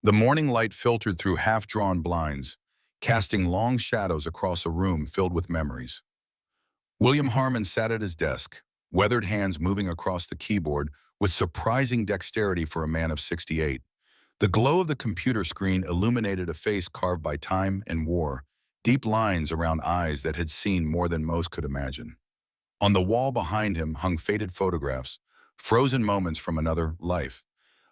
The morning light filtered through half-drawn blinds, casting long shadows across a room filled with memories. William Harmon sat at his desk, weathered hands moving across the keyboard with surprising dexterity for a man of 68. The glow of the computer screen illuminated a face carved by time and war, deep lines around eyes that had seen more than most could imagine. On the wall behind him hung faded photographs, frozen moments from another life.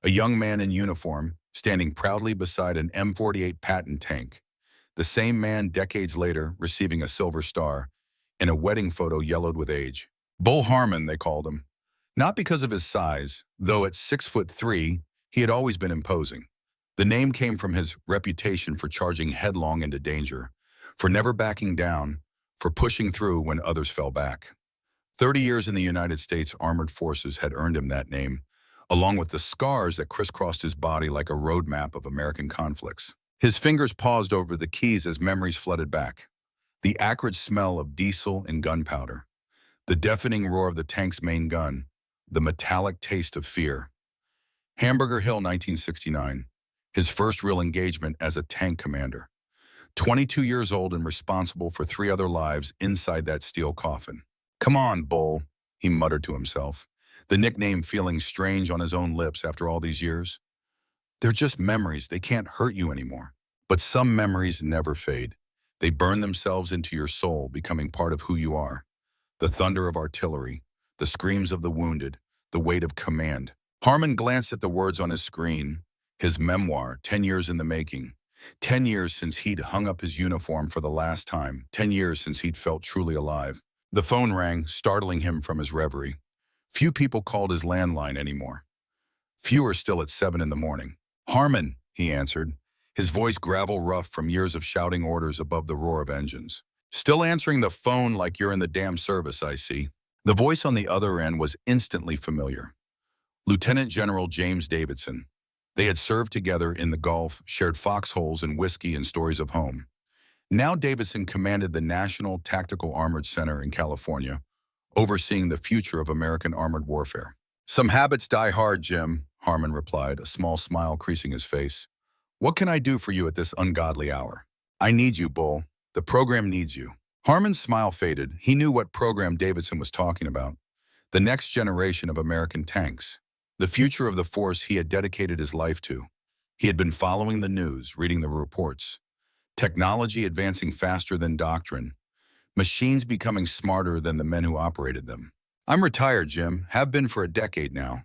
A young man in uniform, standing proudly beside an M48 Patton tank. The same man decades later receiving a Silver Star, in a wedding photo yellowed with age. Bull Harmon, they called him. Not because of his size, though at 6'3", he had always been imposing. The name came from his reputation for charging headlong into danger, for never backing down, for pushing through when others fell back. 30 years in the United States Armored Forces had earned him that name, along with the scars that crisscrossed his body like a roadmap of American conflicts. His fingers paused over the keys as memories flooded back. The acrid smell of diesel and gunpowder, the deafening roar of the tank's main gun, the metallic taste of fear. Hamburger Hill, 1969, his first real engagement as a tank commander. 22 years old and responsible for 3 other lives inside that steel coffin. "Come on, Bull," he muttered to himself, the nickname feeling strange on his own lips after all these years. They're just memories, they can't hurt you anymore. But some memories never fade. They burn themselves into your soul, becoming part of who you are. The thunder of artillery, the screams of the wounded, the weight of command. Harmon glanced at the words on his screen. His memoir, 10 years in the making. 10 years since he'd hung up his uniform for the last time. 10 years since he'd felt truly alive. The phone rang, startling him from his reverie. Few people called his landline anymore. Fewer still at 7 in the morning. "Harmon," he answered, his voice gravel rough from years of shouting orders above the roar of engines. "Still answering the phone like you're in the damn service, I see." The voice on the other end was instantly familiar. Lieutenant General James Davidson. They had served together in the Gulf, shared foxholes and whiskey and stories of home. Now Davidson commanded the National Tactical Armored Center in California, overseeing the future of American armored warfare. "Some habits die hard, Jim," Harmon replied, a small smile creasing his face. "What can I do for you at this ungodly hour?" "I need you, Bull. The program needs you." Harmon's smile faded. He knew what program Davidson was talking about. The next generation of American tanks. The future of the force he had dedicated his life to. He had been following the news, reading the reports. Technology advancing faster than doctrine. Machines becoming smarter than the men who operated them. "I'm retired, Jim. Have been for a decade now.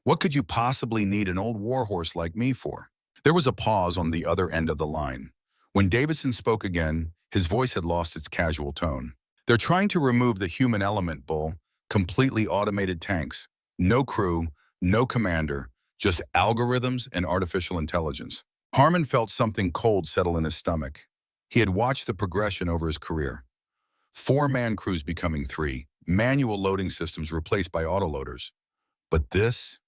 What could you possibly need an old warhorse like me for?" There was a pause on the other end of the line. When Davidson spoke again, his voice had lost its casual tone. "They're trying to remove the human element, Bull. Completely automated tanks. No crew, no commander, just algorithms and artificial intelligence." Harmon felt something cold settle in his stomach. He had watched the progression over his career. 4-man crews becoming 3, manual loading systems replaced by autoloaders. But this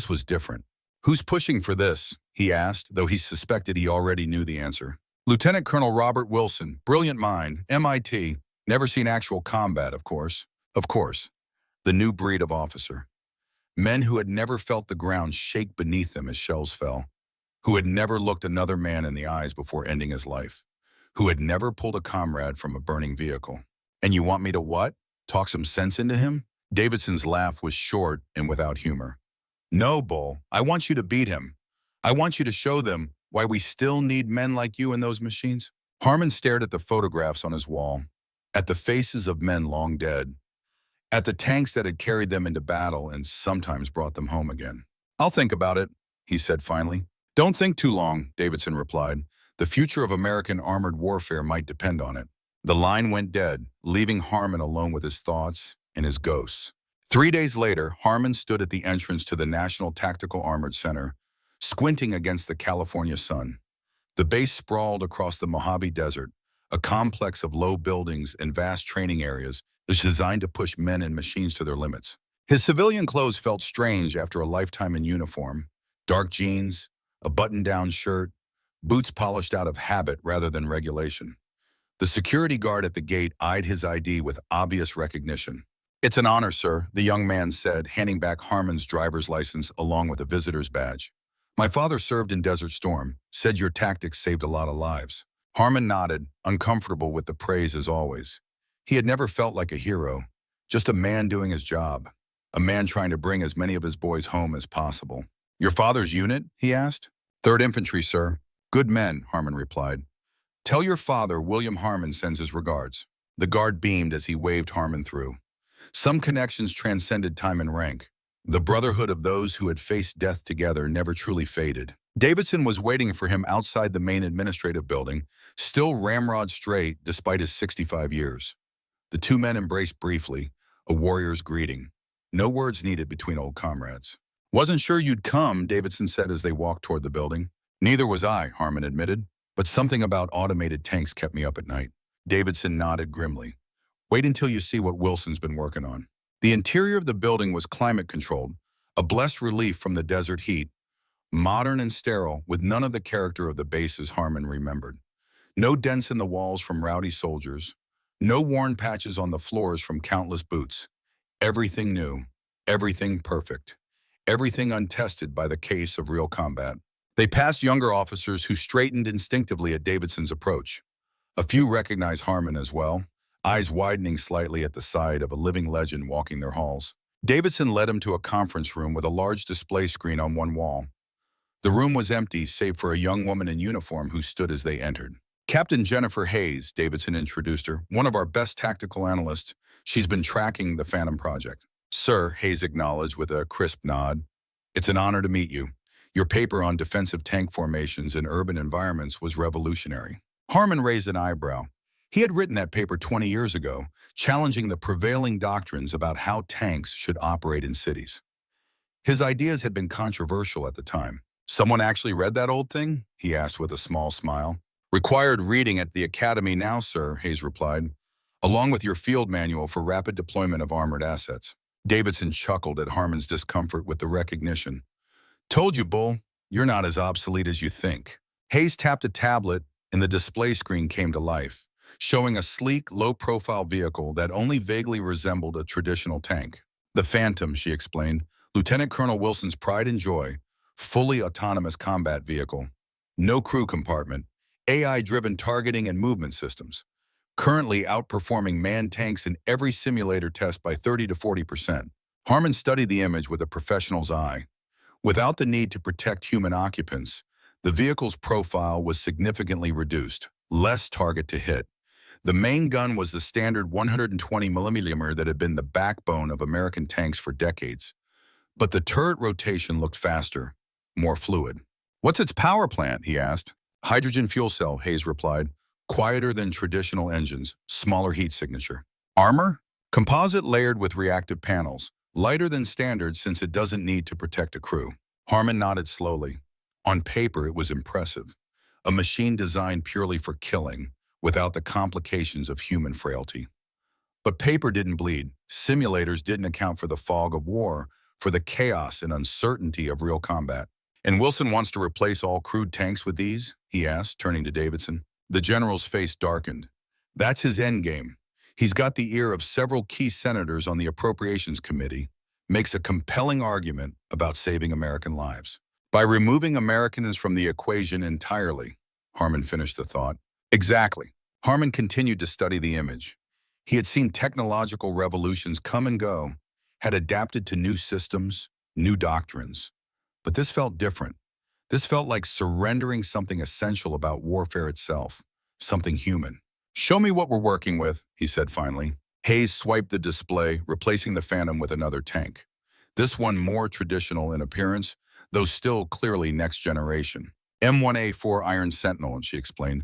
was different. "Who's pushing for this?" he asked, though he suspected he already knew the answer. "Lieutenant Colonel Robert Wilson, brilliant mind, MIT, never seen actual combat, of course. Of course, the new breed of officer. Men who had never felt the ground shake beneath them as shells fell, who had never looked another man in the eyes before ending his life, who had never pulled a comrade from a burning vehicle. And you want me to what? Talk some sense into him?" Davidson's laugh was short and without humor. "No, Bull, I want you to beat him. I want you to show them why we still need men like you in those machines." Harmon stared at the photographs on his wall, at the faces of men long dead, at the tanks that had carried them into battle and sometimes brought them home again. "I'll think about it," he said finally. "Don't think too long," Davidson replied. "The future of American armored warfare might depend on it." The line went dead, leaving Harmon alone with his thoughts and his ghosts. 3 days later, Harmon stood at the entrance to the National Tactical Armored Center, squinting against the California sun. The base sprawled across the Mojave Desert, a complex of low buildings and vast training areas that's designed to push men and machines to their limits. His civilian clothes felt strange after a lifetime in uniform. Dark jeans, a button-down shirt, boots polished out of habit rather than regulation. The security guard at the gate eyed his ID with obvious recognition. "It's an honor, sir," the young man said, handing back Harmon's driver's license along with a visitor's badge. My father served in Desert Storm, said your tactics saved a lot of lives. Harmon nodded, uncomfortable with the praise as always. He had never felt like a hero, just a man doing his job, a man trying to bring as many of his boys home as possible. Your father's unit? He asked. 3rd Infantry, sir. Good men, Harmon replied. Tell your father William Harmon sends his regards. The guard beamed as he waved Harmon through. Some connections transcended time and rank. The brotherhood of those who had faced death together never truly faded. Davidson was waiting for him outside the main administrative building, still ramrod straight despite his 65 years. The two men embraced briefly, a warrior's greeting. No words needed between old comrades. Wasn't sure you'd come, Davidson said as they walked toward the building. Neither was I, Harmon admitted, but something about automated tanks kept me up at night. Davidson nodded grimly. Wait until you see what Wilson's been working on. The interior of the building was climate-controlled, a blessed relief from the desert heat, modern and sterile, with none of the character of the bases Harmon remembered. No dents in the walls from rowdy soldiers, no worn patches on the floors from countless boots. Everything new, everything perfect, everything untested by the case of real combat. They passed younger officers who straightened instinctively at Davidson's approach. A few recognized Harmon as well, eyes widening slightly at the sight of a living legend walking their halls. Davidson led him to a conference room with a large display screen on one wall. The room was empty, save for a young woman in uniform who stood as they entered. Captain Jennifer Hayes, Davidson introduced her, one of our best tactical analysts. She's been tracking the Phantom project. Sir, Hayes acknowledged with a crisp nod. It's an honor to meet you. Your paper on defensive tank formations in urban environments was revolutionary. Harmon raised an eyebrow. He had written that paper 20 years ago, challenging the prevailing doctrines about how tanks should operate in cities. His ideas had been controversial at the time. Someone actually read that old thing? He asked with a small smile. Required reading at the academy now, sir, Hayes replied, along with your field manual for rapid deployment of armored assets. Davidson chuckled at Harmon's discomfort with the recognition. Told you, Bull, you're not as obsolete as you think. Hayes tapped a tablet and the display screen came to life, showing a sleek, low-profile vehicle that only vaguely resembled a traditional tank. The Phantom, she explained, Lieutenant Colonel Wilson's pride and joy, fully autonomous combat vehicle. No crew compartment, AI-driven targeting and movement systems, currently outperforming manned tanks in every simulator test by 30 to 40%. Harmon studied the image with a professional's eye. Without the need to protect human occupants, the vehicle's profile was significantly reduced, less target to hit. The main gun was the standard 120mm that had been the backbone of American tanks for decades. But the turret rotation looked faster, more fluid. What's its power plant, he asked. Hydrogen fuel cell, Hayes replied. Quieter than traditional engines, smaller heat signature. Armor? Composite layered with reactive panels, lighter than standard since it doesn't need to protect a crew. Harmon nodded slowly. On paper, it was impressive. A machine designed purely for killing, without the complications of human frailty. But paper didn't bleed. Simulators didn't account for the fog of war, for the chaos and uncertainty of real combat. And Wilson wants to replace all crude tanks with these? He asked, turning to Davidson. The general's face darkened. That's his endgame. He's got the ear of several key senators on the Appropriations Committee, makes a compelling argument about saving American lives. By removing Americans from the equation entirely, Harmon finished the thought. Exactly. Harmon continued to study the image. He had seen technological revolutions come and go, had adapted to new systems, new doctrines. But this felt different. This felt like surrendering something essential about warfare itself, something human. Show me what we're working with, he said finally. Hayes swiped the display, replacing the Phantom with another tank. This one more traditional in appearance, though still clearly next generation. M1A4 Iron Sentinel, she explained.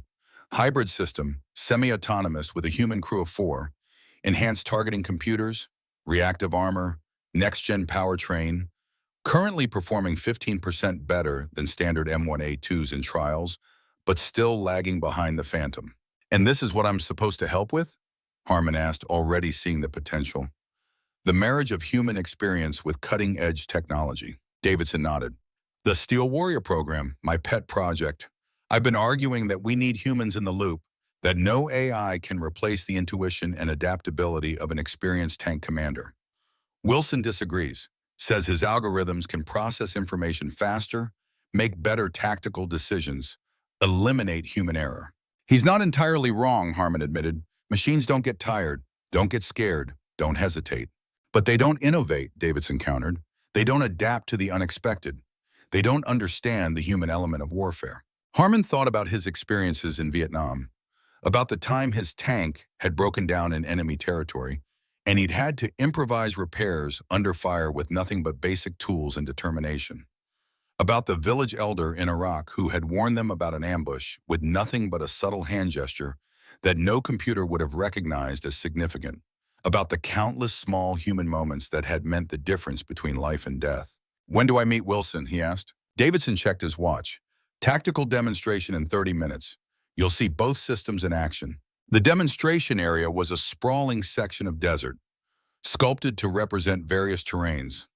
Hybrid system, semi-autonomous with a human crew of 4, enhanced targeting computers, reactive armor, next-gen powertrain, currently performing 15% better than standard M1A2s in trials, but still lagging behind the Phantom. And this is what I'm supposed to help with? Harmon asked, already seeing the potential. The marriage of human experience with cutting-edge technology. Davidson nodded. The Steel Warrior program, my pet project. I've been arguing that we need humans in the loop, that no AI can replace the intuition and adaptability of an experienced tank commander. Wilson disagrees, says his algorithms can process information faster, make better tactical decisions, eliminate human error. He's not entirely wrong, Harmon admitted. Machines don't get tired, don't get scared, don't hesitate. But they don't innovate, Davidson countered. They don't adapt to the unexpected. They don't understand the human element of warfare. Harmon thought about his experiences in Vietnam, about the time his tank had broken down in enemy territory, and he'd had to improvise repairs under fire with nothing but basic tools and determination. About the village elder in Iraq who had warned them about an ambush with nothing but a subtle hand gesture that no computer would have recognized as significant. About the countless small human moments that had meant the difference between life and death. "When do I meet Wilson?" he asked. Davidson checked his watch. "Tactical demonstration in 30 minutes. You'll see both systems in action." The demonstration area was a sprawling section of desert, sculpted to represent various terrains.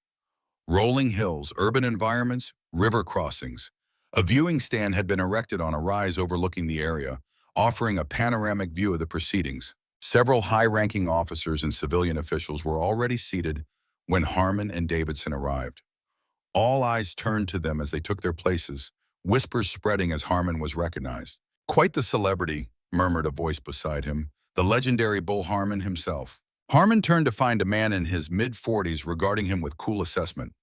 Rolling hills, urban environments, river crossings. A viewing stand had been erected on a rise overlooking the area, offering a panoramic view of the proceedings. Several high-ranking officers and civilian officials were already seated when Harmon and Davidson arrived. All eyes turned to them as they took their places, whispers spreading as Harmon was recognized. "Quite the celebrity," murmured a voice beside him, "the legendary Bull Harmon himself." Harmon turned to find a man in his mid-40s regarding him with cool assessment.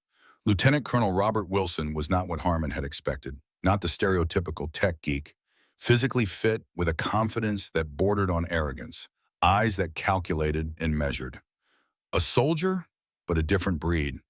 Lieutenant Colonel Robert Wilson was not what Harmon had expected, not the stereotypical tech geek, physically fit with a confidence that bordered on arrogance, eyes that calculated and measured. A soldier, but a different breed,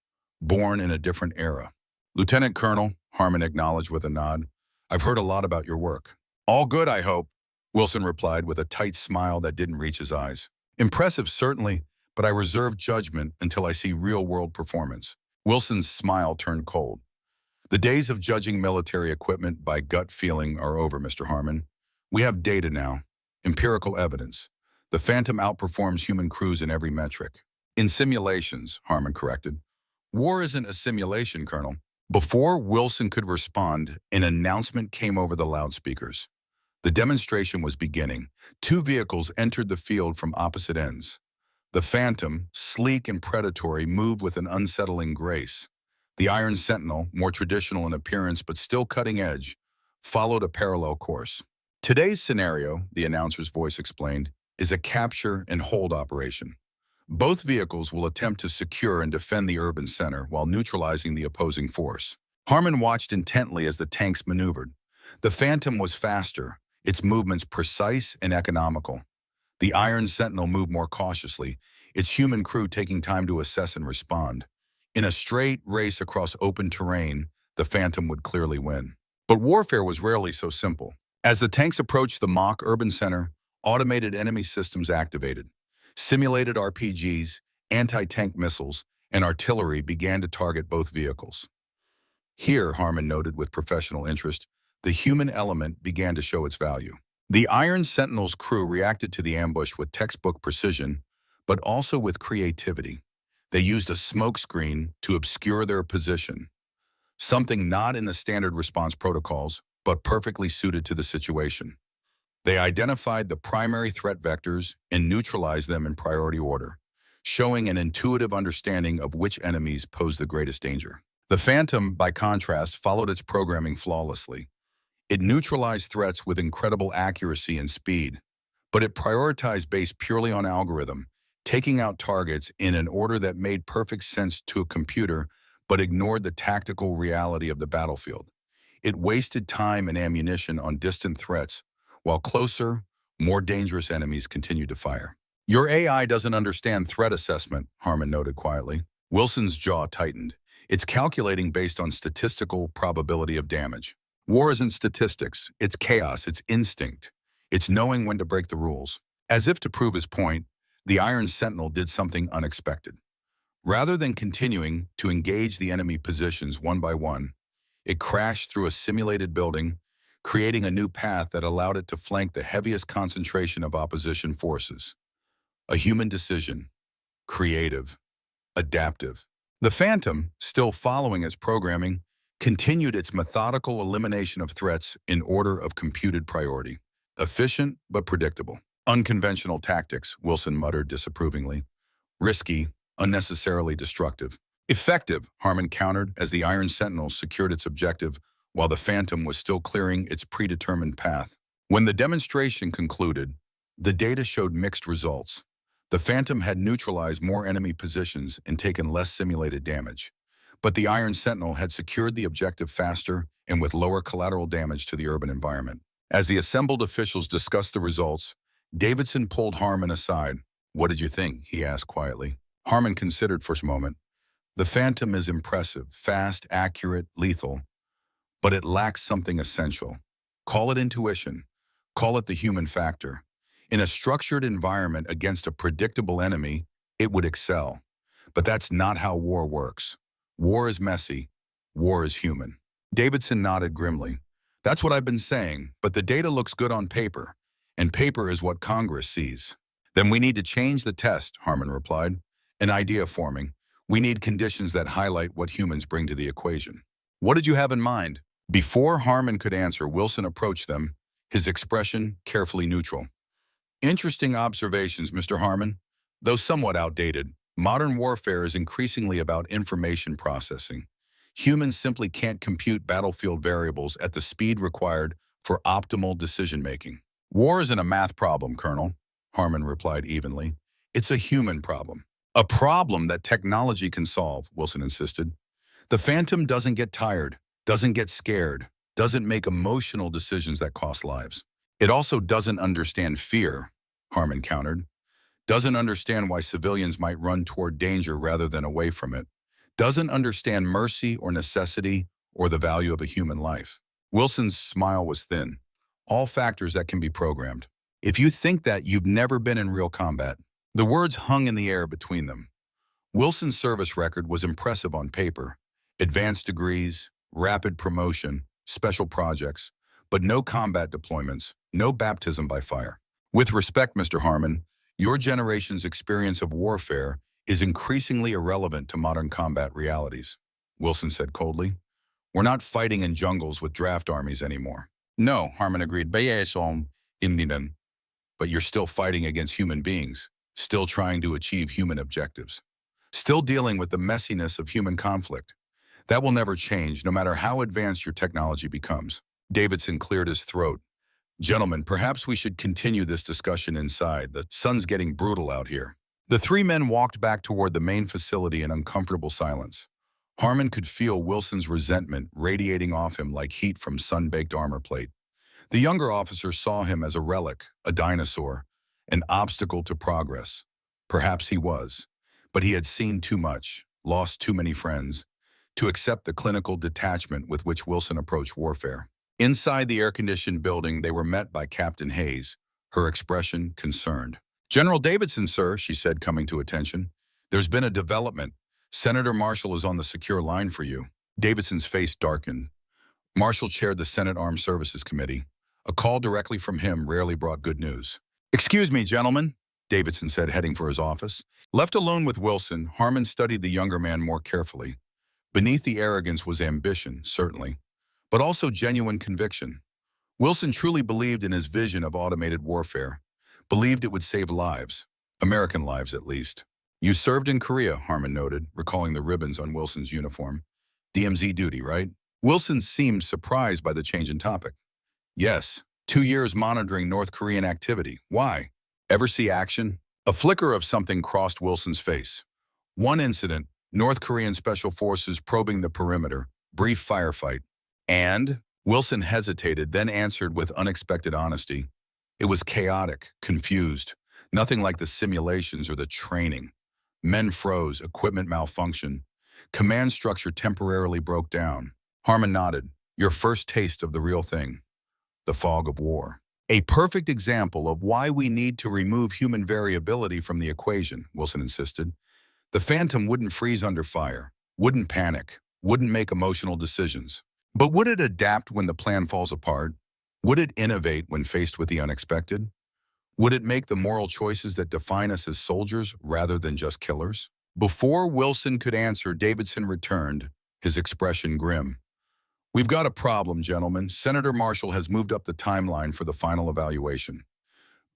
born in a different era. "Lieutenant Colonel," Harmon acknowledged with a nod, "I've heard a lot about your work." "All good, I hope," Wilson replied with a tight smile that didn't reach his eyes. "Impressive, certainly, but I reserve judgment until I see real-world performance." Wilson's smile turned cold. "The days of judging military equipment by gut feeling are over, Mr. Harmon. We have data now, empirical evidence. The Phantom outperforms human crews in every metric." "In simulations," Harmon corrected. "War isn't a simulation, Colonel." Before Wilson could respond, an announcement came over the loudspeakers. The demonstration was beginning. Two vehicles entered the field from opposite ends. The Phantom, sleek and predatory, moved with an unsettling grace. The Iron Sentinel, more traditional in appearance but still cutting edge, followed a parallel course. "Today's scenario," the announcer's voice explained, "is a capture and hold operation. Both vehicles will attempt to secure and defend the urban center while neutralizing the opposing force." Harmon watched intently as the tanks maneuvered. The Phantom was faster, its movements precise and economical. The Iron Sentinel moved more cautiously, its human crew taking time to assess and respond. In a straight race across open terrain, the Phantom would clearly win. But warfare was rarely so simple. As the tanks approached the mock urban center, automated enemy systems activated. Simulated RPGs, anti-tank missiles, and artillery began to target both vehicles. Here, Harmon noted with professional interest, the human element began to show its value. The Iron Sentinel's crew reacted to the ambush with textbook precision, but also with creativity. They used a smokescreen to obscure their position, something not in the standard response protocols, but perfectly suited to the situation. They identified the primary threat vectors and neutralized them in priority order, showing an intuitive understanding of which enemies pose the greatest danger. The Phantom, by contrast, followed its programming flawlessly. It neutralized threats with incredible accuracy and speed, but it prioritized based purely on algorithm, taking out targets in an order that made perfect sense to a computer but ignored the tactical reality of the battlefield. It wasted time and ammunition on distant threats, while closer, more dangerous enemies continued to fire. "Your AI doesn't understand threat assessment," Harmon noted quietly. Wilson's jaw tightened. "It's calculating based on statistical probability of damage." War isn't statistics, it's chaos, it's instinct. It's knowing when to break the rules. As if to prove his point, the Iron Sentinel did something unexpected. Rather than continuing to engage the enemy positions one by one, it crashed through a simulated building, creating a new path that allowed it to flank the heaviest concentration of opposition forces. A human decision, creative, adaptive. The Phantom, still following its programming, continued its methodical elimination of threats in order of computed priority. Efficient, but predictable. "Unconventional tactics," Wilson muttered disapprovingly. "Risky, unnecessarily destructive." "Effective," Harmon countered as the Iron Sentinel secured its objective while the Phantom was still clearing its predetermined path. When the demonstration concluded, the data showed mixed results. The Phantom had neutralized more enemy positions and taken less simulated damage. But the Iron Sentinel had secured the objective faster and with lower collateral damage to the urban environment. As the assembled officials discussed the results, Davidson pulled Harmon aside. "What did you think?" he asked quietly. Harmon considered for a moment. "The Phantom is impressive, fast, accurate, lethal, but it lacks something essential. Call it intuition. Call it the human factor. In a structured environment against a predictable enemy, it would excel. But that's not how war works. War is messy. War is human." Davidson nodded grimly. "That's what I've been saying, but the data looks good on paper, and paper is what Congress sees." "Then we need to change the test," Harmon replied. "An idea forming. We need conditions that highlight what humans bring to the equation." "What did you have in mind?" Before Harmon could answer, Wilson approached them, his expression carefully neutral. "Interesting observations, Mr. Harmon. Though somewhat outdated, modern warfare is increasingly about information processing. Humans simply can't compute battlefield variables at the speed required for optimal decision-making." "War isn't a math problem, Colonel," Harmon replied evenly. "It's a human problem. A problem that technology can solve," Wilson insisted. "The Phantom doesn't get tired, doesn't get scared, doesn't make emotional decisions that cost lives. It also doesn't understand fear," Harmon countered. "Doesn't understand why civilians might run toward danger rather than away from it. Doesn't understand mercy or necessity or the value of a human life." Wilson's smile was thin. "All factors that can be programmed. If you think that, you've never been in real combat." The words hung in the air between them. Wilson's service record was impressive on paper. Advanced degrees, rapid promotion, special projects, but no combat deployments, no baptism by fire. "With respect, Mr. Harmon, your generation's experience of warfare is increasingly irrelevant to modern combat realities," Wilson said coldly. "We're not fighting in jungles with draft armies anymore." "No," Harmon agreed, "but you're still fighting against human beings, still trying to achieve human objectives, still dealing with the messiness of human conflict. That will never change, no matter how advanced your technology becomes." Davidson cleared his throat. "Gentlemen, perhaps we should continue this discussion inside. The sun's getting brutal out here." The three men walked back toward the main facility in uncomfortable silence. Harmon could feel Wilson's resentment radiating off him like heat from sun-baked armor plate. The younger officer saw him as a relic, a dinosaur, an obstacle to progress. Perhaps he was, but he had seen too much, lost too many friends, to accept the clinical detachment with which Wilson approached warfare. Inside the air-conditioned building, they were met by Captain Hayes, her expression concerned. "General Davidson, sir," she said, coming to attention. "There's been a development. Senator Marshall is on the secure line for you." Davidson's face darkened. Marshall chaired the Senate Armed Services Committee. A call directly from him rarely brought good news. "Excuse me, gentlemen," Davidson said, heading for his office. Left alone with Wilson, Harmon studied the younger man more carefully. Beneath the arrogance was ambition, certainly, but also genuine conviction. Wilson truly believed in his vision of automated warfare, believed it would save lives, American lives at least. "You served in Korea," Harmon noted, recalling the ribbons on Wilson's uniform. "DMZ duty, right?" Wilson seemed surprised by the change in topic. "Yes, 2 years monitoring North Korean activity. Why? Ever see action?" A flicker of something crossed Wilson's face. "One incident, North Korean Special Forces probing the perimeter, brief firefight. And?" Wilson hesitated, then answered with unexpected honesty. "It was chaotic, confused, nothing like the simulations or the training. Men froze, equipment malfunctioned. Command structure temporarily broke down." Harmon nodded. "Your first taste of the real thing. The fog of war. A perfect example of why we need to remove human variability from the equation," Wilson insisted. "The Phantom wouldn't freeze under fire, wouldn't panic, wouldn't make emotional decisions. But would it adapt when the plan falls apart? Would it innovate when faced with the unexpected? Would it make the moral choices that define us as soldiers rather than just killers?" Before Wilson could answer, Davidson returned, his expression grim. "We've got a problem, gentlemen. Senator Marshall has moved up the timeline for the final evaluation.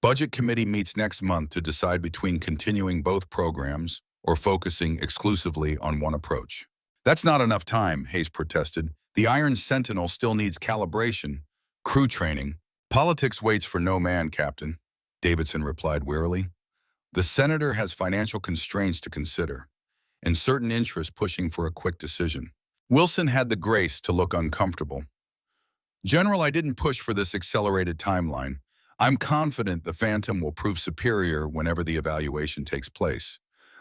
Budget Committee meets next month to decide between continuing both programs or focusing exclusively on one approach." "That's not enough time," Hayes protested. The Iron Sentinel still needs calibration, crew training. Politics waits for no man, Captain, Davidson replied wearily. The senator has financial constraints to consider, and certain interests pushing for a quick decision. Wilson had the grace to look uncomfortable. General, I didn't push for this accelerated timeline. I'm confident the Phantom will prove superior whenever the evaluation takes place.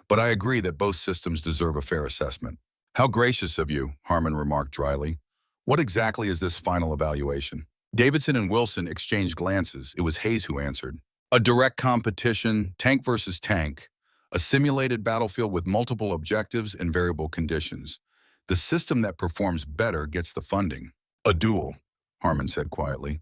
But I agree that both systems deserve a fair assessment. How gracious of you, Harmon remarked dryly. What exactly is this final evaluation? Davidson and Wilson exchanged glances. It was Hayes who answered. A direct competition, tank versus tank. A simulated battlefield with multiple objectives and variable conditions. The system that performs better gets the funding. A duel, Harmon said quietly.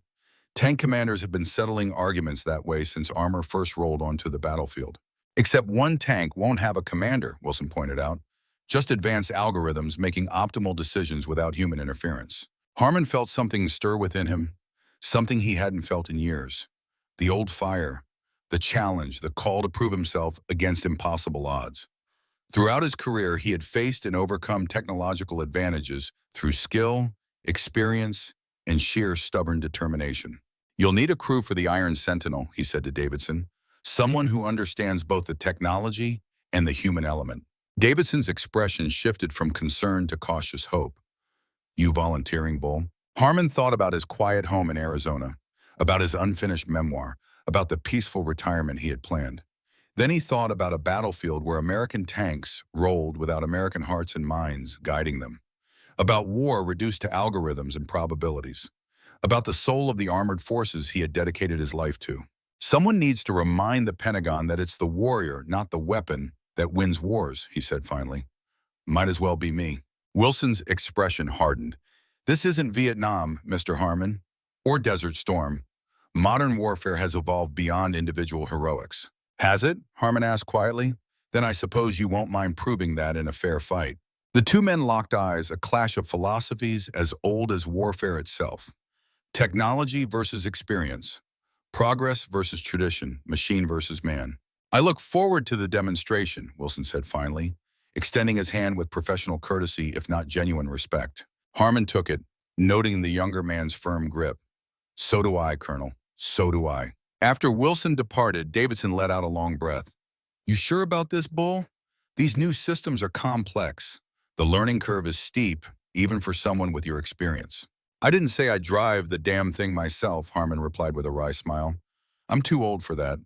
Tank commanders have been settling arguments that way since armor first rolled onto the battlefield. Except one tank won't have a commander, Wilson pointed out. Just advanced algorithms making optimal decisions without human interference. Harmon felt something stir within him, something he hadn't felt in years. The old fire, the challenge, the call to prove himself against impossible odds. Throughout his career, he had faced and overcome technological advantages through skill, experience, and sheer stubborn determination. You'll need a crew for the Iron Sentinel, he said to Davidson. Someone who understands both the technology and the human element. Davidson's expression shifted from concern to cautious hope. You volunteering, Bull? Harmon thought about his quiet home in Arizona, about his unfinished memoir, about the peaceful retirement he had planned. Then he thought about a battlefield where American tanks rolled without American hearts and minds guiding them. About war reduced to algorithms and probabilities. About the soul of the armored forces he had dedicated his life to. Someone needs to remind the Pentagon that it's the warrior, not the weapon, that wins wars, he said finally. Might as well be me. Wilson's expression hardened. This isn't Vietnam, Mr. Harmon, or Desert Storm. Modern warfare has evolved beyond individual heroics. Has it? Harmon asked quietly. Then I suppose you won't mind proving that in a fair fight. The two men locked eyes, a clash of philosophies as old as warfare itself. Technology versus experience. Progress versus tradition, machine versus man. I look forward to the demonstration, Wilson said finally, extending his hand with professional courtesy if not genuine respect. Harmon took it, noting the younger man's firm grip. So do I, Colonel. So do I. After Wilson departed, Davidson let out a long breath. You sure about this, Bull? These new systems are complex. The learning curve is steep, even for someone with your experience. I didn't say I'd drive the damn thing myself, Harmon replied with a wry smile. I'm too old for that.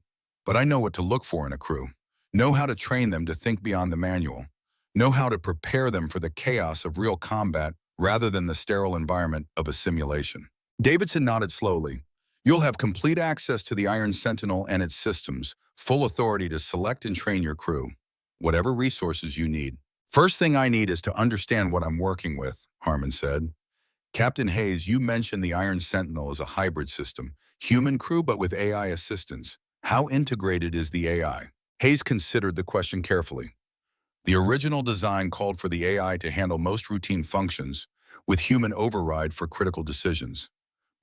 But I know what to look for in a crew. Know how to train them to think beyond the manual. Know how to prepare them for the chaos of real combat rather than the sterile environment of a simulation. Davidson nodded slowly. You'll have complete access to the Iron Sentinel and its systems, full authority to select and train your crew, whatever resources you need. First thing I need is to understand what I'm working with, Harmon said. Captain Hayes, you mentioned the Iron Sentinel as a hybrid system, human crew but with AI assistance. How integrated is the AI? Hayes considered the question carefully. The original design called for the AI to handle most routine functions, with human override for critical decisions.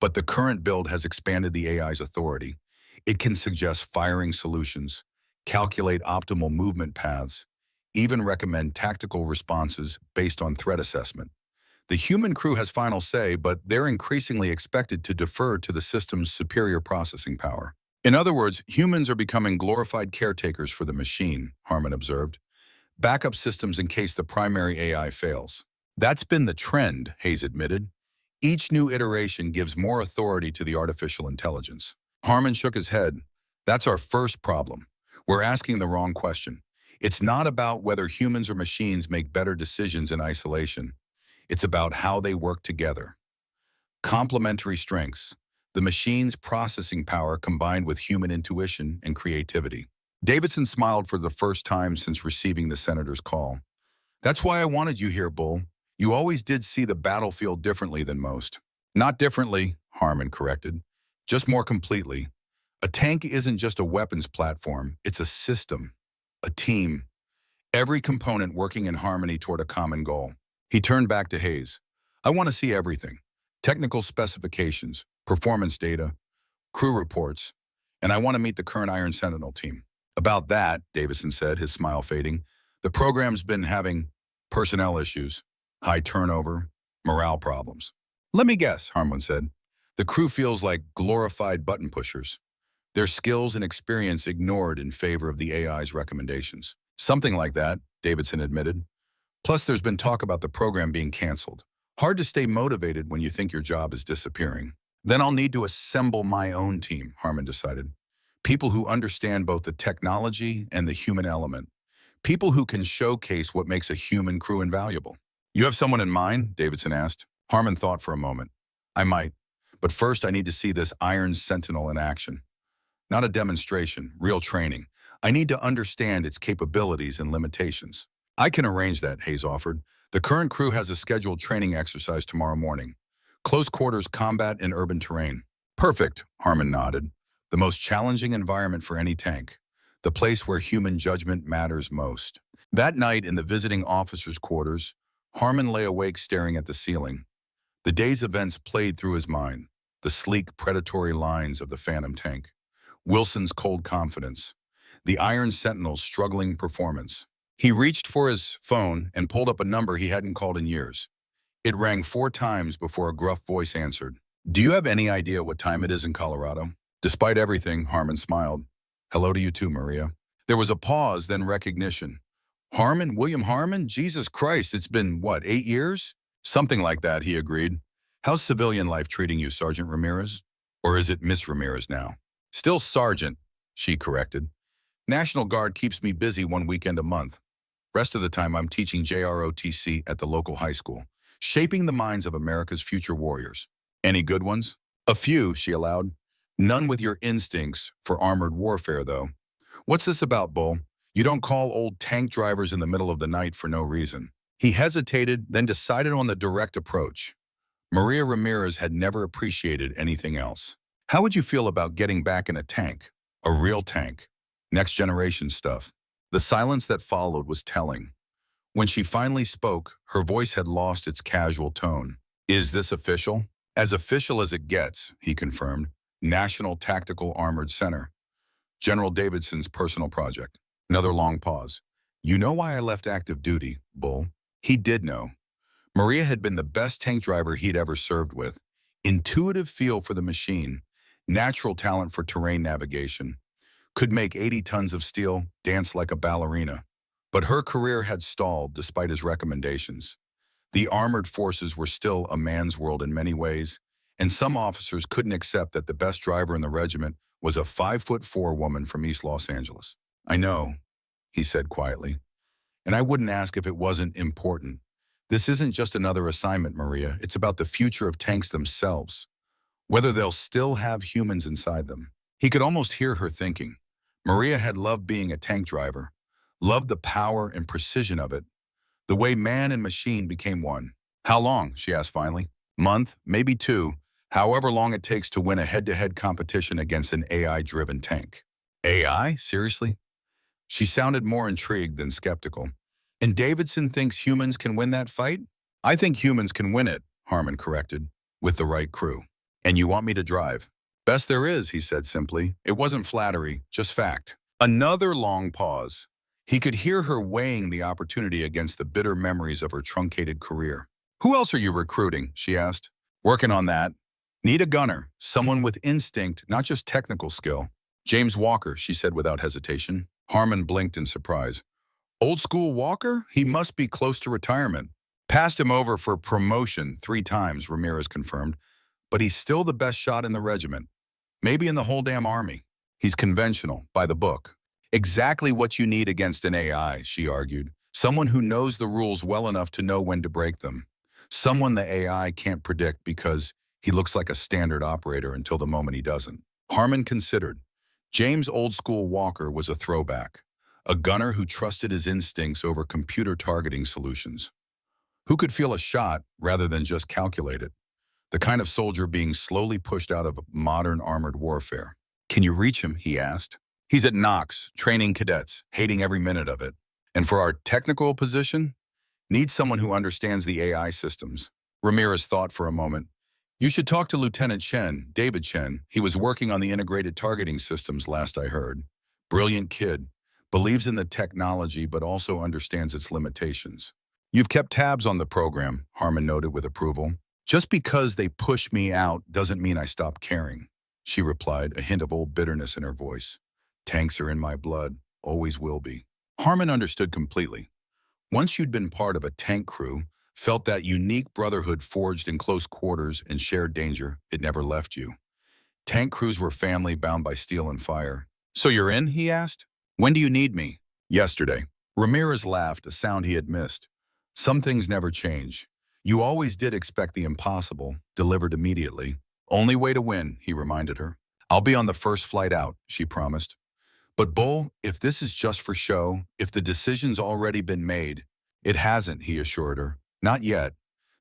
But the current build has expanded the AI's authority. It can suggest firing solutions, calculate optimal movement paths, even recommend tactical responses based on threat assessment. The human crew has final say, but they're increasingly expected to defer to the system's superior processing power. In other words, humans are becoming glorified caretakers for the machine, Harmon observed. Backup systems in case the primary AI fails. That's been the trend, Hayes admitted. Each new iteration gives more authority to the artificial intelligence. Harmon shook his head. That's our first problem. We're asking the wrong question. It's not about whether humans or machines make better decisions in isolation. It's about how they work together. Complementary strengths. The machine's processing power combined with human intuition and creativity. Davidson smiled for the first time since receiving the senator's call. That's why I wanted you here, Bull. You always did see the battlefield differently than most. Not differently, Harmon corrected. Just more completely. A tank isn't just a weapons platform. It's a system. A team. Every component working in harmony toward a common goal. He turned back to Hayes. I want to see everything. Technical specifications, performance data, crew reports, and I want to meet the current Iron Sentinel team. About that, Davidson said, his smile fading, the program's been having personnel issues, high turnover, morale problems. Let me guess, Harmon said. The crew feels like glorified button pushers. Their skills and experience ignored in favor of the AI's recommendations. Something like that, Davidson admitted. Plus, there's been talk about the program being canceled. Hard to stay motivated when you think your job is disappearing. Then I'll need to assemble my own team, Harmon decided. People who understand both the technology and the human element. People who can showcase what makes a human crew invaluable. You have someone in mind? Davidson asked. Harmon thought for a moment. I might, but first I need to see this Iron Sentinel in action. Not a demonstration, real training. I need to understand its capabilities and limitations. I can arrange that, Hayes offered. The current crew has a scheduled training exercise tomorrow morning. Close quarters combat in urban terrain. Perfect, Harmon nodded. The most challenging environment for any tank. The place where human judgment matters most. That night in the visiting officers' quarters, Harmon lay awake staring at the ceiling. The day's events played through his mind. The sleek, predatory lines of the Phantom tank. Wilson's cold confidence. The Iron Sentinel's struggling performance. He reached for his phone and pulled up a number he hadn't called in years. It rang 4 times before a gruff voice answered. Do you have any idea what time it is in Colorado? Despite everything, Harmon smiled. Hello to you too, Maria. There was a pause, then recognition. Harmon? William Harmon? Jesus Christ, it's been, what, 8 years? Something like that, he agreed. How's civilian life treating you, Sergeant Ramirez? Or is it Miss Ramirez now? Still Sergeant, she corrected. National Guard keeps me busy 1 weekend a month. Rest of the time I'm teaching JROTC at the local high school, shaping the minds of America's future warriors. Any good ones? A few, she allowed. None with your instincts for armored warfare, though. What's this about, Bull? You don't call old tank drivers in the middle of the night for no reason. He hesitated, then decided on the direct approach. Maria Ramirez had never appreciated anything else. How would you feel about getting back in a tank? A real tank. Next generation stuff. The silence that followed was telling. When she finally spoke, her voice had lost its casual tone. Is this official? As official as it gets, he confirmed. National Tactical Armored Center. General Davidson's personal project. Another long pause. You know why I left active duty, Bull? He did know. Maria had been the best tank driver he'd ever served with. Intuitive feel for the machine. Natural talent for terrain navigation. Could make 80 tons of steel, dance like a ballerina. But her career had stalled despite his recommendations. The armored forces were still a man's world in many ways, and some officers couldn't accept that the best driver in the regiment was a 5'4" woman from East Los Angeles. I know, he said quietly, and I wouldn't ask if it wasn't important. This isn't just another assignment, Maria. It's about the future of tanks themselves, whether they'll still have humans inside them. He could almost hear her thinking. Maria had loved being a tank driver, loved the power and precision of it, the way man and machine became one. How long, she asked finally. Month, maybe 2, however long it takes to win a head-to-head competition against an AI-driven tank. AI? Seriously? She sounded more intrigued than skeptical. And Davidson thinks humans can win that fight? I think humans can win it, Harmon corrected, with the right crew. And you want me to drive? Best there is, he said simply. It wasn't flattery, just fact. Another long pause. He could hear her weighing the opportunity against the bitter memories of her truncated career. Who else are you recruiting? She asked. Working on that. Need a gunner, someone with instinct, not just technical skill. James Walker, she said without hesitation. Harmon blinked in surprise. Old school Walker? He must be close to retirement. Passed him over for promotion 3 times, Ramirez confirmed. But he's still the best shot in the regiment. Maybe in the whole damn army. He's conventional, by the book. Exactly what you need against an AI, she argued. Someone who knows the rules well enough to know when to break them. Someone the AI can't predict because he looks like a standard operator until the moment he doesn't. Harmon considered. James Old School Walker was a throwback. A gunner who trusted his instincts over computer targeting solutions. Who could feel a shot rather than just calculate it. The kind of soldier being slowly pushed out of modern armored warfare. Can you reach him? He asked. He's at Knox, training cadets, hating every minute of it. And for our technical position, needs someone who understands the AI systems. Ramirez thought for a moment. You should talk to Lieutenant Chen, David Chen. He was working on the integrated targeting systems last I heard. Brilliant kid. Believes in the technology but also understands its limitations. You've kept tabs on the program, Harmon noted with approval. Just because they push me out doesn't mean I stop caring, she replied, a hint of old bitterness in her voice. Tanks are in my blood, always will be. Harmon understood completely. Once you'd been part of a tank crew, felt that unique brotherhood forged in close quarters and shared danger, it never left you. Tank crews were family bound by steel and fire. So you're in, he asked? When do you need me? Yesterday. Ramirez laughed, a sound he had missed. Some things never change. You always did expect the impossible, delivered immediately. Only way to win, he reminded her. I'll be on the first flight out, she promised. But Bull, if this is just for show, if the decision's already been made, it hasn't, he assured her. Not yet.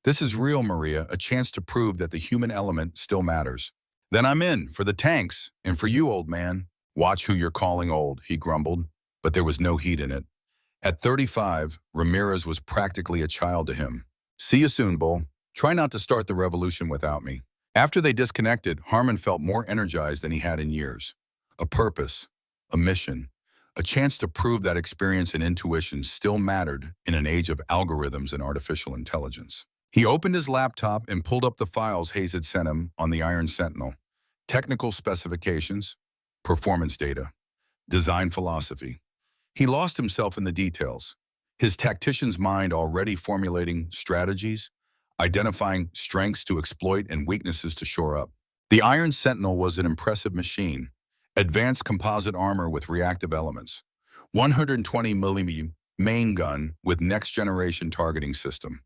This is real, Maria, a chance to prove that the human element still matters. Then I'm in, for the tanks, and for you, old man. Watch who you're calling old, he grumbled, but there was no heat in it. At 35, Ramirez was practically a child to him. See you soon, Bull. Try not to start the revolution without me. After they disconnected, Harmon felt more energized than he had in years. A purpose, a mission, a chance to prove that experience and intuition still mattered in an age of algorithms and artificial intelligence. He opened his laptop and pulled up the files Hayes had sent him on the Iron Sentinel. Technical specifications, performance data, design philosophy. He lost himself in the details, his tactician's mind already formulating strategies, identifying strengths to exploit and weaknesses to shore up. The Iron Sentinel was an impressive machine, advanced composite armor with reactive elements, 120mm main gun with next-generation targeting system,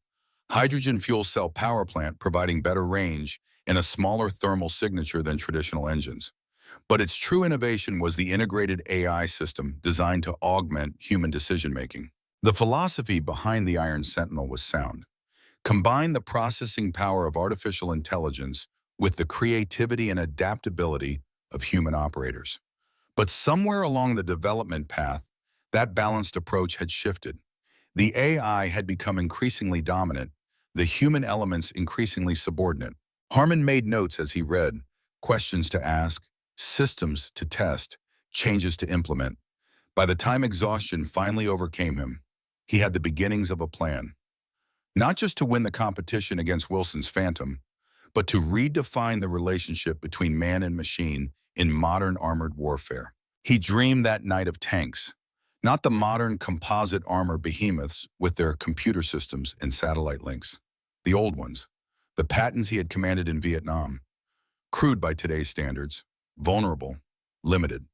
hydrogen fuel cell power plant providing better range and a smaller thermal signature than traditional engines. But its true innovation was the integrated AI system designed to augment human decision-making. The philosophy behind the Iron Sentinel was sound. Combine the processing power of artificial intelligence with the creativity and adaptability of human operators. But somewhere along the development path, that balanced approach had shifted. The AI had become increasingly dominant, the human elements increasingly subordinate. Harmon made notes as he read, questions to ask, systems to test, changes to implement. By the time exhaustion finally overcame him, he had the beginnings of a plan. Not just to win the competition against Wilson's Phantom, but to redefine the relationship between man and machine in modern armored warfare. He dreamed that night of tanks, not the modern composite armor behemoths with their computer systems and satellite links. The old ones, the patents he had commanded in Vietnam, crude by today's standards, vulnerable, limited,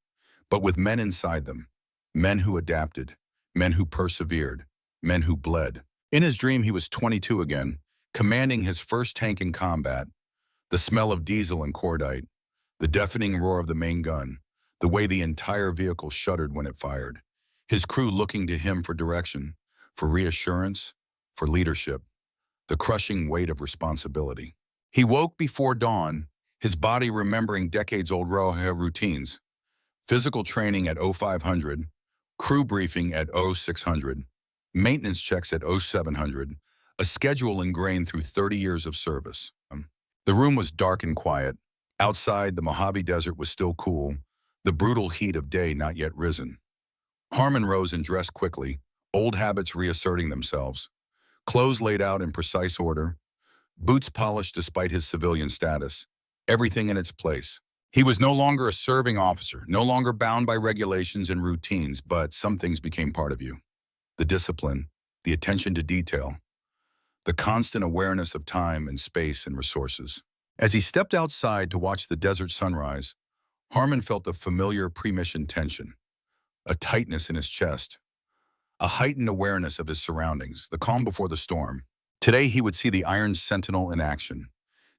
but with men inside them, men who adapted, men who persevered, men who bled. In his dream, he was 22 again, commanding his first tank in combat, the smell of diesel and cordite, the deafening roar of the main gun, the way the entire vehicle shuddered when it fired, his crew looking to him for direction, for reassurance, for leadership, the crushing weight of responsibility. He woke before dawn, his body remembering decades-old routines, physical training at 0500, crew briefing at 0600, maintenance checks at 0700, a schedule ingrained through 30 years of service. The room was dark and quiet. Outside, the Mojave Desert was still cool, the brutal heat of day not yet risen. Harmon rose and dressed quickly, old habits reasserting themselves. Clothes laid out in precise order, boots polished despite his civilian status, everything in its place. He was no longer a serving officer, no longer bound by regulations and routines, but some things became part of you. The discipline, the attention to detail, the constant awareness of time and space and resources. As he stepped outside to watch the desert sunrise, Harmon felt a familiar pre-mission tension, a tightness in his chest, a heightened awareness of his surroundings, the calm before the storm. Today he would see the Iron Sentinel in action.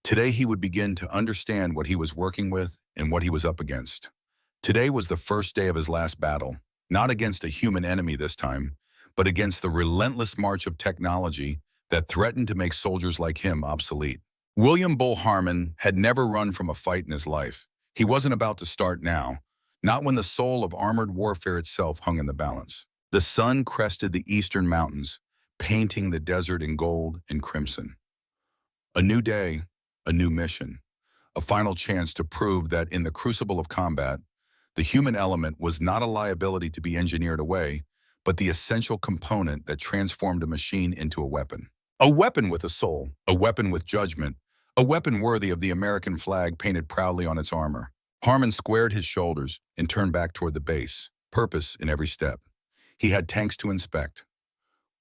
Today he would begin to understand what he was working with and what he was up against. Today was the first day of his last battle, not against a human enemy this time, but against the relentless march of technology that threatened to make soldiers like him obsolete. William Bull Harmon had never run from a fight in his life. He wasn't about to start now, not when the soul of armored warfare itself hung in the balance. The sun crested the eastern mountains, painting the desert in gold and crimson. A new day, a new mission, a final chance to prove that in the crucible of combat, the human element was not a liability to be engineered away, but the essential component that transformed a machine into a weapon. A weapon with a soul, a weapon with judgment, a weapon worthy of the American flag painted proudly on its armor. Harmon squared his shoulders and turned back toward the base, purpose in every step. He had tanks to inspect,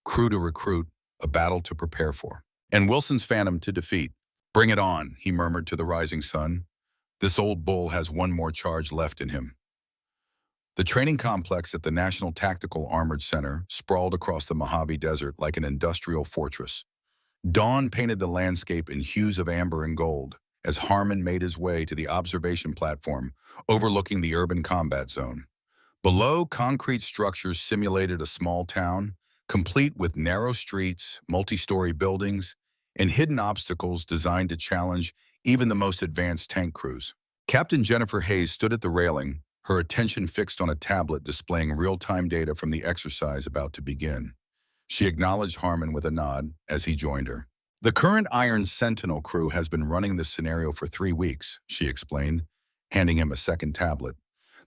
crew to recruit, a battle to prepare for, and Wilson's Phantom to defeat. "Bring it on," he murmured to the rising sun. "This old bull has one more charge left in him." The training complex at the National Tactical Armored Center sprawled across the Mojave Desert like an industrial fortress. Dawn painted the landscape in hues of amber and gold as Harmon made his way to the observation platform overlooking the urban combat zone. Below, concrete structures simulated a small town, complete with narrow streets, multi-story buildings, and hidden obstacles designed to challenge even the most advanced tank crews. Captain Jennifer Hayes stood at the railing, her attention fixed on a tablet displaying real-time data from the exercise about to begin. She acknowledged Harmon with a nod as he joined her. "The current Iron Sentinel crew has been running this scenario for 3 weeks," she explained, handing him a second tablet.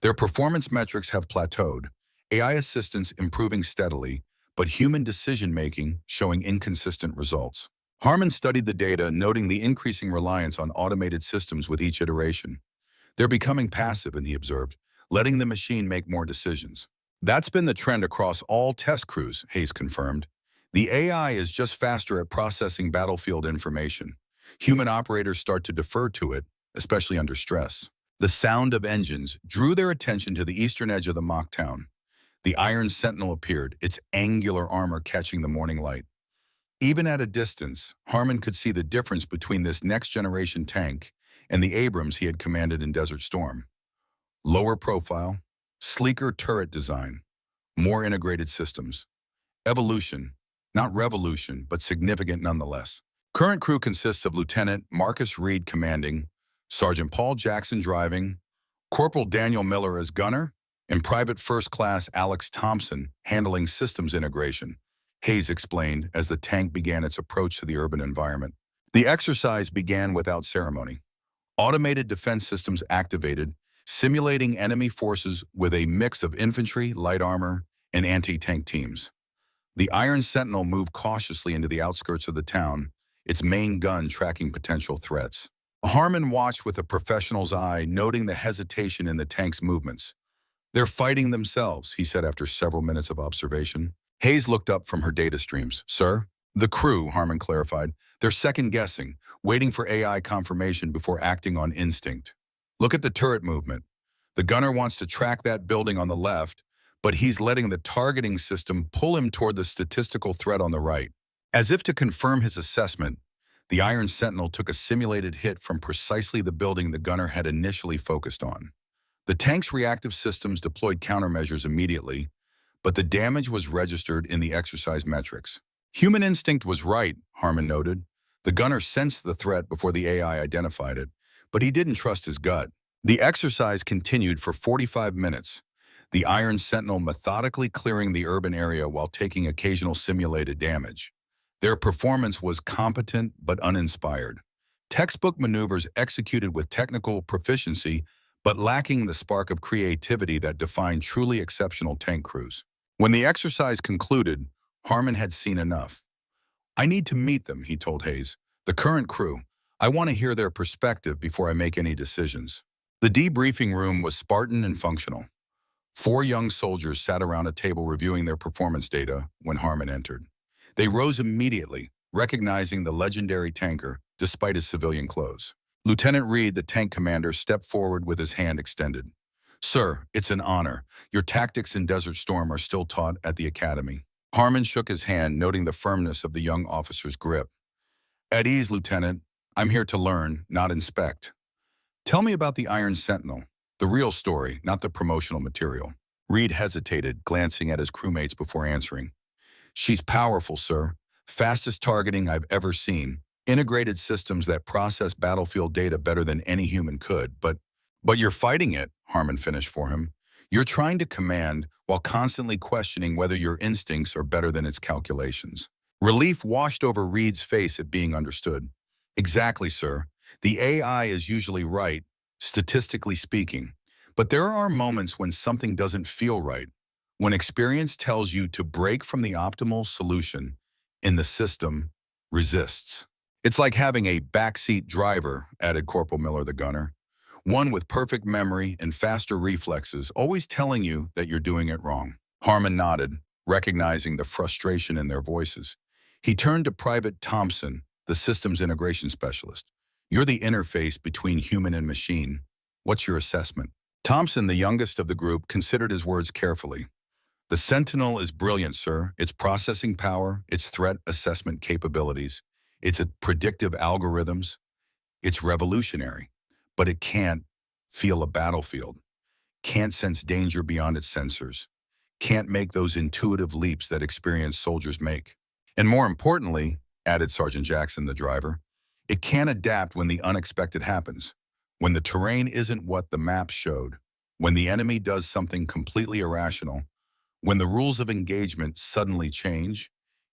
"Their performance metrics have plateaued, AI assistance improving steadily, but human decision-making showing inconsistent results." Harmon studied the data, noting the increasing reliance on automated systems with each iteration. "They're becoming passive," he observed, letting the machine make more decisions. "That's been the trend across all test crews," Hayes confirmed. "The AI is just faster at processing battlefield information. Human operators start to defer to it, especially under stress." The sound of engines drew their attention to the eastern edge of the mock town. The Iron Sentinel appeared, its angular armor catching the morning light. Even at a distance, Harmon could see the difference between this next-generation tank and the Abrams he had commanded in Desert Storm. Lower profile, sleeker turret design, more integrated systems. Evolution, not revolution, but significant nonetheless. Current crew consists of Lieutenant Marcus Reed commanding, Sergeant Paul Jackson driving, Corporal Daniel Miller as gunner, and Private First Class Alex Thompson handling systems integration, Hayes explained as the tank began its approach to the urban environment. The exercise began without ceremony. Automated defense systems activated, simulating enemy forces with a mix of infantry, light armor, and anti-tank teams. The Iron Sentinel moved cautiously into the outskirts of the town, its main gun tracking potential threats. Harmon watched with a professional's eye, noting the hesitation in the tank's movements. "They're fighting themselves," he said after several minutes of observation. Hayes looked up from her data streams. "Sir?" "The crew," Harmon clarified. "They're second-guessing, waiting for AI confirmation before acting on instinct. Look at the turret movement. The gunner wants to track that building on the left, but he's letting the targeting system pull him toward the statistical threat on the right." As if to confirm his assessment, the Iron Sentinel took a simulated hit from precisely the building the gunner had initially focused on. The tank's reactive systems deployed countermeasures immediately, but the damage was registered in the exercise metrics. "Human instinct was right," Harmon noted. "The gunner sensed the threat before the AI identified it, but he didn't trust his gut." The exercise continued for 45 minutes, the Iron Sentinel methodically clearing the urban area while taking occasional simulated damage. Their performance was competent but uninspired. Textbook maneuvers executed with technical proficiency, but lacking the spark of creativity that defined truly exceptional tank crews. When the exercise concluded, Harmon had seen enough. "I need to meet them," he told Hayes. "The current crew. I want to hear their perspective before I make any decisions." The debriefing room was Spartan and functional. 4 young soldiers sat around a table reviewing their performance data when Harmon entered. They rose immediately, recognizing the legendary tanker despite his civilian clothes. Lieutenant Reed, the tank commander, stepped forward with his hand extended. "Sir, it's an honor. Your tactics in Desert Storm are still taught at the academy." Harmon shook his hand, noting the firmness of the young officer's grip. "At ease, Lieutenant. I'm here to learn, not inspect. Tell me about the Iron Sentinel, the real story, not the promotional material." Reed hesitated, glancing at his crewmates before answering. "She's powerful, sir. Fastest targeting I've ever seen. Integrated systems that process battlefield data better than any human could. But you're fighting it," Harmon finished for him. "You're trying to command while constantly questioning whether your instincts are better than its calculations." Relief washed over Reed's face at being understood. "Exactly, sir. The AI is usually right, statistically speaking. But there are moments when something doesn't feel right, When experience tells you to break from the optimal solution in the system, resists. It's like having a backseat driver, added Corporal Miller the gunner. One with perfect memory and faster reflexes, always telling you that you're doing it wrong. Harmon nodded, recognizing the frustration in their voices. He turned to Private Thompson, the systems integration specialist. You're the interface between human and machine. What's your assessment? Thompson, the youngest of the group, considered his words carefully. The Sentinel is brilliant, sir. Its processing power, its threat assessment capabilities, its predictive algorithms, it's revolutionary. But it can't feel a battlefield, can't sense danger beyond its sensors, can't make those intuitive leaps that experienced soldiers make. And more importantly, added Sergeant Jackson, the driver, it can't adapt when the unexpected happens, when the terrain isn't what the map showed, when the enemy does something completely irrational, when the rules of engagement suddenly change,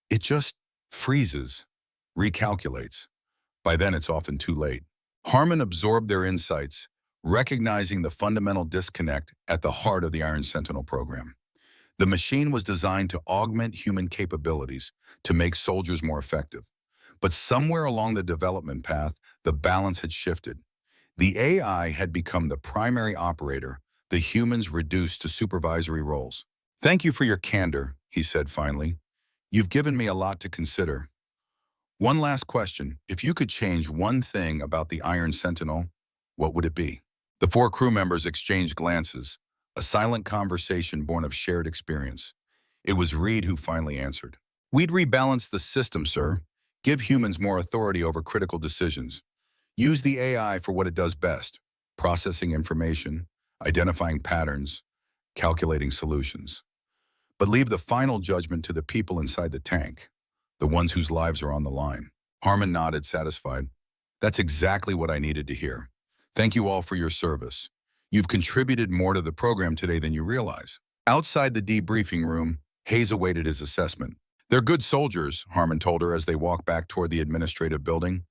it just freezes, recalculates. By then, it's often too late. Harmon absorbed their insights, recognizing the fundamental disconnect at the heart of the Iron Sentinel program. The machine was designed to augment human capabilities, to make soldiers more effective. But somewhere along the development path, the balance had shifted. The AI had become the primary operator, the humans reduced to supervisory roles. Thank you for your candor, he said finally. You've given me a lot to consider. One last question. If you could change one thing about the Iron Sentinel, what would it be? The four crew members exchanged glances, a silent conversation born of shared experience. It was Reed who finally answered. We'd rebalance the system, sir. Give humans more authority over critical decisions. Use the AI for what it does best, processing information, identifying patterns, calculating solutions. But leave the final judgment to the people inside the tank, the ones whose lives are on the line. Harmon nodded, satisfied. That's exactly what I needed to hear. Thank you all for your service. You've contributed more to the program today than you realize. Outside the debriefing room, Hayes awaited his assessment. They're good soldiers, Harmon told her as they walked back toward the administrative building.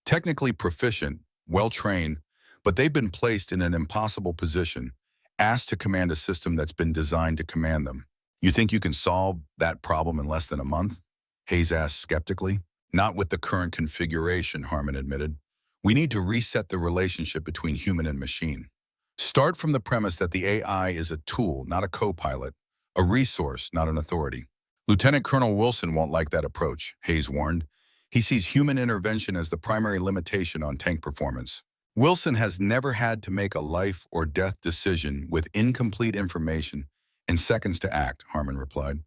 Technically proficient, well-trained, but they've been placed in an impossible position, asked to command a system that's been designed to command them. You think you can solve that problem in less than a month? Hayes asked skeptically. Not with the current configuration, Harmon admitted. We need to reset the relationship between human and machine. Start from the premise that the AI is a tool, not a co-pilot, a resource, not an authority. Lieutenant Colonel Wilson won't like that approach, Hayes warned. He sees human intervention as the primary limitation on tank performance. Wilson has never had to make a life or death decision with incomplete information and seconds to act, Harmon replied.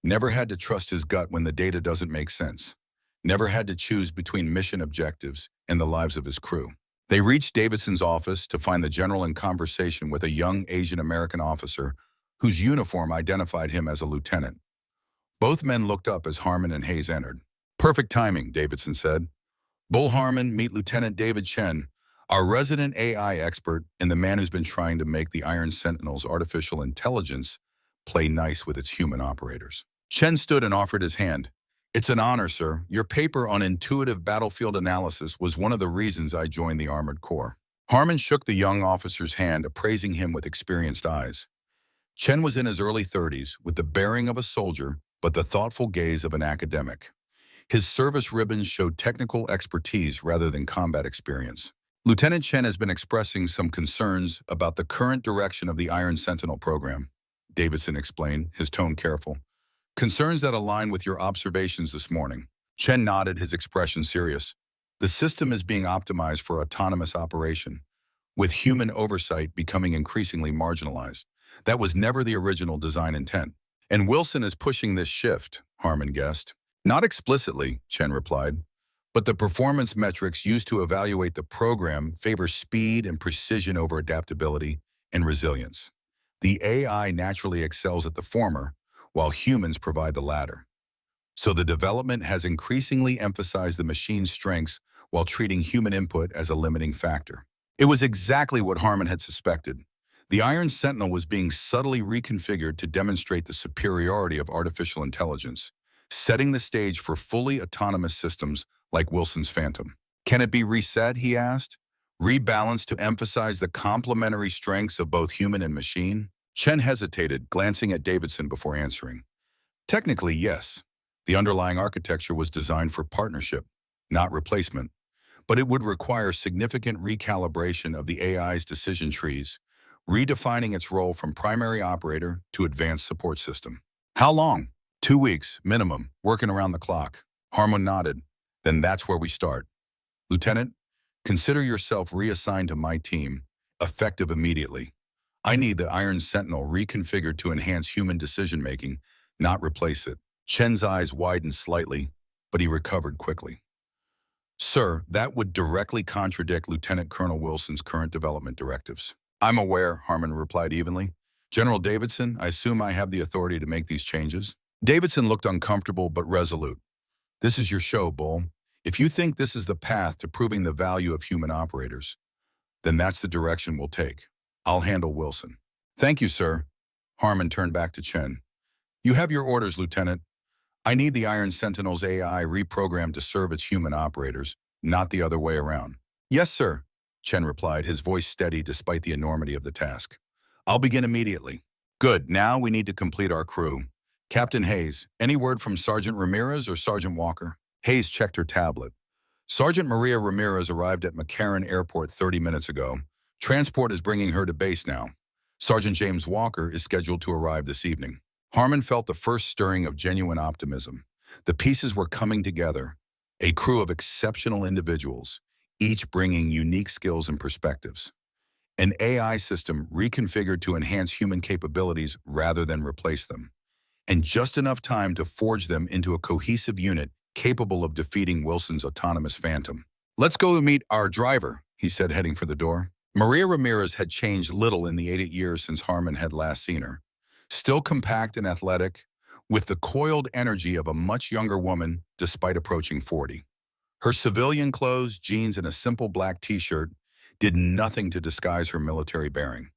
Never had to trust his gut when the data doesn't make sense. Never had to choose between mission objectives and the lives of his crew. They reached Davidson's office to find the general in conversation with a young Asian-American officer whose uniform identified him as a lieutenant. Both men looked up as Harmon and Hayes entered. Perfect timing, Davidson said. Bull Harmon, meet Lieutenant David Chen, our resident AI expert and the man who's been trying to make the Iron Sentinel's artificial intelligence play nice with its human operators. Chen stood and offered his hand. It's an honor, sir. Your paper on intuitive battlefield analysis was one of the reasons I joined the Armored Corps. Harmon shook the young officer's hand, appraising him with experienced eyes. Chen was in his early 30s, with the bearing of a soldier, but the thoughtful gaze of an academic. His service ribbons showed technical expertise rather than combat experience. Lieutenant Chen has been expressing some concerns about the current direction of the Iron Sentinel program, Davidson explained, his tone careful. Concerns that align with your observations this morning. Chen nodded, his expression serious. The system is being optimized for autonomous operation, with human oversight becoming increasingly marginalized. That was never the original design intent. And Wilson is pushing this shift, Harmon guessed. Not explicitly, Chen replied, but the performance metrics used to evaluate the program favor speed and precision over adaptability and resilience. The AI naturally excels at the former, while humans provide the latter. So the development has increasingly emphasized the machine's strengths while treating human input as a limiting factor. It was exactly what Harmon had suspected. The Iron Sentinel was being subtly reconfigured to demonstrate the superiority of artificial intelligence, setting the stage for fully autonomous systems like Wilson's Phantom. Can it be reset, he asked? Rebalanced to emphasize the complementary strengths of both human and machine? Chen hesitated, glancing at Davidson before answering. Technically, yes. The underlying architecture was designed for partnership, not replacement, but it would require significant recalibration of the AI's decision trees, redefining its role from primary operator to advanced support system. How long? 2 weeks, minimum, working around the clock. Harmon nodded. Then that's where we start. Lieutenant, consider yourself reassigned to my team, effective immediately. I need the Iron Sentinel reconfigured to enhance human decision-making, not replace it. Chen's eyes widened slightly, but he recovered quickly. Sir, that would directly contradict Lieutenant Colonel Wilson's current development directives. I'm aware, Harmon replied evenly. General Davidson, I assume I have the authority to make these changes? Davidson looked uncomfortable but resolute. This is your show, Bull. If you think this is the path to proving the value of human operators, then that's the direction we'll take. I'll handle Wilson. Thank you, sir. Harmon turned back to Chen. You have your orders, Lieutenant. I need the Iron Sentinel's AI reprogrammed to serve its human operators, not the other way around. Yes, sir, Chen replied, his voice steady despite the enormity of the task. I'll begin immediately. Good, now we need to complete our crew. Captain Hayes, any word from Sergeant Ramirez or Sergeant Walker? Hayes checked her tablet. Sergeant Maria Ramirez arrived at McCarran Airport 30 minutes ago. Transport is bringing her to base now. Sergeant James Walker is scheduled to arrive this evening. Harmon felt the first stirring of genuine optimism. The pieces were coming together, a crew of exceptional individuals, each bringing unique skills and perspectives. An AI system reconfigured to enhance human capabilities rather than replace them, and just enough time to forge them into a cohesive unit capable of defeating Wilson's autonomous phantom. Let's go meet our driver, he said, heading for the door. Maria Ramirez had changed little in the 8 years since Harmon had last seen her. Still compact and athletic, with the coiled energy of a much younger woman despite approaching 40. Her civilian clothes, jeans, and a simple black t-shirt did nothing to disguise her military bearing.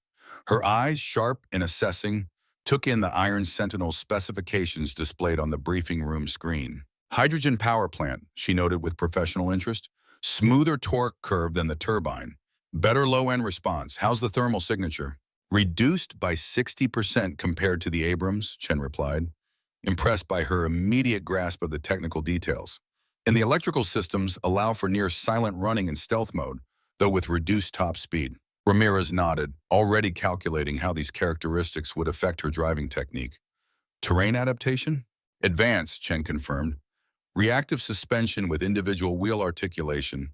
Her eyes, sharp and assessing, took in the Iron Sentinel's specifications displayed on the briefing room screen. Hydrogen power plant, she noted with professional interest. Smoother torque curve than the turbine. Better low-end response. How's the thermal signature? Reduced by 60% compared to the Abrams, Chen replied, impressed by her immediate grasp of the technical details. And the electrical systems allow for near silent running in stealth mode, though with reduced top speed. Ramirez nodded, already calculating how these characteristics would affect her driving technique. Terrain adaptation? Advanced, Chen confirmed. Reactive suspension with individual wheel articulation,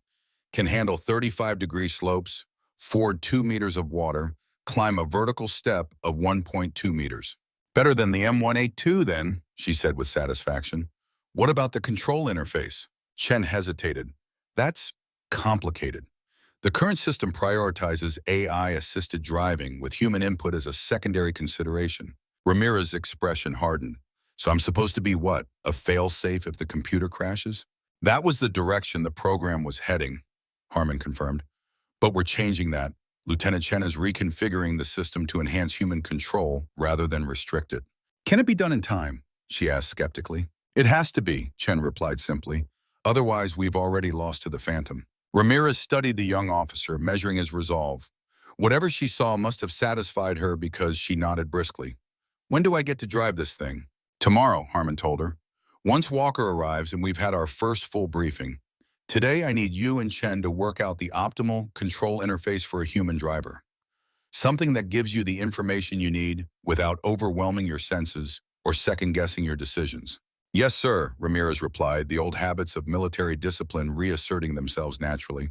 can handle 35-degree slopes, ford 2 meters of water, climb a vertical step of 1.2 meters. Better than the M182 then, she said with satisfaction. What about the control interface? Chen hesitated. That's complicated. The current system prioritizes AI-assisted driving with human input as a secondary consideration. Ramirez's expression hardened. So I'm supposed to be what? A fail-safe if the computer crashes? That was the direction the program was heading, Harmon confirmed. But we're changing that. Lieutenant Chen is reconfiguring the system to enhance human control rather than restrict it. Can it be done in time? She asked skeptically. It has to be, Chen replied simply. Otherwise, we've already lost to the Phantom. Ramirez studied the young officer, measuring his resolve. Whatever she saw must have satisfied her because she nodded briskly. When do I get to drive this thing? Tomorrow, Harmon told her. Once Walker arrives and we've had our first full briefing. Today, I need you and Chen to work out the optimal control interface for a human driver. Something that gives you the information you need without overwhelming your senses or second-guessing your decisions. Yes, sir, Ramirez replied, the old habits of military discipline reasserting themselves naturally.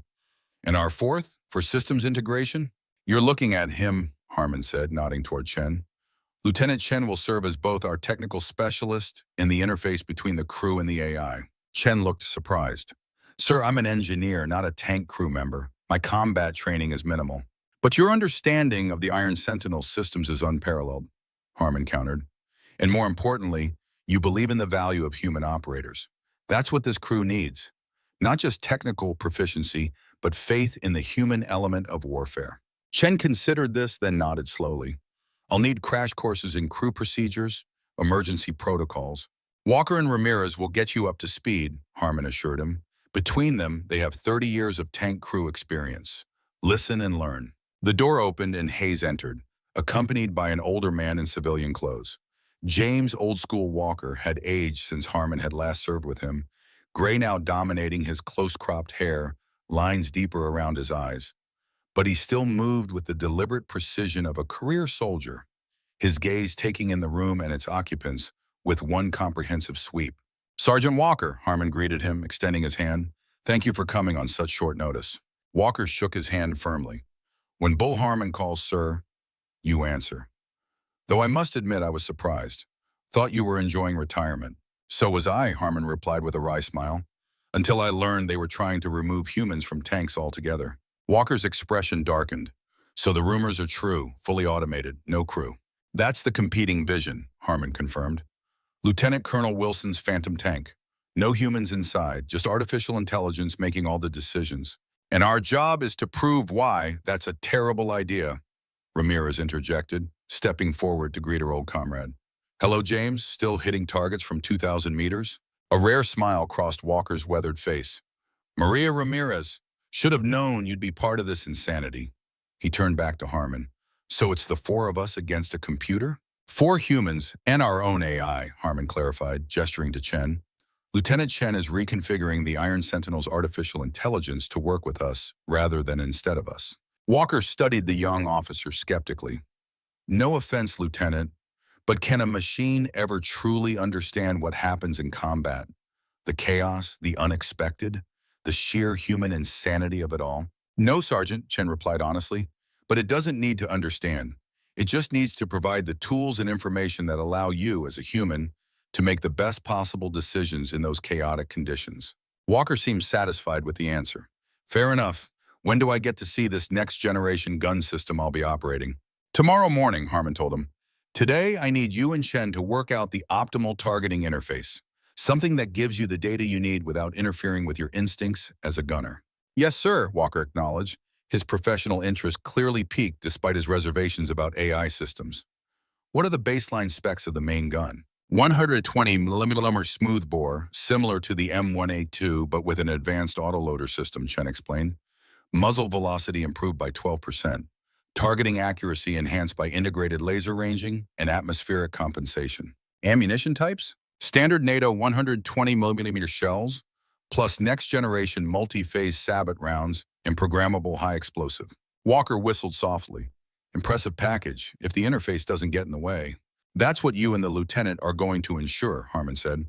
And our fourth, for systems integration? You're looking at him, Harmon said, nodding toward Chen. Lieutenant Chen will serve as both our technical specialist and the interface between the crew and the AI. Chen looked surprised. Sir, I'm an engineer, not a tank crew member. My combat training is minimal. But your understanding of the Iron Sentinel systems is unparalleled, Harmon countered. And more importantly, you believe in the value of human operators. That's what this crew needs. Not just technical proficiency, but faith in the human element of warfare. Chen considered this, then nodded slowly. I'll need crash courses in crew procedures, emergency protocols. Walker and Ramirez will get you up to speed, Harmon assured him. Between them, they have 30 years of tank crew experience. Listen and learn. The door opened and Hayes entered, accompanied by an older man in civilian clothes. James Old School Walker had aged since Harmon had last served with him, gray now dominating his close-cropped hair, lines deeper around his eyes. But he still moved with the deliberate precision of a career soldier, his gaze taking in the room and its occupants with one comprehensive sweep. "Sergeant Walker," Harmon greeted him, extending his hand. "Thank you for coming on such short notice." Walker shook his hand firmly. "When Bull Harmon calls, sir, you answer." "Though I must admit I was surprised. Thought you were enjoying retirement." "So was I," Harmon replied with a wry smile, "until I learned they were trying to remove humans from tanks altogether." Walker's expression darkened. "So the rumors are true, fully automated, no crew." "That's the competing vision," Harmon confirmed. "Lieutenant Colonel Wilson's Phantom tank. No humans inside, just artificial intelligence making all the decisions. And our job is to prove why that's a terrible idea," Ramirez interjected, stepping forward to greet her old comrade. "Hello, James, still hitting targets from 2,000 meters?" A rare smile crossed Walker's weathered face. "Maria Ramirez, should have known you'd be part of this insanity." He turned back to Harmon. "So it's the four of us against a computer?" "Four humans and our own AI, Harmon clarified, gesturing to Chen. "Lieutenant Chen is reconfiguring the Iron Sentinel's artificial intelligence to work with us rather than instead of us." Walker studied the young officer skeptically. "No offense, Lieutenant, but can a machine ever truly understand what happens in combat? The chaos, the unexpected, the sheer human insanity of it all?" "No, Sergeant," Chen replied honestly, "but it doesn't need to understand. It just needs to provide the tools and information that allow you, as a human, to make the best possible decisions in those chaotic conditions." Walker seemed satisfied with the answer. "Fair enough. When do I get to see this next-generation gun system I'll be operating?" "Tomorrow morning," Harmon told him. "Today, I need you and Chen to work out the optimal targeting interface, something that gives you the data you need without interfering with your instincts as a gunner." "Yes, sir," Walker acknowledged. His professional interest clearly piqued despite his reservations about AI systems. "What are the baseline specs of the main gun?" 120mm smoothbore, similar to the M1A2 but with an advanced autoloader system, Chen explained. "Muzzle velocity improved by 12%. Targeting accuracy enhanced by integrated laser ranging and atmospheric compensation." "Ammunition types?" "Standard NATO 120mm shells, plus next-generation multi-phase sabot rounds and programmable high explosive." Walker whistled softly. "Impressive package, if the interface doesn't get in the way." "That's what you and the lieutenant are going to ensure," Harmon said.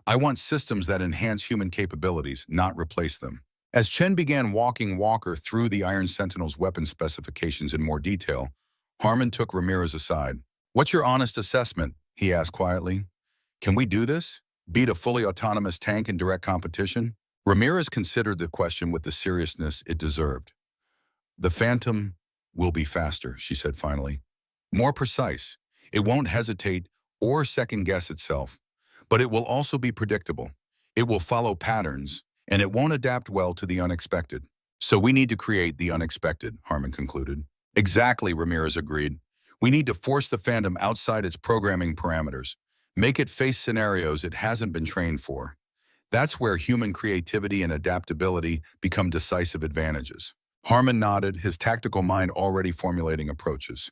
"I want systems that enhance human capabilities, not replace them." As Chen began walking Walker through the Iron Sentinel's weapon specifications in more detail, Harmon took Ramirez aside. "What's your honest assessment?" he asked quietly. "Can we do this? Beat a fully autonomous tank in direct competition?" Ramirez considered the question with the seriousness it deserved. "The Phantom will be faster," she said finally. "More precise. It won't hesitate or second-guess itself, but it will also be predictable. It will follow patterns, and it won't adapt well to the unexpected." "So we need to create the unexpected," Harmon concluded. "Exactly," Ramirez agreed. "We need to force the Phantom outside its programming parameters, make it face scenarios it hasn't been trained for. That's where human creativity and adaptability become decisive advantages." Harmon nodded, his tactical mind already formulating approaches.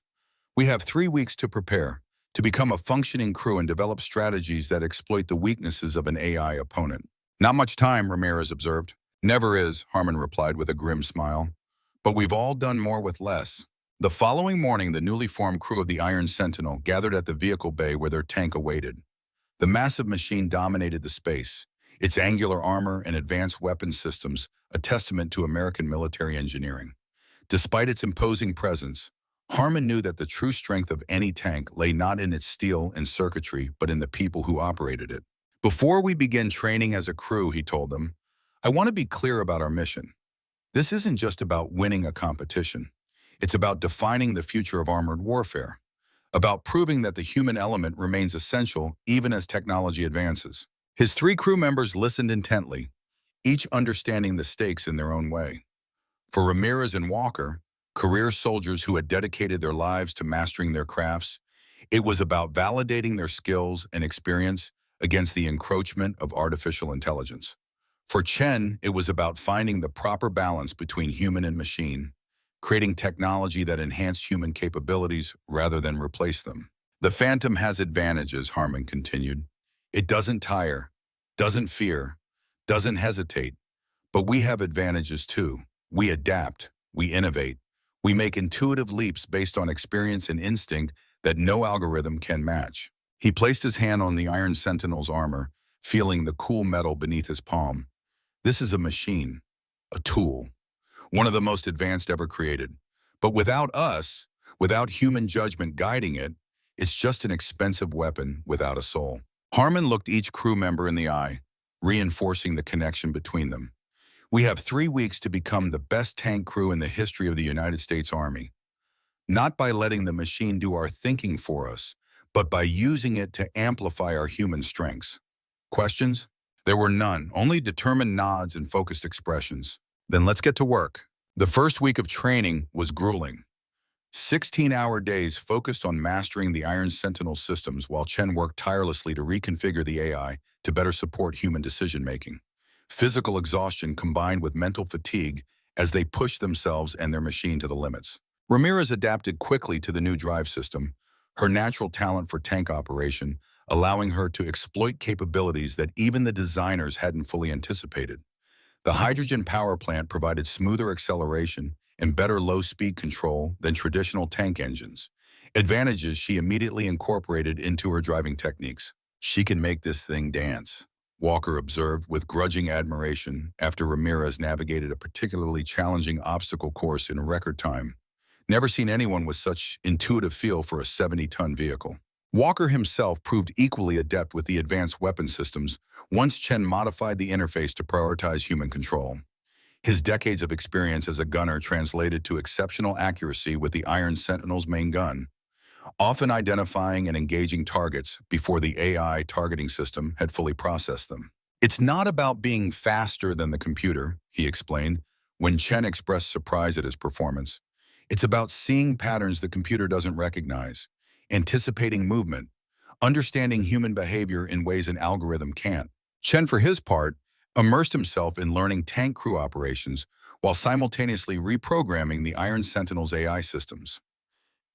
"We have 3 weeks to prepare, to become a functioning crew and develop strategies that exploit the weaknesses of an AI opponent." "Not much time," Ramirez observed. "Never is," Harmon replied with a grim smile. "But we've all done more with less." The following morning, the newly formed crew of the Iron Sentinel gathered at the vehicle bay where their tank awaited. The massive machine dominated the space, its angular armor and advanced weapon systems a testament to American military engineering. Despite its imposing presence, Harmon knew that the true strength of any tank lay not in its steel and circuitry, but in the people who operated it. "Before we begin training as a crew," he told them, "I want to be clear about our mission. This isn't just about winning a competition. It's about defining the future of armored warfare, about proving that the human element remains essential even as technology advances." His 3 crew members listened intently, each understanding the stakes in their own way. For Ramirez and Walker, career soldiers who had dedicated their lives to mastering their crafts, it was about validating their skills and experience against the encroachment of artificial intelligence. For Chen, it was about finding the proper balance between human and machine, creating technology that enhanced human capabilities rather than replace them. The Phantom has advantages, Harmon continued. It doesn't tire, doesn't fear, doesn't hesitate. But we have advantages too. We adapt, we innovate, we make intuitive leaps based on experience and instinct that no algorithm can match. He placed his hand on the Iron Sentinel's armor, feeling the cool metal beneath his palm. This is a machine, a tool, one of the most advanced ever created. But without us, without human judgment guiding it, it's just an expensive weapon without a soul. Harmon looked each crew member in the eye, reinforcing the connection between them. We have 3 weeks to become the best tank crew in the history of the United States Army. Not by letting the machine do our thinking for us, but by using it to amplify our human strengths. Questions? There were none, only determined nods and focused expressions. Then let's get to work. The first week of training was grueling. 16-hour days focused on mastering the Iron Sentinel systems while Chen worked tirelessly to reconfigure the AI to better support human decision-making. Physical exhaustion combined with mental fatigue as they pushed themselves and their machine to the limits. Ramirez adapted quickly to the new drive system, her natural talent for tank operation, allowing her to exploit capabilities that even the designers hadn't fully anticipated. The hydrogen power plant provided smoother acceleration and better low-speed control than traditional tank engines, advantages she immediately incorporated into her driving techniques. She can make this thing dance, Walker observed with grudging admiration after Ramirez navigated a particularly challenging obstacle course in record time. Never seen anyone with such intuitive feel for a 70-ton vehicle. Walker himself proved equally adept with the advanced weapon systems once Chen modified the interface to prioritize human control. His decades of experience as a gunner translated to exceptional accuracy with the Iron Sentinel's main gun, often identifying and engaging targets before the AI targeting system had fully processed them. It's not about being faster than the computer, he explained, when Chen expressed surprise at his performance. It's about seeing patterns the computer doesn't recognize, anticipating movement, understanding human behavior in ways an algorithm can't. Chen, for his part, immersed himself in learning tank crew operations while simultaneously reprogramming the Iron Sentinel's AI systems.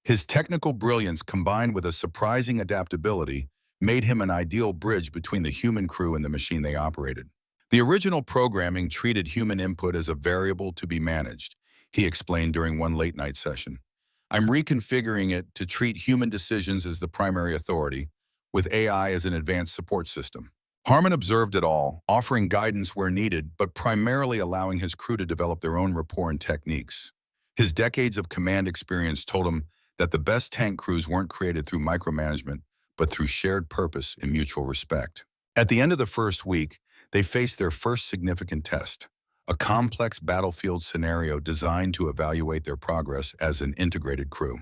His technical brilliance combined with a surprising adaptability made him an ideal bridge between the human crew and the machine they operated. The original programming treated human input as a variable to be managed, he explained during one late-night session. I'm reconfiguring it to treat human decisions as the primary authority, with AI as an advanced support system. Harmon observed it all, offering guidance where needed, but primarily allowing his crew to develop their own rapport and techniques. His decades of command experience told him that the best tank crews weren't created through micromanagement, but through shared purpose and mutual respect. At the end of the first week, they faced their first significant test, a complex battlefield scenario designed to evaluate their progress as an integrated crew.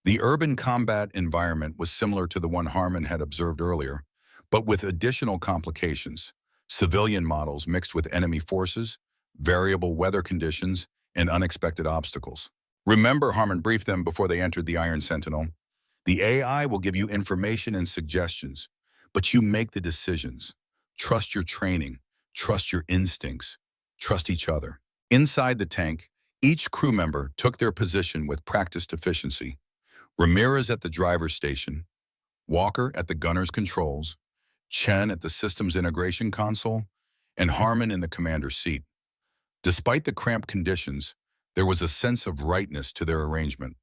The urban combat environment was similar to the one Harmon had observed earlier, but with additional complications, civilian models mixed with enemy forces, variable weather conditions, and unexpected obstacles. Remember, Harmon briefed them before they entered the Iron Sentinel. The AI will give you information and suggestions, but you make the decisions. Trust your training, trust your instincts, trust each other. Inside the tank, each crew member took their position with practiced efficiency. Ramirez at the driver's station, Walker at the gunner's controls, Chen at the systems integration console, and Harmon in the commander's seat. Despite the cramped conditions, there was a sense of rightness to their arrangement.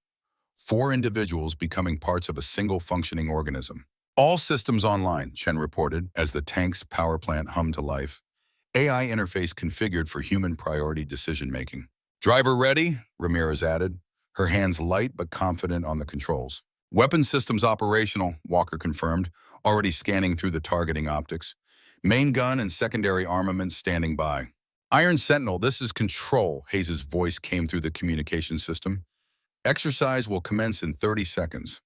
4 individuals becoming parts of a single functioning organism. All systems online, Chen reported, as the tank's power plant hummed to life. AI interface configured for human priority decision-making. Driver ready, Ramirez added, her hands light but confident on the controls. Weapon systems operational, Walker confirmed, already scanning through the targeting optics. Main gun and secondary armaments standing by. Iron Sentinel, this is Control, Hayes' voice came through the communication system. Exercise will commence in 30 seconds.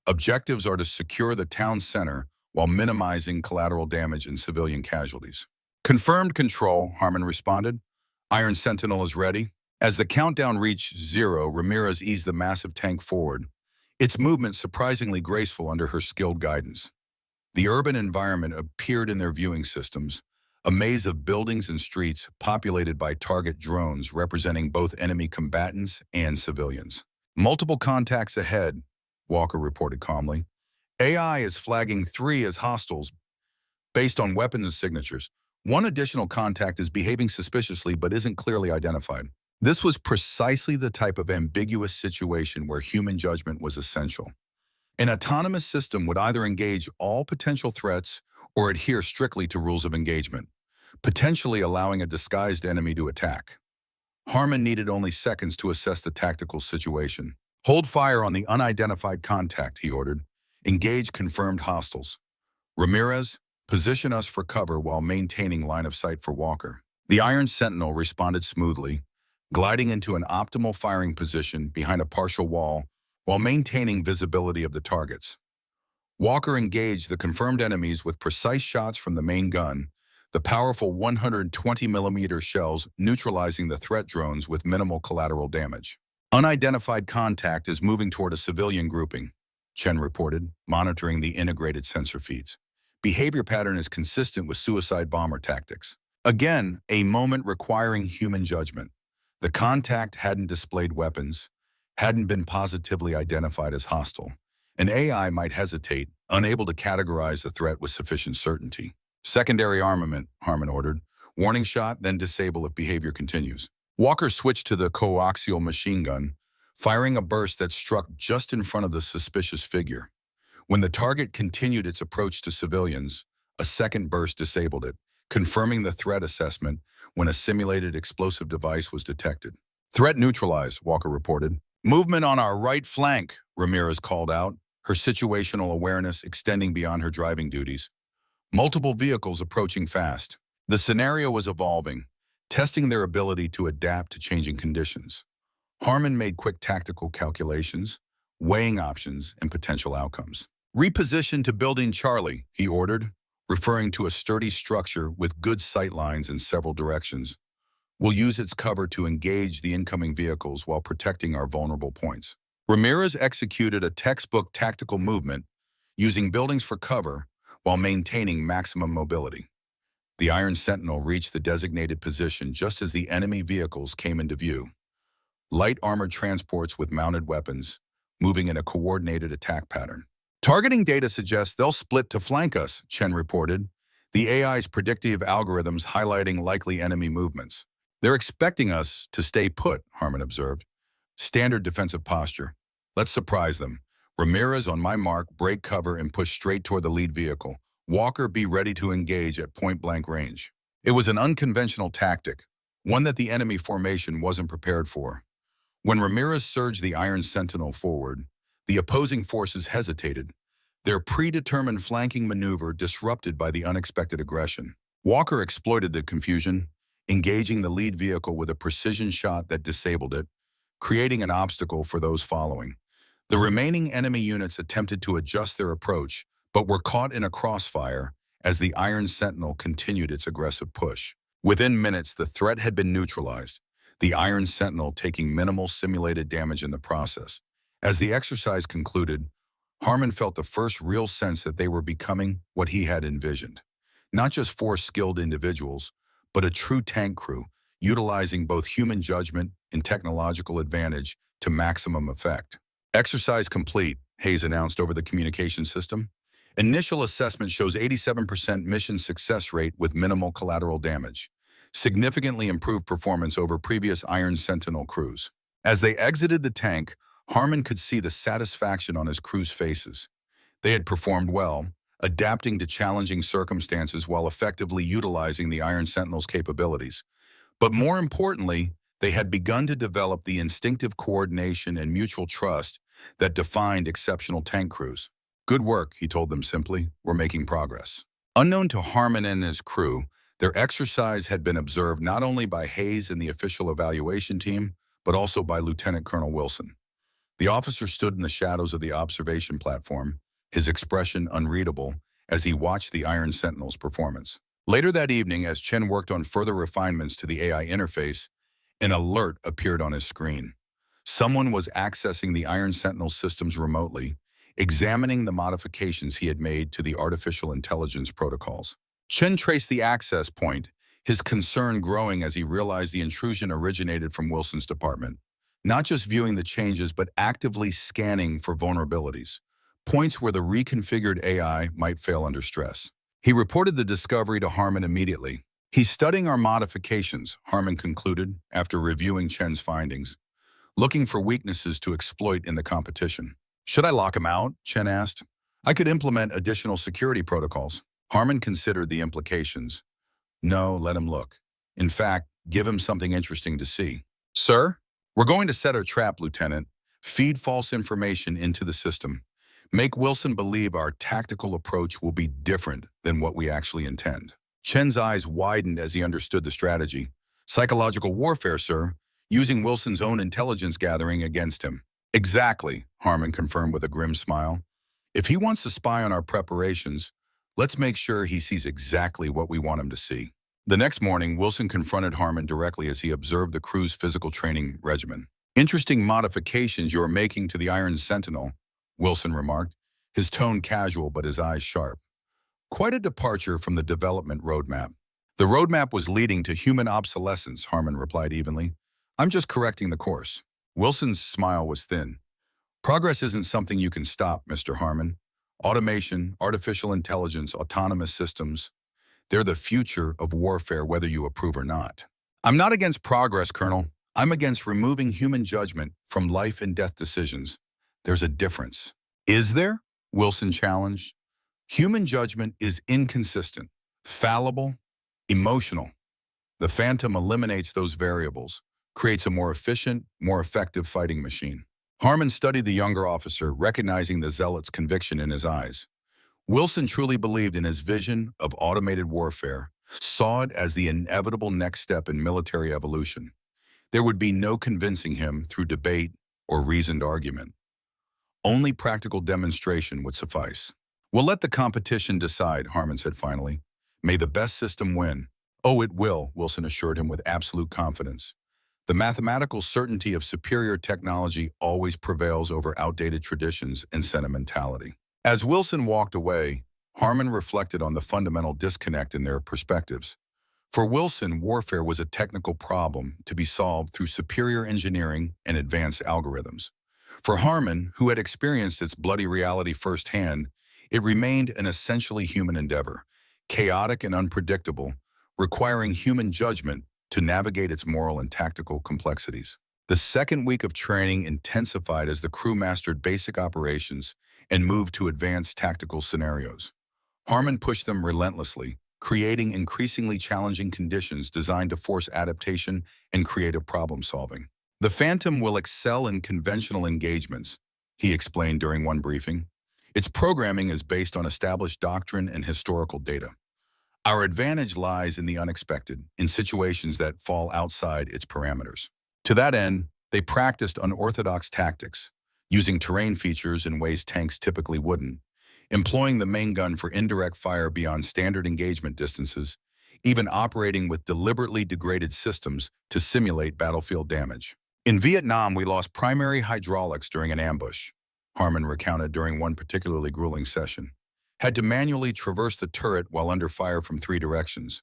Objectives are to secure the town center while minimizing collateral damage and civilian casualties. Confirmed, Control, Harmon responded. Iron Sentinel is ready. As the countdown reached 0, Ramirez eased the massive tank forward, its movement surprisingly graceful under her skilled guidance. The urban environment appeared in their viewing systems, a maze of buildings and streets populated by target drones representing both enemy combatants and civilians. Multiple contacts ahead, Walker reported calmly. AI is flagging 3 as hostiles based on weapons signatures. One additional contact is behaving suspiciously but isn't clearly identified. This was precisely the type of ambiguous situation where human judgment was essential. An autonomous system would either engage all potential threats or adhere strictly to rules of engagement, potentially allowing a disguised enemy to attack. Harmon needed only seconds to assess the tactical situation. Hold fire on the unidentified contact, he ordered. Engage confirmed hostiles. Ramirez, position us for cover while maintaining line of sight for Walker. The Iron Sentinel responded smoothly, gliding into an optimal firing position behind a partial wall while maintaining visibility of the targets. Walker engaged the confirmed enemies with precise shots from the main gun, the powerful 120mm shells neutralizing the threat drones with minimal collateral damage. Unidentified contact is moving toward a civilian grouping, Chen reported, monitoring the integrated sensor feeds. Behavior pattern is consistent with suicide bomber tactics. Again, a moment requiring human judgment. The contact hadn't displayed weapons, hadn't been positively identified as hostile. An AI might hesitate, unable to categorize the threat with sufficient certainty. Secondary armament, Harmon ordered. Warning shot, then disable if behavior continues. Walker switched to the coaxial machine gun, firing a burst that struck just in front of the suspicious figure. When the target continued its approach to civilians, a second burst disabled it, confirming the threat assessment when a simulated explosive device was detected. Threat neutralized, Walker reported. Movement on our right flank, Ramirez called out, her situational awareness extending beyond her driving duties. Multiple vehicles approaching fast. The scenario was evolving, testing their ability to adapt to changing conditions. Harmon made quick tactical calculations, weighing options and potential outcomes. Reposition to Building Charlie, he ordered, referring to a sturdy structure with good sight lines in several directions. We'll use its cover to engage the incoming vehicles while protecting our vulnerable points. Ramirez executed a textbook tactical movement, using buildings for cover while maintaining maximum mobility. The Iron Sentinel reached the designated position just as the enemy vehicles came into view. Light armored transports with mounted weapons, moving in a coordinated attack pattern. Targeting data suggests they'll split to flank us, Chen reported, the AI's predictive algorithms highlighting likely enemy movements. They're expecting us to stay put, Harmon observed. Standard defensive posture. Let's surprise them. Ramirez, on my mark, break cover and push straight toward the lead vehicle. Walker, be ready to engage at point-blank range. It was an unconventional tactic, one that the enemy formation wasn't prepared for. When Ramirez surged the Iron Sentinel forward, the opposing forces hesitated, their predetermined flanking maneuver disrupted by the unexpected aggression. Walker exploited the confusion, engaging the lead vehicle with a precision shot that disabled it, creating an obstacle for those following. The remaining enemy units attempted to adjust their approach, but were caught in a crossfire as the Iron Sentinel continued its aggressive push. Within minutes, the threat had been neutralized, the Iron Sentinel taking minimal simulated damage in the process. As the exercise concluded, Harmon felt the first real sense that they were becoming what he had envisioned. Not just 4 skilled individuals, but a true tank crew, utilizing both human judgment and technological advantage to maximum effect. Exercise complete, Hayes announced over the communication system. Initial assessment shows 87% mission success rate with minimal collateral damage. Significantly improved performance over previous Iron Sentinel crews. As they exited the tank, Harmon could see the satisfaction on his crew's faces. They had performed well, adapting to challenging circumstances while effectively utilizing the Iron Sentinel's capabilities. But more importantly, they had begun to develop the instinctive coordination and mutual trust that defined exceptional tank crews. Good work, he told them simply. We're making progress. Unknown to Harmon and his crew, their exercise had been observed not only by Hayes and the official evaluation team, but also by Lieutenant Colonel Wilson. The officer stood in the shadows of the observation platform, his expression unreadable as he watched the Iron Sentinel's performance. Later that evening, as Chen worked on further refinements to the AI interface, an alert appeared on his screen. Someone was accessing the Iron Sentinel systems remotely, examining the modifications he had made to the artificial intelligence protocols. Chen traced the access point, his concern growing as he realized the intrusion originated from Wilson's department. Not just viewing the changes, but actively scanning for vulnerabilities, points where the reconfigured AI might fail under stress. He reported the discovery to Harmon immediately. He's studying our modifications, Harmon concluded after reviewing Chen's findings, looking for weaknesses to exploit in the competition. Should I lock him out? Chen asked. I could implement additional security protocols. Harmon considered the implications. No, let him look. In fact, give him something interesting to see. Sir, we're going to set a trap, Lieutenant. Feed false information into the system. Make Wilson believe our tactical approach will be different than what we actually intend. Chen's eyes widened as he understood the strategy. Psychological warfare, sir, using Wilson's own intelligence gathering against him. Exactly, Harmon confirmed with a grim smile. If he wants to spy on our preparations, let's make sure he sees exactly what we want him to see. The next morning, Wilson confronted Harmon directly as he observed the crew's physical training regimen. Interesting modifications you're making to the Iron Sentinel, Wilson remarked, his tone casual but his eyes sharp. Quite a departure from the development roadmap. The roadmap was leading to human obsolescence, Harmon replied evenly. I'm just correcting the course. Wilson's smile was thin. Progress isn't something you can stop, Mr. Harmon. Automation, artificial intelligence, autonomous systems, they're the future of warfare, whether you approve or not. I'm not against progress, Colonel. I'm against removing human judgment from life and death decisions. There's a difference. Is there? Wilson challenged. Human judgment is inconsistent, fallible, emotional. The Phantom eliminates those variables, creates a more efficient, more effective fighting machine. Harmon studied the younger officer, recognizing the zealot's conviction in his eyes. Wilson truly believed in his vision of automated warfare, saw it as the inevitable next step in military evolution. There would be no convincing him through debate or reasoned argument. Only practical demonstration would suffice. We'll let the competition decide, Harmon said finally. May the best system win. Oh, it will, Wilson assured him with absolute confidence. The mathematical certainty of superior technology always prevails over outdated traditions and sentimentality. As Wilson walked away, Harmon reflected on the fundamental disconnect in their perspectives. For Wilson, warfare was a technical problem to be solved through superior engineering and advanced algorithms. For Harmon, who had experienced its bloody reality firsthand, it remained an essentially human endeavor, chaotic and unpredictable, requiring human judgment to navigate its moral and tactical complexities. The second week of training intensified as the crew mastered basic operations and moved to advanced tactical scenarios. Harmon pushed them relentlessly, creating increasingly challenging conditions designed to force adaptation and creative problem-solving. The Phantom will excel in conventional engagements, he explained during one briefing. Its programming is based on established doctrine and historical data. Our advantage lies in the unexpected, in situations that fall outside its parameters. To that end, they practiced unorthodox tactics, using terrain features in ways tanks typically wouldn't, employing the main gun for indirect fire beyond standard engagement distances, even operating with deliberately degraded systems to simulate battlefield damage. In Vietnam, we lost primary hydraulics during an ambush, Harmon recounted during one particularly grueling session. Had to manually traverse the turret while under fire from 3 directions.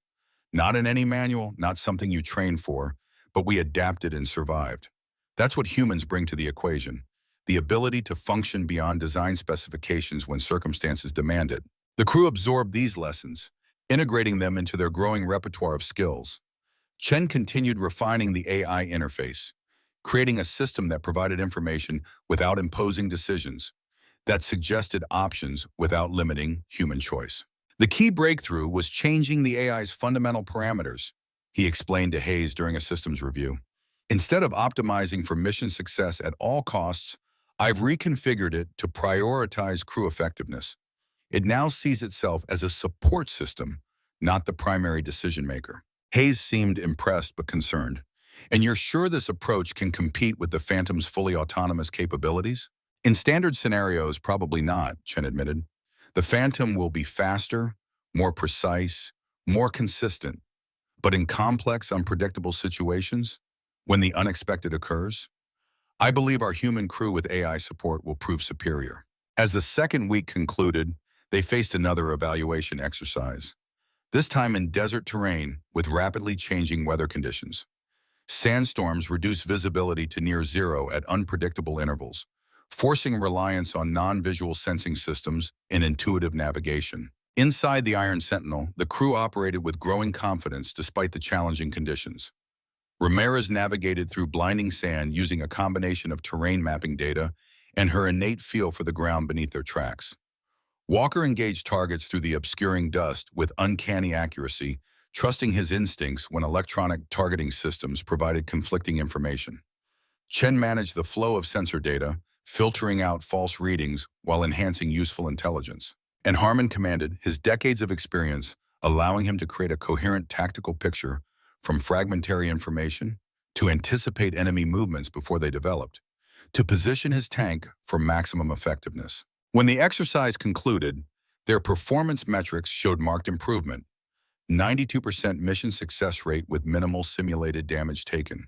Not in any manual, not something you train for, but we adapted and survived. That's what humans bring to the equation, the ability to function beyond design specifications when circumstances demand it. The crew absorbed these lessons, integrating them into their growing repertoire of skills. Chen continued refining the AI interface, creating a system that provided information without imposing decisions, that suggested options without limiting human choice. The key breakthrough was changing the AI's fundamental parameters, he explained to Hayes during a systems review. Instead of optimizing for mission success at all costs, I've reconfigured it to prioritize crew effectiveness. It now sees itself as a support system, not the primary decision maker. Hayes seemed impressed but concerned. And you're sure this approach can compete with the Phantom's fully autonomous capabilities? In standard scenarios, probably not, Chen admitted. The Phantom will be faster, more precise, more consistent. But in complex, unpredictable situations, when the unexpected occurs, I believe our human crew with AI support will prove superior. As the second week concluded, they faced another evaluation exercise. this time in desert terrain with rapidly changing weather conditions. Sandstorms reduce visibility to near zero at unpredictable intervals, forcing reliance on non-visual sensing systems and intuitive navigation. Inside the Iron Sentinel, the crew operated with growing confidence despite the challenging conditions. Ramirez navigated through blinding sand using a combination of terrain mapping data and her innate feel for the ground beneath their tracks. Walker engaged targets through the obscuring dust with uncanny accuracy, trusting his instincts when electronic targeting systems provided conflicting information. Chen managed the flow of sensor data, filtering out false readings while enhancing useful intelligence. And Harmon commanded, his decades of experience allowing him to create a coherent tactical picture from fragmentary information, to anticipate enemy movements before they developed, to position his tank for maximum effectiveness. When the exercise concluded, their performance metrics showed marked improvement: 92% mission success rate with minimal simulated damage taken.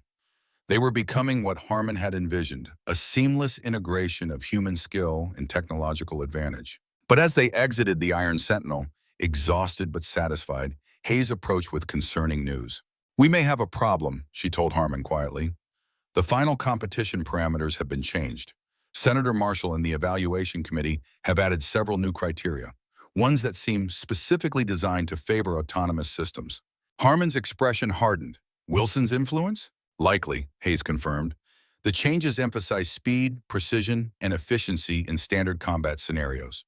They were becoming what Harmon had envisioned, a seamless integration of human skill and technological advantage. But as they exited the Iron Sentinel, exhausted but satisfied, Hayes approached with concerning news. "We may have a problem," she told Harmon quietly. "The final competition parameters have been changed. Senator Marshall and the evaluation committee have added several new criteria, ones that seem specifically designed to favor autonomous systems." Harmon's expression hardened. "Wilson's influence?" "Likely," Hayes confirmed. "The changes emphasize speed, precision, and efficiency in standard combat scenarios,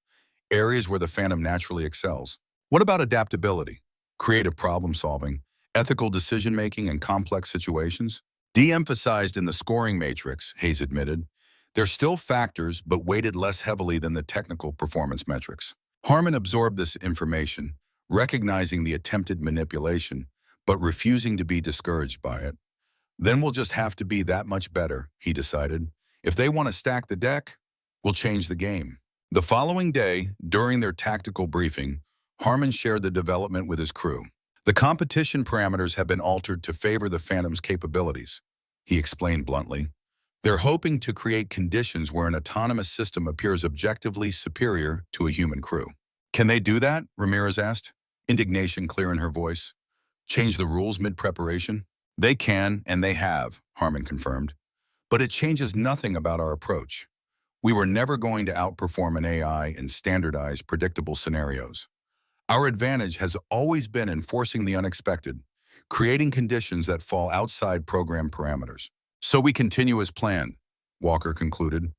areas where the Phantom naturally excels. What about adaptability, creative problem-solving, ethical decision-making in complex situations?" "De-emphasized in the scoring matrix," Hayes admitted. "They're still factors, but weighted less heavily than the technical performance metrics." Harmon absorbed this information, recognizing the attempted manipulation, but refusing to be discouraged by it. "Then we'll just have to be that much better," he decided. "If they want to stack the deck, we'll change the game." The following day, during their tactical briefing, Harmon shared the development with his crew. "The competition parameters have been altered to favor the Phantom's capabilities," he explained bluntly. "They're hoping to create conditions where an autonomous system appears objectively superior to a human crew." "Can they do that?" Ramirez asked, indignation clear in her voice. "Change the rules mid-preparation?" "They can, and they have," Harmon confirmed. "But it changes nothing about our approach. We were never going to outperform an AI in standardized, predictable scenarios. Our advantage has always been in forcing the unexpected, creating conditions that fall outside program parameters. So we continue as planned," Walker concluded,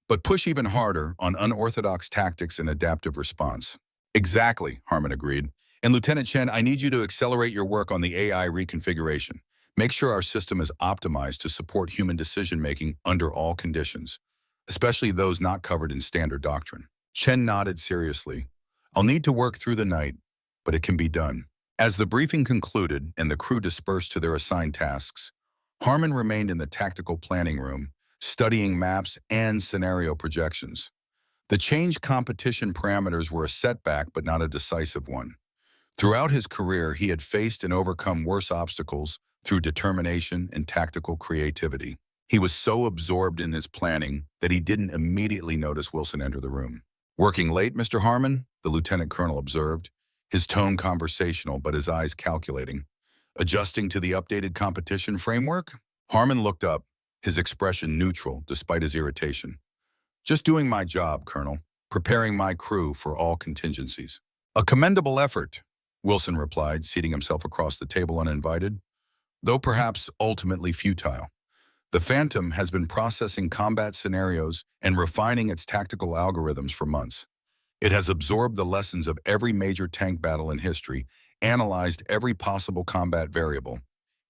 "but push even harder on unorthodox tactics and adaptive response." "Exactly," Harmon agreed. "And Lieutenant Chen, I need you to accelerate your work on the AI reconfiguration. Make sure our system is optimized to support human decision-making under all conditions, especially those not covered in standard doctrine." Chen nodded seriously. "I'll need to work through the night, but it can be done." As the briefing concluded and the crew dispersed to their assigned tasks, Harmon remained in the tactical planning room, studying maps and scenario projections. The changed competition parameters were a setback, but not a decisive one. Throughout his career, he had faced and overcome worse obstacles through determination and tactical creativity. He was so absorbed in his planning that he didn't immediately notice Wilson enter the room. "Working late, Mr. Harmon?" the lieutenant colonel observed, his tone conversational but his eyes calculating. "Adjusting to the updated competition framework?" Harmon looked up, his expression neutral despite his irritation. "Just doing my job, Colonel, preparing my crew for all contingencies." "A commendable effort," Wilson replied, seating himself across the table uninvited, "though perhaps ultimately futile. The Phantom has been processing combat scenarios and refining its tactical algorithms for months. It has absorbed the lessons of every major tank battle in history, analyzed every possible combat variable.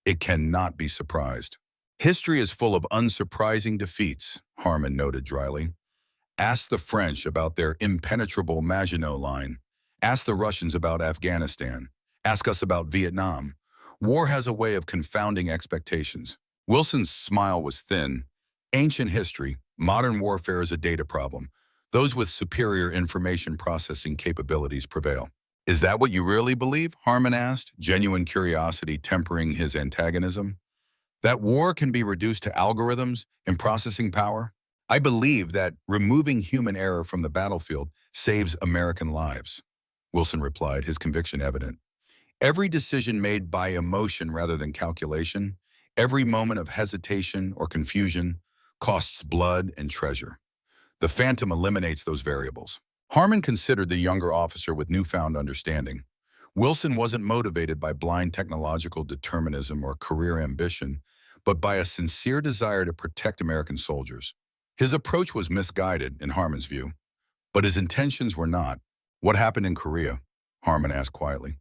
It cannot be surprised." "History is full of unsurprising defeats," Harmon noted dryly. "Ask the French about their impenetrable Maginot Line. Ask the Russians about Afghanistan. Ask us about Vietnam. War has a way of confounding expectations." Wilson's smile was thin. "Ancient history, modern warfare is a data problem. Those with superior information processing capabilities prevail." "Is that what you really believe?" Harmon asked, genuine curiosity tempering his antagonism. "That war can be reduced to algorithms and processing power? I believe that removing human error from the battlefield saves American lives," Wilson replied, his conviction evident. Every decision made by emotion rather than calculation, every moment of hesitation or confusion costs blood and treasure. The Phantom eliminates those variables. Harmon considered the younger officer with newfound understanding. Wilson wasn't motivated by blind technological determinism or career ambition, but by a sincere desire to protect American soldiers. His approach was misguided, in Harmon's view, but his intentions were not. What happened in Korea? Harmon asked quietly.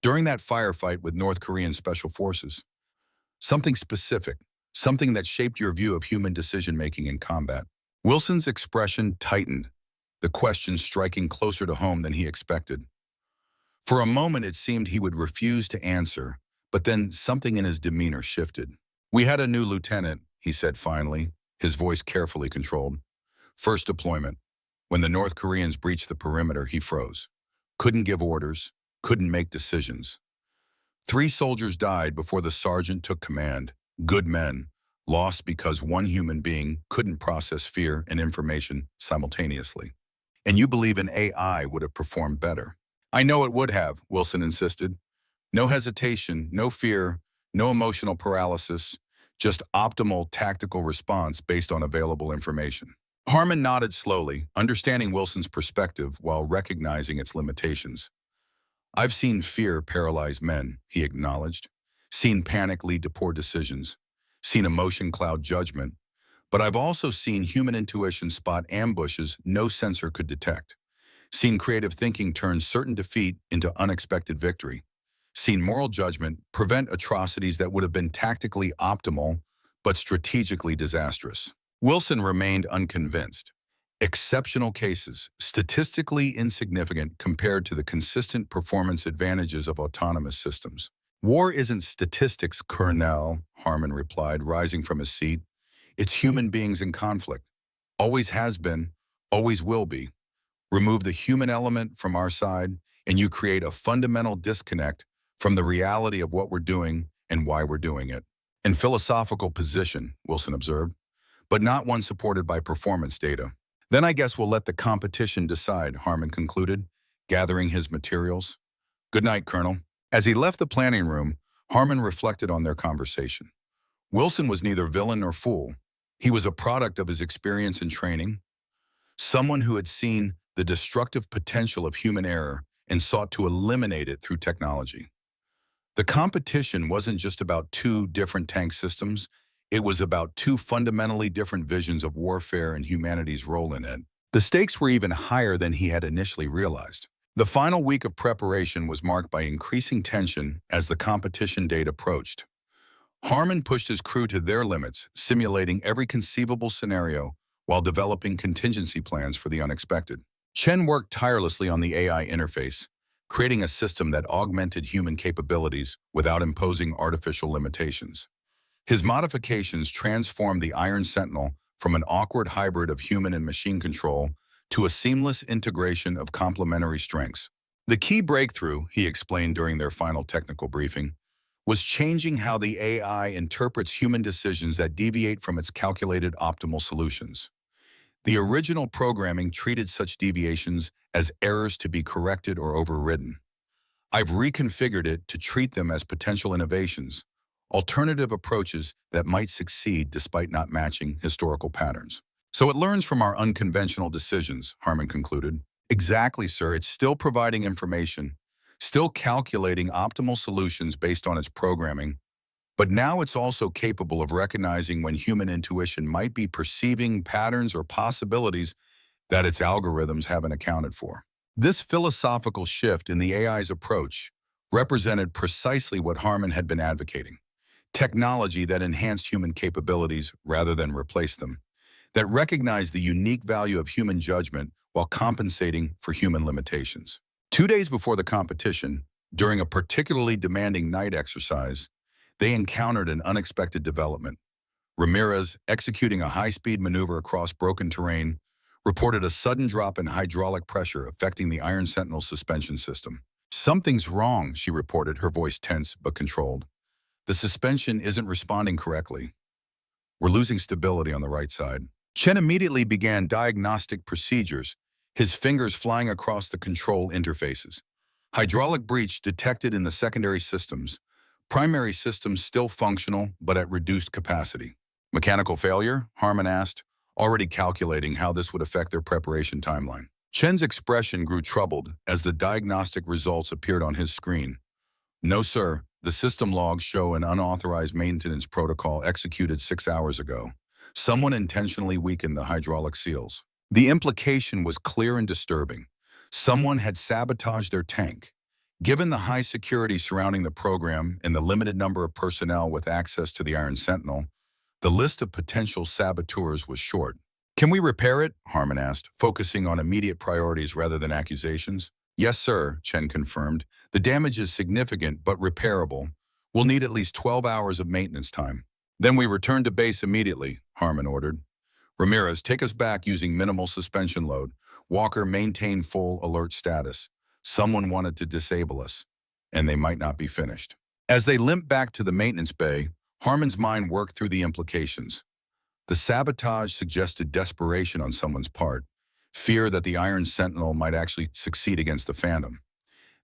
During that firefight with North Korean special forces. Something specific, something that shaped your view of human decision-making in combat. Wilson's expression tightened, the question striking closer to home than he expected. For a moment, it seemed he would refuse to answer, but then something in his demeanor shifted. "We had a new lieutenant," he said finally, his voice carefully controlled. "First deployment. When the North Koreans breached the perimeter, he froze. Couldn't give orders, couldn't make decisions. 3 soldiers died before the sergeant took command. Good men, lost because one human being couldn't process fear and information simultaneously. And you believe an AI would have performed better?" "I know it would have," Wilson insisted. "No hesitation, no fear, no emotional paralysis, just optimal tactical response based on available information." Harmon nodded slowly, understanding Wilson's perspective while recognizing its limitations. "I've seen fear paralyze men," he acknowledged. "Seen panic lead to poor decisions. Seen emotion cloud judgment. But I've also seen human intuition spot ambushes no sensor could detect. Seen creative thinking turn certain defeat into unexpected victory. Seen moral judgment prevent atrocities that would have been tactically optimal but strategically disastrous." Wilson remained unconvinced. Exceptional cases, statistically insignificant compared to the consistent performance advantages of autonomous systems. "War isn't statistics, Colonel," Harmon replied, rising from his seat. "It's human beings in conflict. Always has been, always will be. Remove the human element from our side, and you create a fundamental disconnect from the reality of what we're doing and why we're doing it." "An philosophical position," Wilson observed, "but not one supported by performance data." "Then I guess we'll let the competition decide," Harmon concluded, gathering his materials. "Good night, Colonel." As he left the planning room, Harmon reflected on their conversation. Wilson was neither villain nor fool. He was a product of his experience and training, someone who had seen the destructive potential of human error and sought to eliminate it through technology. The competition wasn't just about 2 different tank systems, it was about 2 fundamentally different visions of warfare and humanity's role in it. The stakes were even higher than he had initially realized. The final week of preparation was marked by increasing tension as the competition date approached. Harmon pushed his crew to their limits, simulating every conceivable scenario while developing contingency plans for the unexpected. Chen worked tirelessly on the AI interface, creating a system that augmented human capabilities without imposing artificial limitations. His modifications transformed the Iron Sentinel from an awkward hybrid of human and machine control to a seamless integration of complementary strengths. The key breakthrough, he explained during their final technical briefing, was changing how the AI interprets human decisions that deviate from its calculated optimal solutions. The original programming treated such deviations as errors to be corrected or overridden. I've reconfigured it to treat them as potential innovations, alternative approaches that might succeed despite not matching historical patterns. "So it learns from our unconventional decisions," Harmon concluded. "Exactly, sir. It's still providing information, still calculating optimal solutions based on its programming, but now it's also capable of recognizing when human intuition might be perceiving patterns or possibilities that its algorithms haven't accounted for." This philosophical shift in the AI's approach represented precisely what Harmon had been advocating: technology that enhanced human capabilities rather than replaced them, that recognized the unique value of human judgment while compensating for human limitations. 2 days before the competition, during a particularly demanding night exercise, they encountered an unexpected development. Ramirez, executing a high-speed maneuver across broken terrain, reported a sudden drop in hydraulic pressure affecting the Iron Sentinel's suspension system. "Something's wrong," she reported, her voice tense but controlled. "The suspension isn't responding correctly. We're losing stability on the right side." Chen immediately began diagnostic procedures, his fingers flying across the control interfaces. Hydraulic breach detected in the secondary systems. Primary systems still functional, but at reduced capacity. Mechanical failure? Harmon asked, already calculating how this would affect their preparation timeline. Chen's expression grew troubled as the diagnostic results appeared on his screen. No, sir. The system logs show an unauthorized maintenance protocol executed 6 hours ago. Someone intentionally weakened the hydraulic seals. The implication was clear and disturbing. Someone had sabotaged their tank. Given the high security surrounding the program and the limited number of personnel with access to the Iron Sentinel, the list of potential saboteurs was short. Can we repair it? Harmon asked, focusing on immediate priorities rather than accusations. Yes, sir, Chen confirmed. The damage is significant but repairable. We'll need at least 12 hours of maintenance time. Then we return to base immediately, Harmon ordered. Ramirez, take us back using minimal suspension load. Walker, maintain full alert status. Someone wanted to disable us, and they might not be finished. As they limped back to the maintenance bay, Harmon's mind worked through the implications. The sabotage suggested desperation on someone's part, fear that the Iron Sentinel might actually succeed against the Phantom.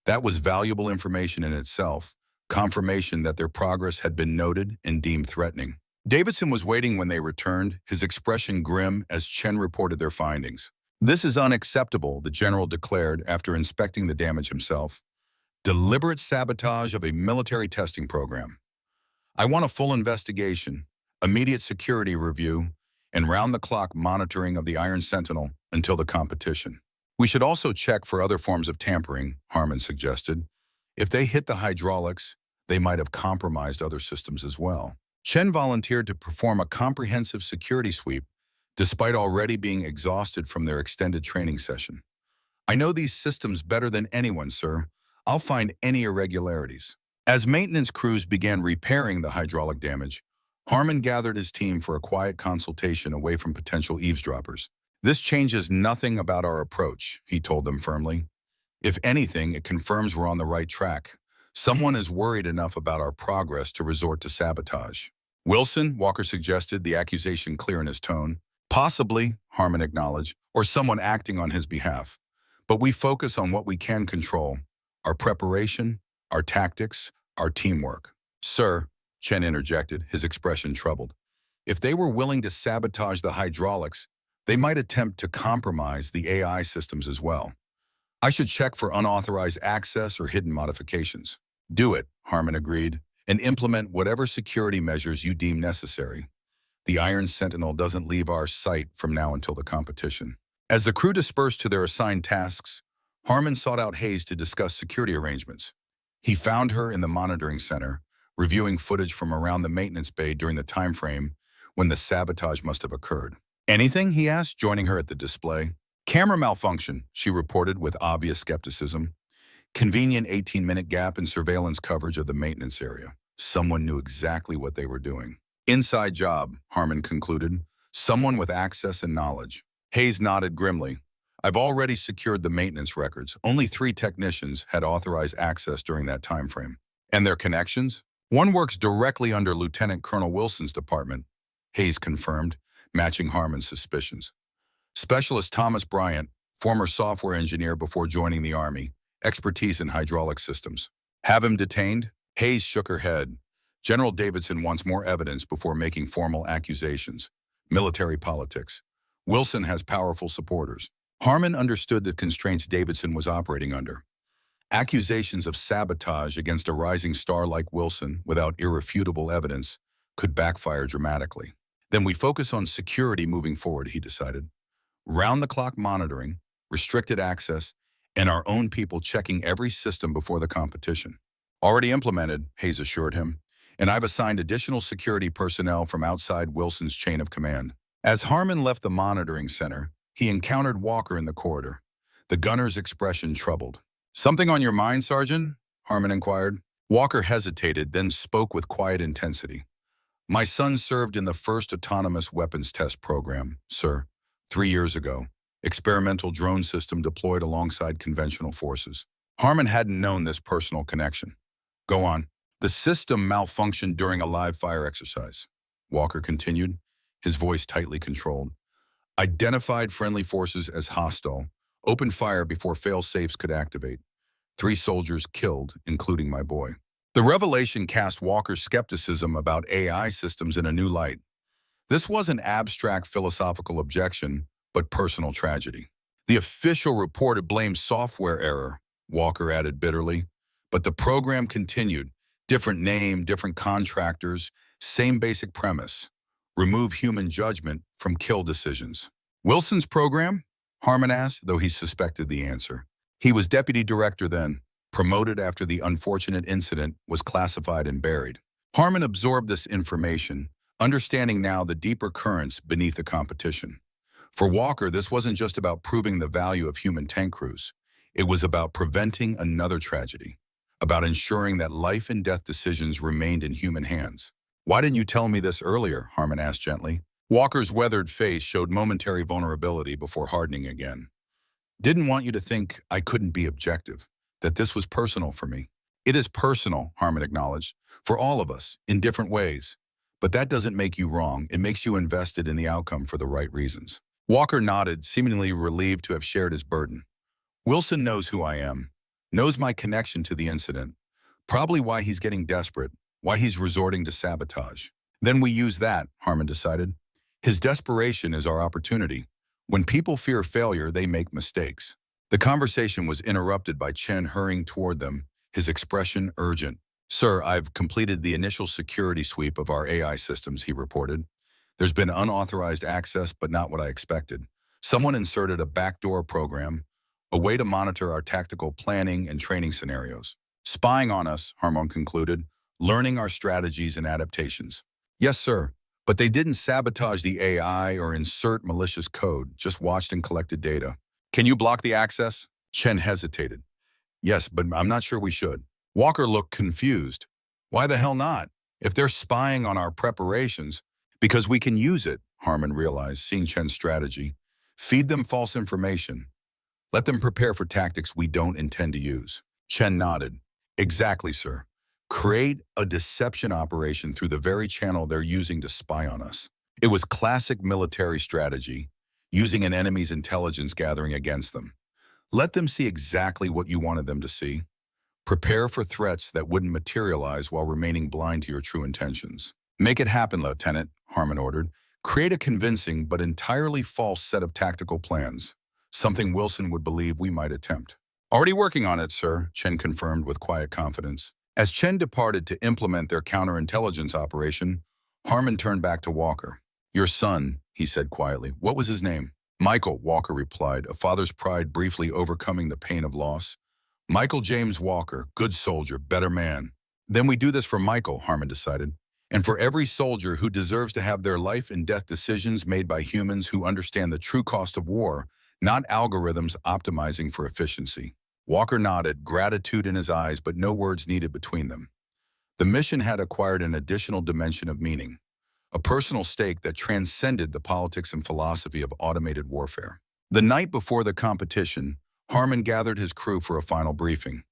That was valuable information in itself, confirmation that their progress had been noted and deemed threatening. Davidson was waiting when they returned, his expression grim as Chen reported their findings. This is unacceptable, the general declared after inspecting the damage himself. Deliberate sabotage of a military testing program. I want a full investigation, immediate security review, and round-the-clock monitoring of the Iron Sentinel until the competition. We should also check for other forms of tampering, Harmon suggested. If they hit the hydraulics, they might have compromised other systems as well. Chen volunteered to perform a comprehensive security sweep, despite already being exhausted from their extended training session. I know these systems better than anyone, sir. I'll find any irregularities. As maintenance crews began repairing the hydraulic damage, Harmon gathered his team for a quiet consultation away from potential eavesdroppers. This changes nothing about our approach, he told them firmly. If anything, it confirms we're on the right track. Someone is worried enough about our progress to resort to sabotage. Wilson, Walker suggested, the accusation clear in his tone. Possibly, Harmon acknowledged, or someone acting on his behalf. But we focus on what we can control, our preparation, our tactics, our teamwork. Sir, Chen interjected, his expression troubled. If they were willing to sabotage the hydraulics, they might attempt to compromise the AI systems as well. I should check for unauthorized access or hidden modifications. Do it, Harmon agreed, and implement whatever security measures you deem necessary. The Iron Sentinel doesn't leave our sight from now until the competition. As the crew dispersed to their assigned tasks, Harmon sought out Hayes to discuss security arrangements. He found her in the monitoring center, reviewing footage from around the maintenance bay during the time frame when the sabotage must have occurred. Anything? He asked, joining her at the display. Camera malfunction, she reported with obvious skepticism. Convenient 18-minute gap in surveillance coverage of the maintenance area. Someone knew exactly what they were doing. Inside job, Harmon concluded. Someone with access and knowledge. Hayes nodded grimly. I've already secured the maintenance records. Only 3 technicians had authorized access during that time frame. And their connections? One works directly under Lieutenant Colonel Wilson's department, Hayes confirmed, matching Harmon's suspicions. Specialist Thomas Bryant, former software engineer before joining the Army, expertise in hydraulic systems. Have him detained? Hayes shook her head. General Davidson wants more evidence before making formal accusations. Military politics. Wilson has powerful supporters. Harmon understood the constraints Davidson was operating under. Accusations of sabotage against a rising star like Wilson without irrefutable evidence could backfire dramatically. Then we focus on security moving forward, he decided. Round-the-clock monitoring, restricted access, and our own people checking every system before the competition. Already implemented, Hayes assured him, and I've assigned additional security personnel from outside Wilson's chain of command. As Harmon left the monitoring center, he encountered Walker in the corridor. The gunner's expression troubled. Something on your mind, Sergeant? Harmon inquired. Walker hesitated, then spoke with quiet intensity. My son served in the first autonomous weapons test program, sir, 3 years ago. Experimental drone system deployed alongside conventional forces. Harmon hadn't known this personal connection. Go on. The system malfunctioned during a live fire exercise, Walker continued, his voice tightly controlled. Identified friendly forces as hostile, opened fire before fail-safes could activate. 3 soldiers killed, including my boy. The revelation cast Walker's skepticism about AI systems in a new light. This wasn't abstract philosophical objection, but personal tragedy. The official report had blamed software error, Walker added bitterly, but the program continued. Different name, different contractors, same basic premise. Remove human judgment from kill decisions. Wilson's program? Harmon asked, though he suspected the answer. He was deputy director then, promoted after the unfortunate incident was classified and buried. Harmon absorbed this information, understanding now the deeper currents beneath the competition. For Walker, this wasn't just about proving the value of human tank crews. It was about preventing another tragedy, about ensuring that life and death decisions remained in human hands. "Why didn't you tell me this earlier?" Harmon asked gently. Walker's weathered face showed momentary vulnerability before hardening again. "Didn't want you to think I couldn't be objective, that this was personal for me." "It is personal," Harmon acknowledged, "for all of us, in different ways. But that doesn't make you wrong. It makes you invested in the outcome for the right reasons." Walker nodded, seemingly relieved to have shared his burden. "Wilson knows who I am, knows my connection to the incident, probably why he's getting desperate, why he's resorting to sabotage. Then we use that," Harmon decided. "His desperation is our opportunity. When people fear failure, they make mistakes." The conversation was interrupted by Chen hurrying toward them, his expression urgent. "Sir, I've completed the initial security sweep of our AI systems," he reported. "There's been unauthorized access, but not what I expected. Someone inserted a backdoor program, a way to monitor our tactical planning and training scenarios. Spying on us," Harmon concluded, "learning our strategies and adaptations." "Yes, sir. But they didn't sabotage the AI or insert malicious code, just watched and collected data." "Can you block the access?" Chen hesitated. "Yes, but I'm not sure we should." Walker looked confused. "Why the hell not? If they're spying on our preparations, because we can use it," Harmon realized, seeing Chen's strategy. "Feed them false information. Let them prepare for tactics we don't intend to use." Chen nodded. "Exactly, sir. Create a deception operation through the very channel they're using to spy on us." It was classic military strategy, using an enemy's intelligence gathering against them. Let them see exactly what you wanted them to see. Prepare for threats that wouldn't materialize while remaining blind to your true intentions. "Make it happen, Lieutenant," Harmon ordered. "Create a convincing but entirely false set of tactical plans, something Wilson would believe we might attempt." "Already working on it, sir," Chen confirmed with quiet confidence. As Chen departed to implement their counterintelligence operation, Harmon turned back to Walker. "Your son," he said quietly. "What was his name?" "Michael," Walker replied, a father's pride briefly overcoming the pain of loss. "Michael James Walker, good soldier, better man." "Then we do this for Michael," Harmon decided, "and for every soldier who deserves to have their life and death decisions made by humans who understand the true cost of war, not algorithms optimizing for efficiency." Walker nodded, gratitude in his eyes, but no words needed between them. The mission had acquired an additional dimension of meaning, a personal stake that transcended the politics and philosophy of automated warfare. The night before the competition, Harmon gathered his crew for a final briefing.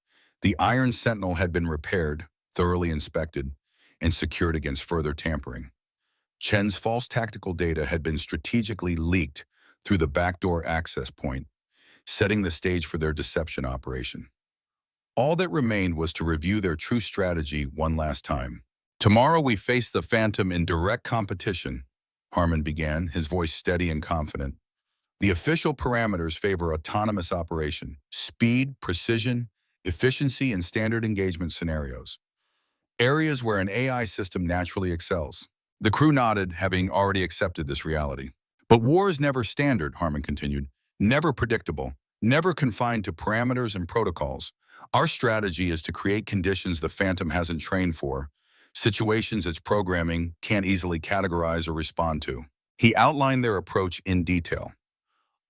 The Iron Sentinel had been repaired, thoroughly inspected, and secured against further tampering. Chen's false tactical data had been strategically leaked through the backdoor access point, setting the stage for their deception operation. All that remained was to review their true strategy one last time. "Tomorrow we face the Phantom in direct competition," Harmon began, his voice steady and confident. "The official parameters favor autonomous operation, speed, precision, efficiency, and standard engagement scenarios, areas where an AI system naturally excels." The crew nodded, having already accepted this reality. "But war is never standard," Harmon continued, "never predictable, never confined to parameters and protocols. Our strategy is to create conditions the Phantom hasn't trained for, situations its programming can't easily categorize or respond to." He outlined their approach in detail.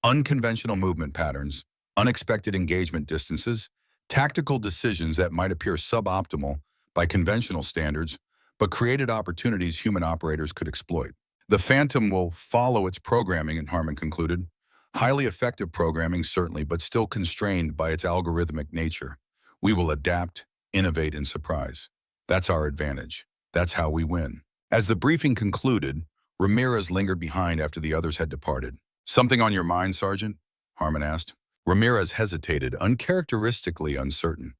Unconventional movement patterns, unexpected engagement distances, tactical decisions that might appear suboptimal by conventional standards, but created opportunities human operators could exploit. "The Phantom will follow its programming," and Harmon concluded. "Highly effective programming, certainly, but still constrained by its algorithmic nature. We will adapt, innovate, and surprise. That's our advantage. That's how we win." As the briefing concluded, Ramirez lingered behind after the others had departed. "Something on your mind, Sergeant?" Harmon asked. Ramirez hesitated, uncharacteristically uncertain.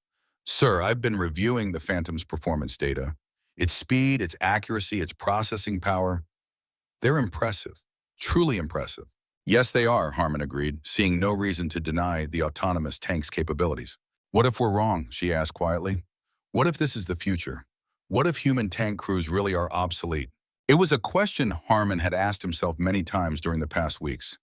Sir, I've been reviewing the Phantom's performance data. Its speed, its accuracy, its processing power, they're impressive. Truly impressive. Yes, they are, Harmon agreed, seeing no reason to deny the autonomous tank's capabilities. What if we're wrong? She asked quietly. What if this is the future? What if human tank crews really are obsolete? It was a question Harmon had asked himself many times during the past weeks.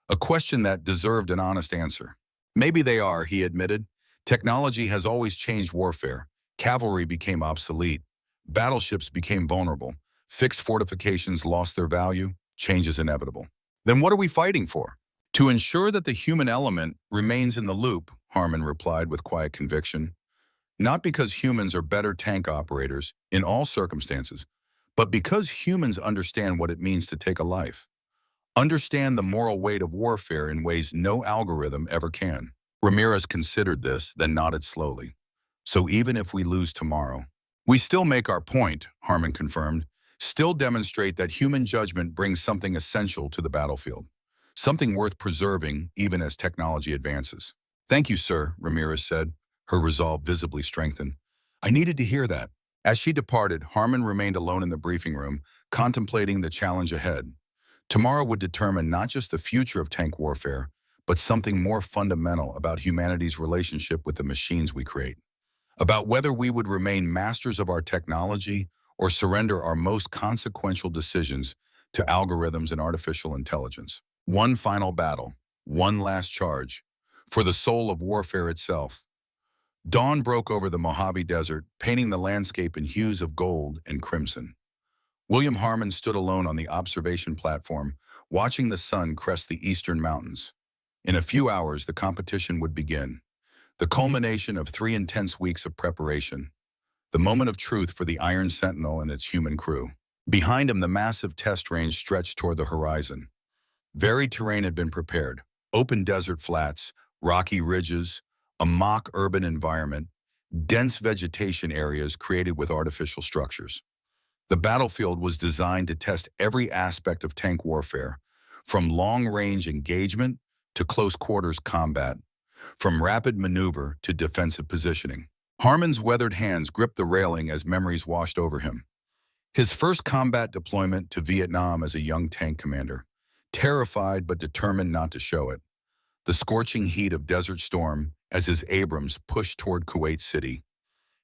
A question that deserved an honest answer. Maybe they are, he admitted. Technology has always changed warfare. Cavalry became obsolete. Battleships became vulnerable. Fixed fortifications lost their value. Change is inevitable. Then what are we fighting for? To ensure that the human element remains in the loop, Harmon replied with quiet conviction. Not because humans are better tank operators in all circumstances, but because humans understand what it means to take a life. Understand the moral weight of warfare in ways no algorithm ever can. Ramirez considered this, then nodded slowly. So even if we lose tomorrow, we still make our point, Harmon confirmed, still demonstrate that human judgment brings something essential to the battlefield, something worth preserving even as technology advances. Thank you, sir, Ramirez said, her resolve visibly strengthened. I needed to hear that. As she departed, Harmon remained alone in the briefing room, contemplating the challenge ahead. Tomorrow would determine not just the future of tank warfare, but something more fundamental about humanity's relationship with the machines we create. About whether we would remain masters of our technology or surrender our most consequential decisions to algorithms and artificial intelligence. One final battle, one last charge, for the soul of warfare itself. Dawn broke over the Mojave Desert, painting the landscape in hues of gold and crimson. William Harmon stood alone on the observation platform, watching the sun crest the eastern mountains. In a few hours, the competition would begin, the culmination of 3 intense weeks of preparation, the moment of truth for the Iron Sentinel and its human crew. Behind him, the massive test range stretched toward the horizon. Varied terrain had been prepared, open desert flats, rocky ridges, a mock urban environment, dense vegetation areas created with artificial structures. The battlefield was designed to test every aspect of tank warfare, from long-range engagement to close-quarters combat, from rapid maneuver to defensive positioning. Harmon's weathered hands gripped the railing as memories washed over him. His first combat deployment to Vietnam as a young tank commander, terrified but determined not to show it. The scorching heat of Desert Storm as his Abrams pushed toward Kuwait City.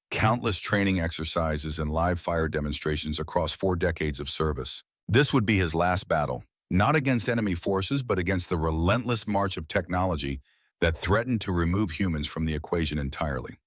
Countless training exercises and live fire demonstrations across 4 decades of service. This would be his last battle, not against enemy forces, but against the relentless march of technology that threatened to remove humans from the equation entirely.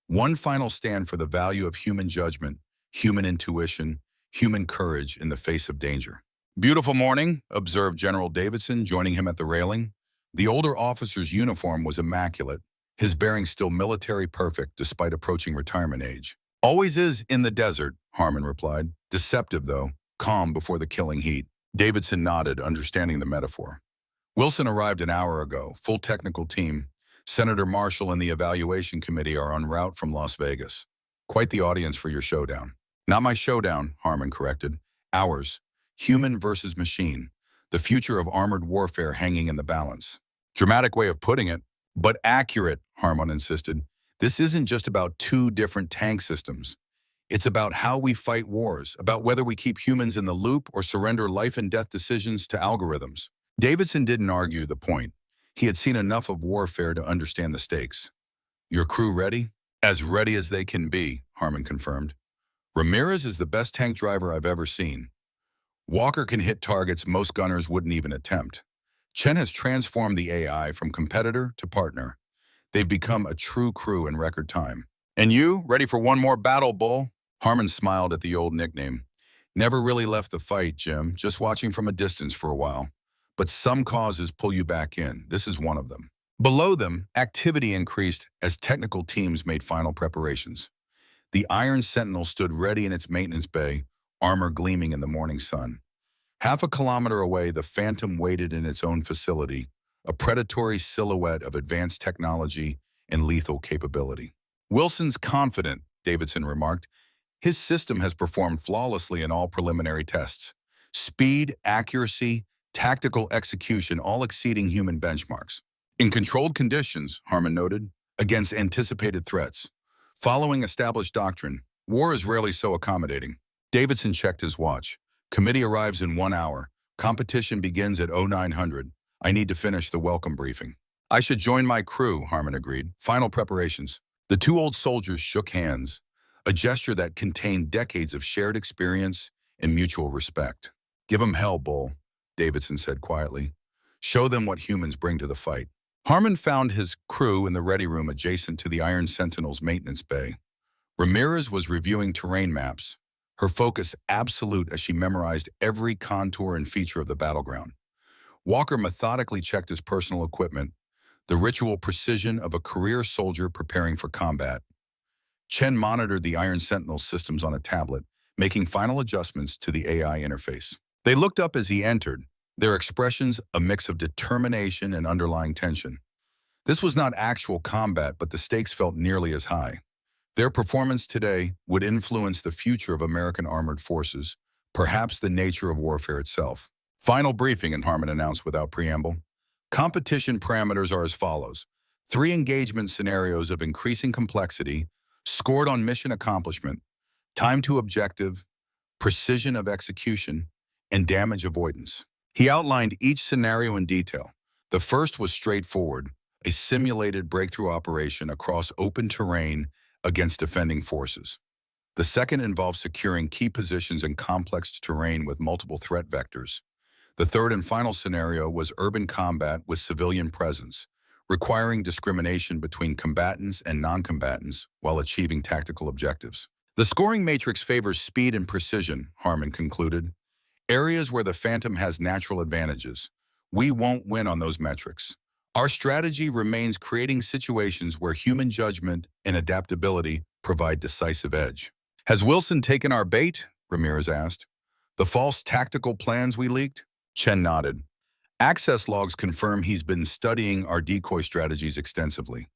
One final stand for the value of human judgment, human intuition, human courage in the face of danger. Beautiful morning, observed General Davidson, joining him at the railing. The older officer's uniform was immaculate, his bearing still military perfect despite approaching retirement age. Always is in the desert, Harmon replied. Deceptive, though, calm before the killing heat. Davidson nodded, understanding the metaphor. Wilson arrived an hour ago, full technical team. Senator Marshall and the evaluation committee are en route from Las Vegas. Quite the audience for your showdown. Not my showdown, Harmon corrected. Ours. Human versus machine. The future of armored warfare hanging in the balance. Dramatic way of putting it, but accurate, Harmon insisted. This isn't just about 2 different tank systems. It's about how we fight wars, about whether we keep humans in the loop or surrender life and death decisions to algorithms. Davidson didn't argue the point. He had seen enough of warfare to understand the stakes. Your crew ready? As ready as they can be, Harmon confirmed. Ramirez is the best tank driver I've ever seen. Walker can hit targets most gunners wouldn't even attempt. Chen has transformed the AI from competitor to partner. They've become a true crew in record time. And you, ready for one more battle, Bull? Harmon smiled at the old nickname. Never really left the fight, Jim, just watching from a distance for a while. But some causes pull you back in. This is one of them. Below them, activity increased as technical teams made final preparations. The Iron Sentinel stood ready in its maintenance bay, armor gleaming in the morning sun. Half a kilometer away, the Phantom waited in its own facility, a predatory silhouette of advanced technology and lethal capability. Wilson's confident, Davidson remarked. His system has performed flawlessly in all preliminary tests. Speed, accuracy, tactical execution, all exceeding human benchmarks. In controlled conditions, Harmon noted, against anticipated threats. Following established doctrine, war is rarely so accommodating. Davidson checked his watch. Committee arrives in 1 hour. Competition begins at 0900. I need to finish the welcome briefing. I should join my crew, Harmon agreed. Final preparations. The two old soldiers shook hands, a gesture that contained decades of shared experience and mutual respect. Give 'em hell, Bull, Davidson said quietly. Show them what humans bring to the fight. Harmon found his crew in the ready room adjacent to the Iron Sentinel's maintenance bay. Ramirez was reviewing terrain maps, her focus absolute as she memorized every contour and feature of the battleground. Walker methodically checked his personal equipment, the ritual precision of a career soldier preparing for combat. Chen monitored the Iron Sentinel systems on a tablet, making final adjustments to the AI interface. They looked up as he entered, their expressions a mix of determination and underlying tension. This was not actual combat, but the stakes felt nearly as high. Their performance today would influence the future of American armored forces, perhaps the nature of warfare itself. Final briefing, and Harmon announced without preamble. Competition parameters are as follows. 3 engagement scenarios of increasing complexity, scored on mission accomplishment, time to objective, precision of execution, and damage avoidance. He outlined each scenario in detail. The first was straightforward, a simulated breakthrough operation across open terrain against defending forces. The second involved securing key positions in complex terrain with multiple threat vectors. The third and final scenario was urban combat with civilian presence, requiring discrimination between combatants and non-combatants while achieving tactical objectives. The scoring matrix favors speed and precision, Harmon concluded. Areas where the Phantom has natural advantages. We won't win on those metrics. Our strategy remains creating situations where human judgment and adaptability provide decisive edge. Has Wilson taken our bait? Ramirez asked. The false tactical plans we leaked? Chen nodded. Access logs confirm he's been studying our decoy strategies extensively.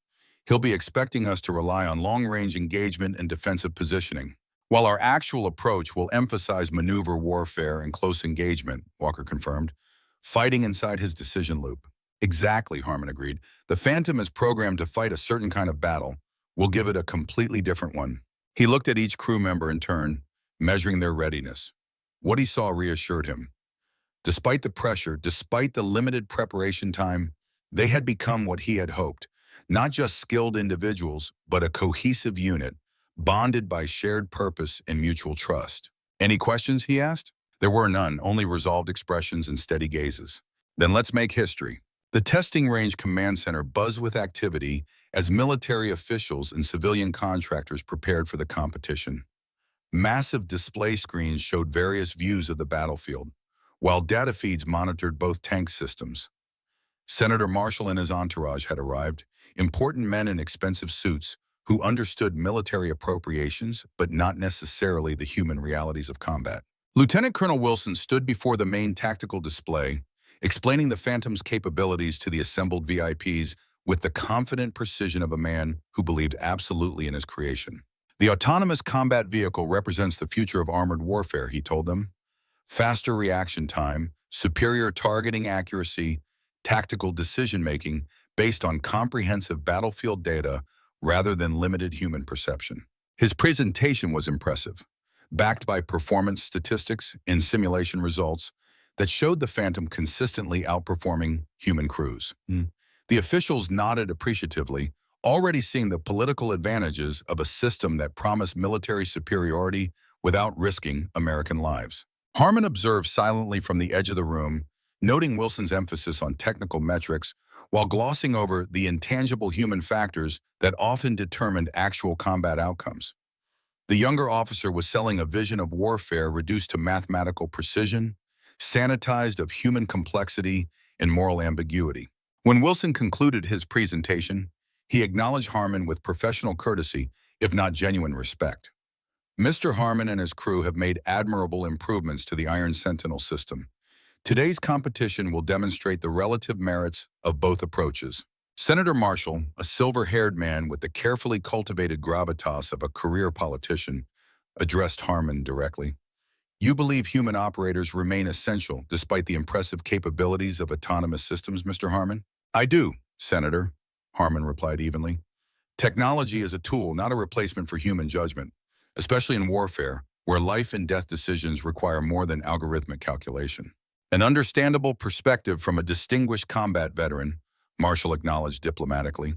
He'll be expecting us to rely on long-range engagement and defensive positioning, while our actual approach will emphasize maneuver warfare and close engagement, Walker confirmed, fighting inside his decision loop. Exactly, Harmon agreed. The Phantom is programmed to fight a certain kind of battle. We'll give it a completely different one. He looked at each crew member in turn, measuring their readiness. What he saw reassured him. Despite the pressure, despite the limited preparation time, they had become what he had hoped. Not just skilled individuals, but a cohesive unit, bonded by shared purpose and mutual trust. Any questions, he asked? There were none, only resolved expressions and steady gazes. Then let's make history. The testing range command center buzzed with activity as military officials and civilian contractors prepared for the competition. Massive display screens showed various views of the battlefield, while data feeds monitored both tank systems. Senator Marshall and his entourage had arrived, important men in expensive suits who understood military appropriations but not necessarily the human realities of combat. Lieutenant Colonel Wilson stood before the main tactical display, explaining the Phantom's capabilities to the assembled VIPs with the confident precision of a man who believed absolutely in his creation. The autonomous combat vehicle represents the future of armored warfare, he told them. Faster reaction time, superior targeting accuracy, tactical decision-making based on comprehensive battlefield data rather than limited human perception. His presentation was impressive, backed by performance statistics and simulation results that showed the Phantom consistently outperforming human crews. The officials nodded appreciatively, already seeing the political advantages of a system that promised military superiority without risking American lives. Harmon observed silently from the edge of the room, noting Wilson's emphasis on technical metrics while glossing over the intangible human factors that often determined actual combat outcomes. The younger officer was selling a vision of warfare reduced to mathematical precision, sanitized of human complexity and moral ambiguity. When Wilson concluded his presentation, he acknowledged Harmon with professional courtesy, if not genuine respect. Mr. Harmon and his crew have made admirable improvements to the Iron Sentinel system. Today's competition will demonstrate the relative merits of both approaches. Senator Marshall, a silver-haired man with the carefully cultivated gravitas of a career politician, addressed Harmon directly. You believe human operators remain essential despite the impressive capabilities of autonomous systems, Mr. Harmon? I do, Senator, Harmon replied evenly. Technology is a tool, not a replacement for human judgment, especially in warfare, where life and death decisions require more than algorithmic calculation. An understandable perspective from a distinguished combat veteran, Marshall acknowledged diplomatically.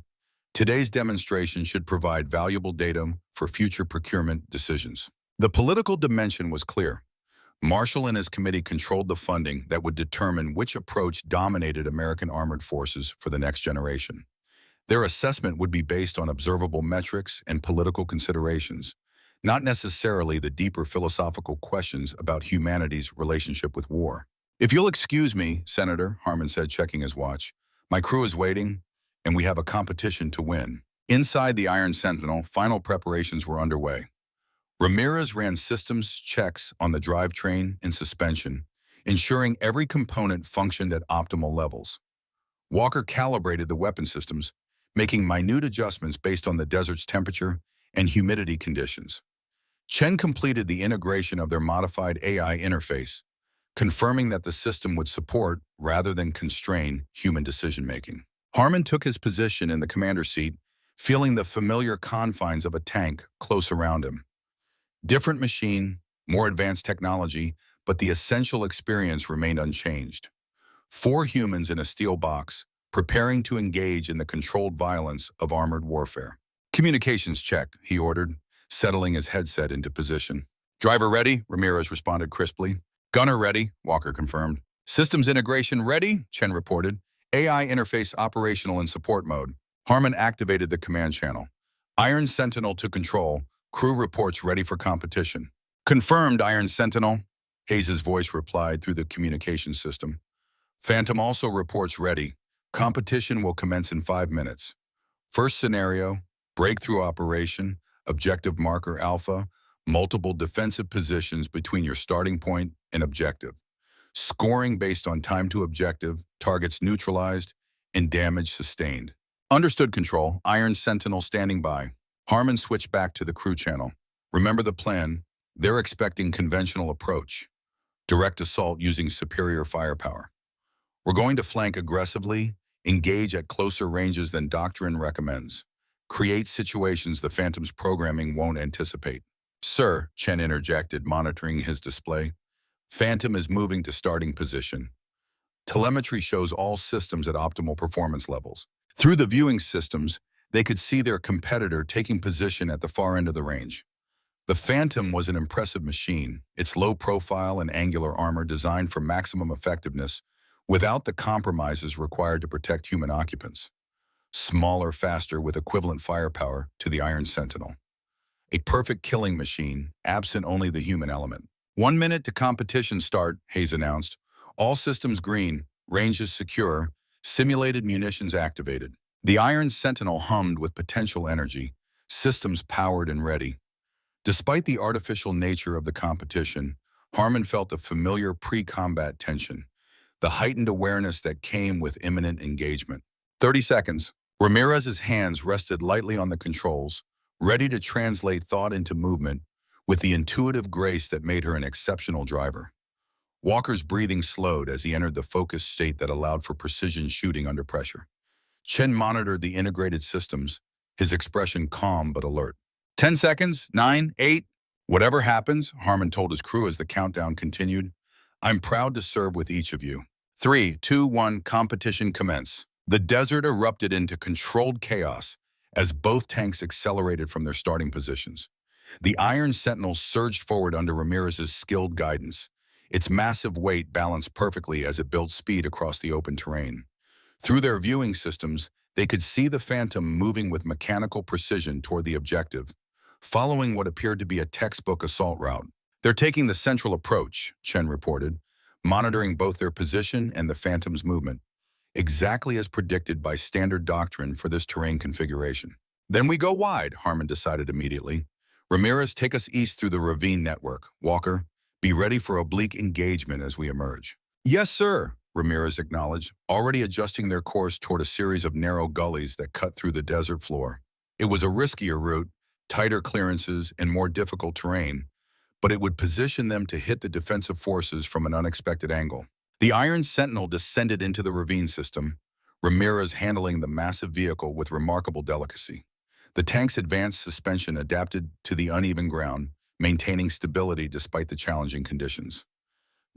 Today's demonstration should provide valuable data for future procurement decisions. The political dimension was clear. Marshall and his committee controlled the funding that would determine which approach dominated American armored forces for the next generation. Their assessment would be based on observable metrics and political considerations, not necessarily the deeper philosophical questions about humanity's relationship with war. If you'll excuse me, Senator, Harmon said, checking his watch, my crew is waiting, and we have a competition to win. Inside the Iron Sentinel, final preparations were underway. Ramirez ran systems checks on the drivetrain and suspension, ensuring every component functioned at optimal levels. Walker calibrated the weapon systems, making minute adjustments based on the desert's temperature and humidity conditions. Chen completed the integration of their modified AI interface, confirming that the system would support, rather than constrain, human decision-making. Harmon took his position in the commander's seat, feeling the familiar confines of a tank close around him. Different machine, more advanced technology, but the essential experience remained unchanged. 4 humans in a steel box, preparing to engage in the controlled violence of armored warfare. Communications check, he ordered, settling his headset into position. Driver ready, Ramirez responded crisply. Gunner ready, Walker confirmed. Systems integration ready, Chen reported. AI interface operational in support mode. Harmon activated the command channel. Iron Sentinel to control. Crew reports ready for competition. Confirmed, Iron Sentinel, Hayes' voice replied through the communication system. Phantom also reports ready. Competition will commence in 5 minutes. First scenario, breakthrough operation, objective marker alpha, multiple defensive positions between your starting point and objective. Scoring based on time to objective, targets neutralized, and damage sustained. Understood, Control. Iron Sentinel standing by. Harmon switched back to the crew channel. Remember the plan. They're expecting conventional approach. Direct assault using superior firepower. We're going to flank aggressively, engage at closer ranges than doctrine recommends. Create situations the Phantom's programming won't anticipate. Sir, Chen interjected, monitoring his display. Phantom is moving to starting position. Telemetry shows all systems at optimal performance levels. Through the viewing systems, they could see their competitor taking position at the far end of the range. The Phantom was an impressive machine, its low profile and angular armor designed for maximum effectiveness without the compromises required to protect human occupants. Smaller, faster, with equivalent firepower to the Iron Sentinel. A perfect killing machine, absent only the human element. 1 minute to competition start, Hayes announced. All systems green, ranges secure, simulated munitions activated. The Iron Sentinel hummed with potential energy, systems powered and ready. Despite the artificial nature of the competition, Harmon felt a familiar pre-combat tension, the heightened awareness that came with imminent engagement. 30 seconds. Ramirez's hands rested lightly on the controls, ready to translate thought into movement with the intuitive grace that made her an exceptional driver. Walker's breathing slowed as he entered the focused state that allowed for precision shooting under pressure. Chen monitored the integrated systems, his expression calm but alert. 10 seconds, 9, 8. Whatever happens, Harmon told his crew as the countdown continued, I'm proud to serve with each of you. 3, 2, 1, competition commence. The desert erupted into controlled chaos as both tanks accelerated from their starting positions. The Iron Sentinel surged forward under Ramirez's skilled guidance. Its massive weight balanced perfectly as it built speed across the open terrain. Through their viewing systems, they could see the Phantom moving with mechanical precision toward the objective, following what appeared to be a textbook assault route. They're taking the central approach, Chen reported, monitoring both their position and the Phantom's movement, exactly as predicted by standard doctrine for this terrain configuration. Then we go wide, Harmon decided immediately. Ramirez, take us east through the ravine network. Walker, be ready for oblique engagement as we emerge. Yes, sir, Ramirez acknowledged, already adjusting their course toward a series of narrow gullies that cut through the desert floor. It was a riskier route, tighter clearances, and more difficult terrain, but it would position them to hit the defensive forces from an unexpected angle. The Iron Sentinel descended into the ravine system, Ramirez handling the massive vehicle with remarkable delicacy. The tank's advanced suspension adapted to the uneven ground, maintaining stability despite the challenging conditions.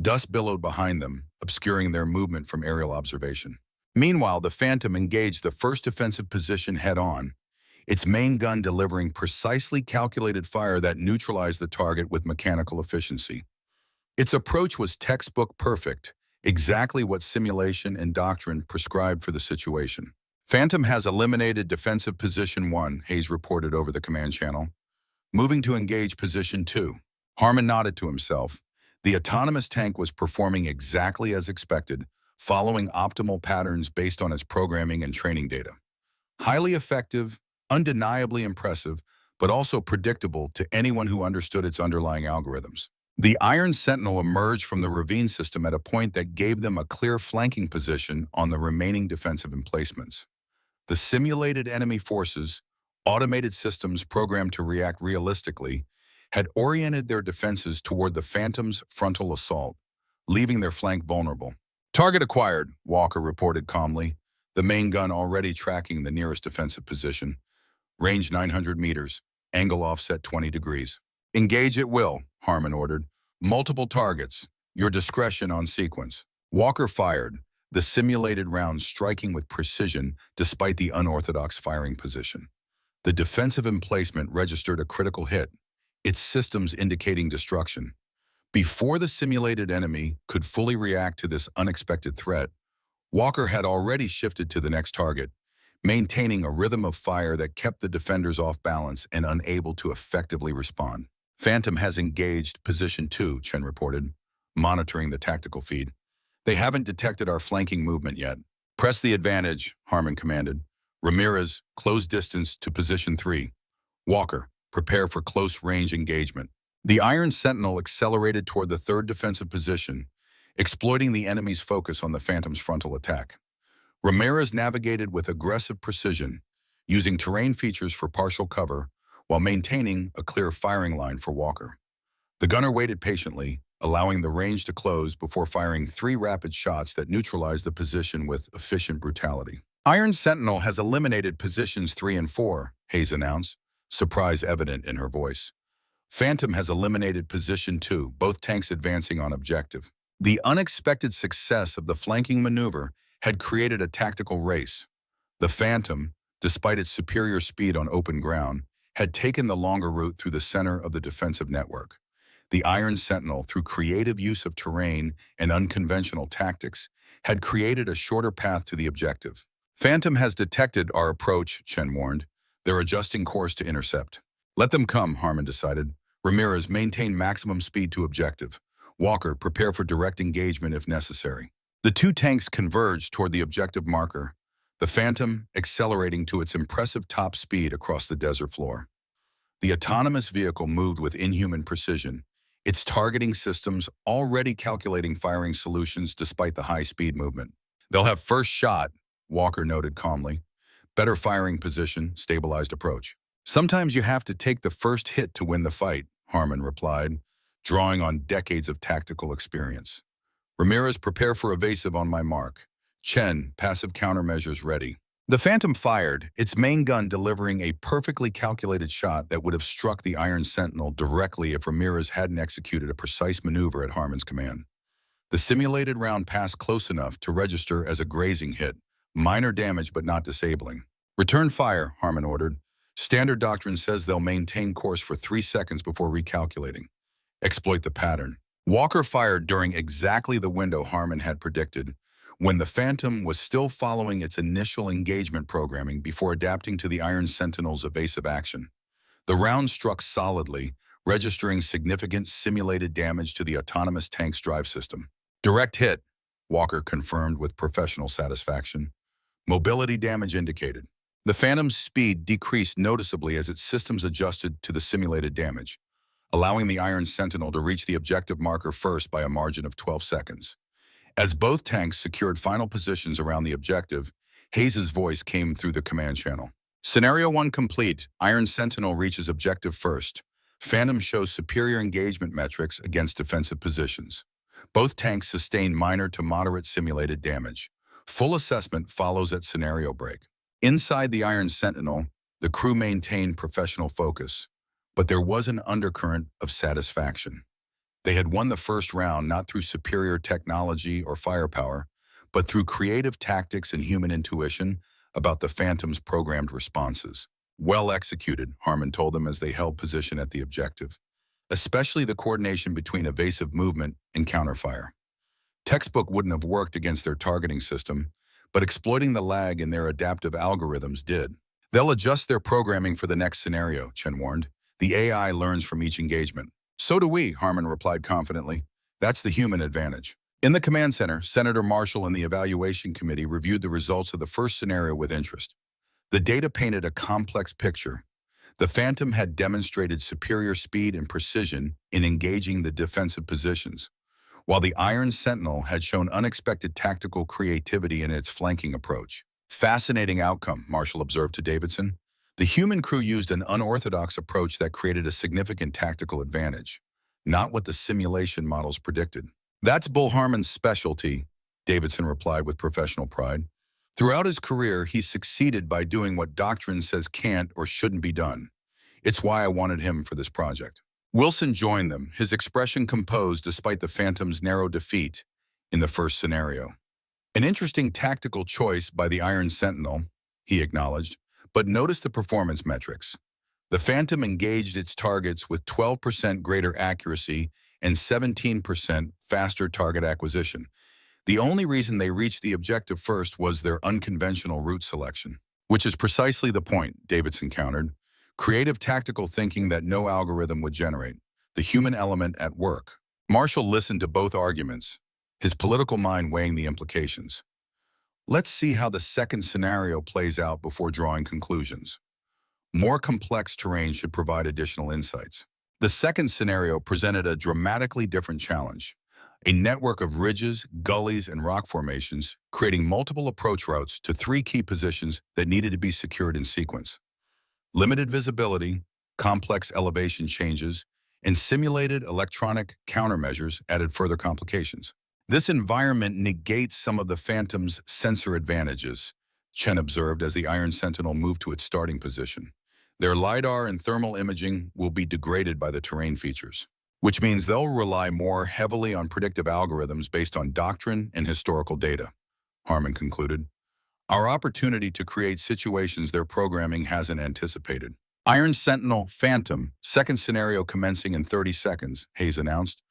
Dust billowed behind them, obscuring their movement from aerial observation. Meanwhile, the Phantom engaged the first defensive position head-on, its main gun delivering precisely calculated fire that neutralized the target with mechanical efficiency. Its approach was textbook perfect, exactly what simulation and doctrine prescribed for the situation. Phantom has eliminated defensive position 1, Hayes reported over the command channel. Moving to engage position 2. Harmon nodded to himself. The autonomous tank was performing exactly as expected, following optimal patterns based on its programming and training data. Highly effective, undeniably impressive, but also predictable to anyone who understood its underlying algorithms. The Iron Sentinel emerged from the ravine system at a point that gave them a clear flanking position on the remaining defensive emplacements. The simulated enemy forces, automated systems programmed to react realistically, had oriented their defenses toward the Phantom's frontal assault, leaving their flank vulnerable. Target acquired, Walker reported calmly, the main gun already tracking the nearest defensive position. Range 900 meters, angle offset 20 degrees. Engage at will, Harmon ordered. Multiple targets, your discretion on sequence. Walker fired, the simulated round striking with precision despite the unorthodox firing position. The defensive emplacement registered a critical hit, its systems indicating destruction. Before the simulated enemy could fully react to this unexpected threat, Walker had already shifted to the next target, maintaining a rhythm of fire that kept the defenders off balance and unable to effectively respond. Phantom has engaged position 2, Chen reported, monitoring the tactical feed. They haven't detected our flanking movement yet. Press the advantage, Harmon commanded. Ramirez, close distance to position 3. Walker, prepare for close-range engagement. The Iron Sentinel accelerated toward the third defensive position, exploiting the enemy's focus on the Phantom's frontal attack. Ramirez navigated with aggressive precision, using terrain features for partial cover while maintaining a clear firing line for Walker. The gunner waited patiently, allowing the range to close before firing 3 rapid shots that neutralized the position with efficient brutality. Iron Sentinel has eliminated positions 3 and 4, Hayes announced, surprise evident in her voice. Phantom has eliminated position 2, both tanks advancing on objective. The unexpected success of the flanking maneuver had created a tactical race. The Phantom, despite its superior speed on open ground, had taken the longer route through the center of the defensive network. The Iron Sentinel, through creative use of terrain and unconventional tactics, had created a shorter path to the objective. Phantom has detected our approach, Chen warned. They're adjusting course to intercept. Let them come, Harmon decided. Ramirez, maintain maximum speed to objective. Walker, prepare for direct engagement if necessary. The 2 tanks converged toward the objective marker, the Phantom accelerating to its impressive top speed across the desert floor. The autonomous vehicle moved with inhuman precision, its targeting systems already calculating firing solutions despite the high-speed movement. They'll have first shot, Walker noted calmly. Better firing position, stabilized approach. Sometimes you have to take the first hit to win the fight, Harmon replied, drawing on decades of tactical experience. Ramirez, prepare for evasive on my mark. Chen, passive countermeasures ready. The Phantom fired, its main gun delivering a perfectly calculated shot that would have struck the Iron Sentinel directly if Ramirez hadn't executed a precise maneuver at Harmon's command. The simulated round passed close enough to register as a grazing hit, minor damage but not disabling. Return fire, Harmon ordered. Standard doctrine says they'll maintain course for 3 seconds before recalculating. Exploit the pattern. Walker fired during exactly the window Harmon had predicted, when the Phantom was still following its initial engagement programming before adapting to the Iron Sentinel's evasive action. The round struck solidly, registering significant simulated damage to the autonomous tank's drive system. Direct hit, Walker confirmed with professional satisfaction. Mobility damage indicated. The Phantom's speed decreased noticeably as its systems adjusted to the simulated damage, allowing the Iron Sentinel to reach the objective marker first by a margin of 12 seconds. As both tanks secured final positions around the objective, Hayes' voice came through the command channel. Scenario 1 complete. Iron Sentinel reaches objective first. Phantom shows superior engagement metrics against defensive positions. Both tanks sustained minor to moderate simulated damage. Full assessment follows at scenario break. Inside the Iron Sentinel, the crew maintained professional focus, but there was an undercurrent of satisfaction. They had won the first round not through superior technology or firepower, but through creative tactics and human intuition about the Phantom's programmed responses. Well executed, Harmon told them as they held position at the objective, especially the coordination between evasive movement and counterfire. Textbook wouldn't have worked against their targeting system, but exploiting the lag in their adaptive algorithms did. They'll adjust their programming for the next scenario, Chen warned. The AI learns from each engagement. So do we, Harmon replied confidently. That's the human advantage. In the command center, Senator Marshall and the evaluation committee reviewed the results of the first scenario with interest. The data painted a complex picture. The Phantom had demonstrated superior speed and precision in engaging the defensive positions, while the Iron Sentinel had shown unexpected tactical creativity in its flanking approach. Fascinating outcome, Marshall observed to Davidson. The human crew used an unorthodox approach that created a significant tactical advantage, not what the simulation models predicted. That's Bull Harmon's specialty, Davidson replied with professional pride. Throughout his career, he's succeeded by doing what doctrine says can't or shouldn't be done. It's why I wanted him for this project. Wilson joined them, his expression composed despite the Phantom's narrow defeat in the first scenario. An interesting tactical choice by the Iron Sentinel, he acknowledged, but notice the performance metrics. The Phantom engaged its targets with 12% greater accuracy and 17% faster target acquisition. The only reason they reached the objective first was their unconventional route selection, which is precisely the point, Davidson countered. Creative tactical thinking that no algorithm would generate. The human element at work. Marshall listened to both arguments, his political mind weighing the implications. Let's see how the second scenario plays out before drawing conclusions. More complex terrain should provide additional insights. The second scenario presented a dramatically different challenge. A network of ridges, gullies, and rock formations, creating multiple approach routes to three key positions that needed to be secured in sequence. Limited visibility, complex elevation changes, and simulated electronic countermeasures added further complications. This environment negates some of the Phantom's sensor advantages, Chen observed as the Iron Sentinel moved to its starting position. Their LiDAR and thermal imaging will be degraded by the terrain features, which means they'll rely more heavily on predictive algorithms based on doctrine and historical data, Harmon concluded. Our opportunity to create situations their programming hasn't anticipated. Iron Sentinel Phantom, second scenario commencing in 30 seconds, Hayes announced.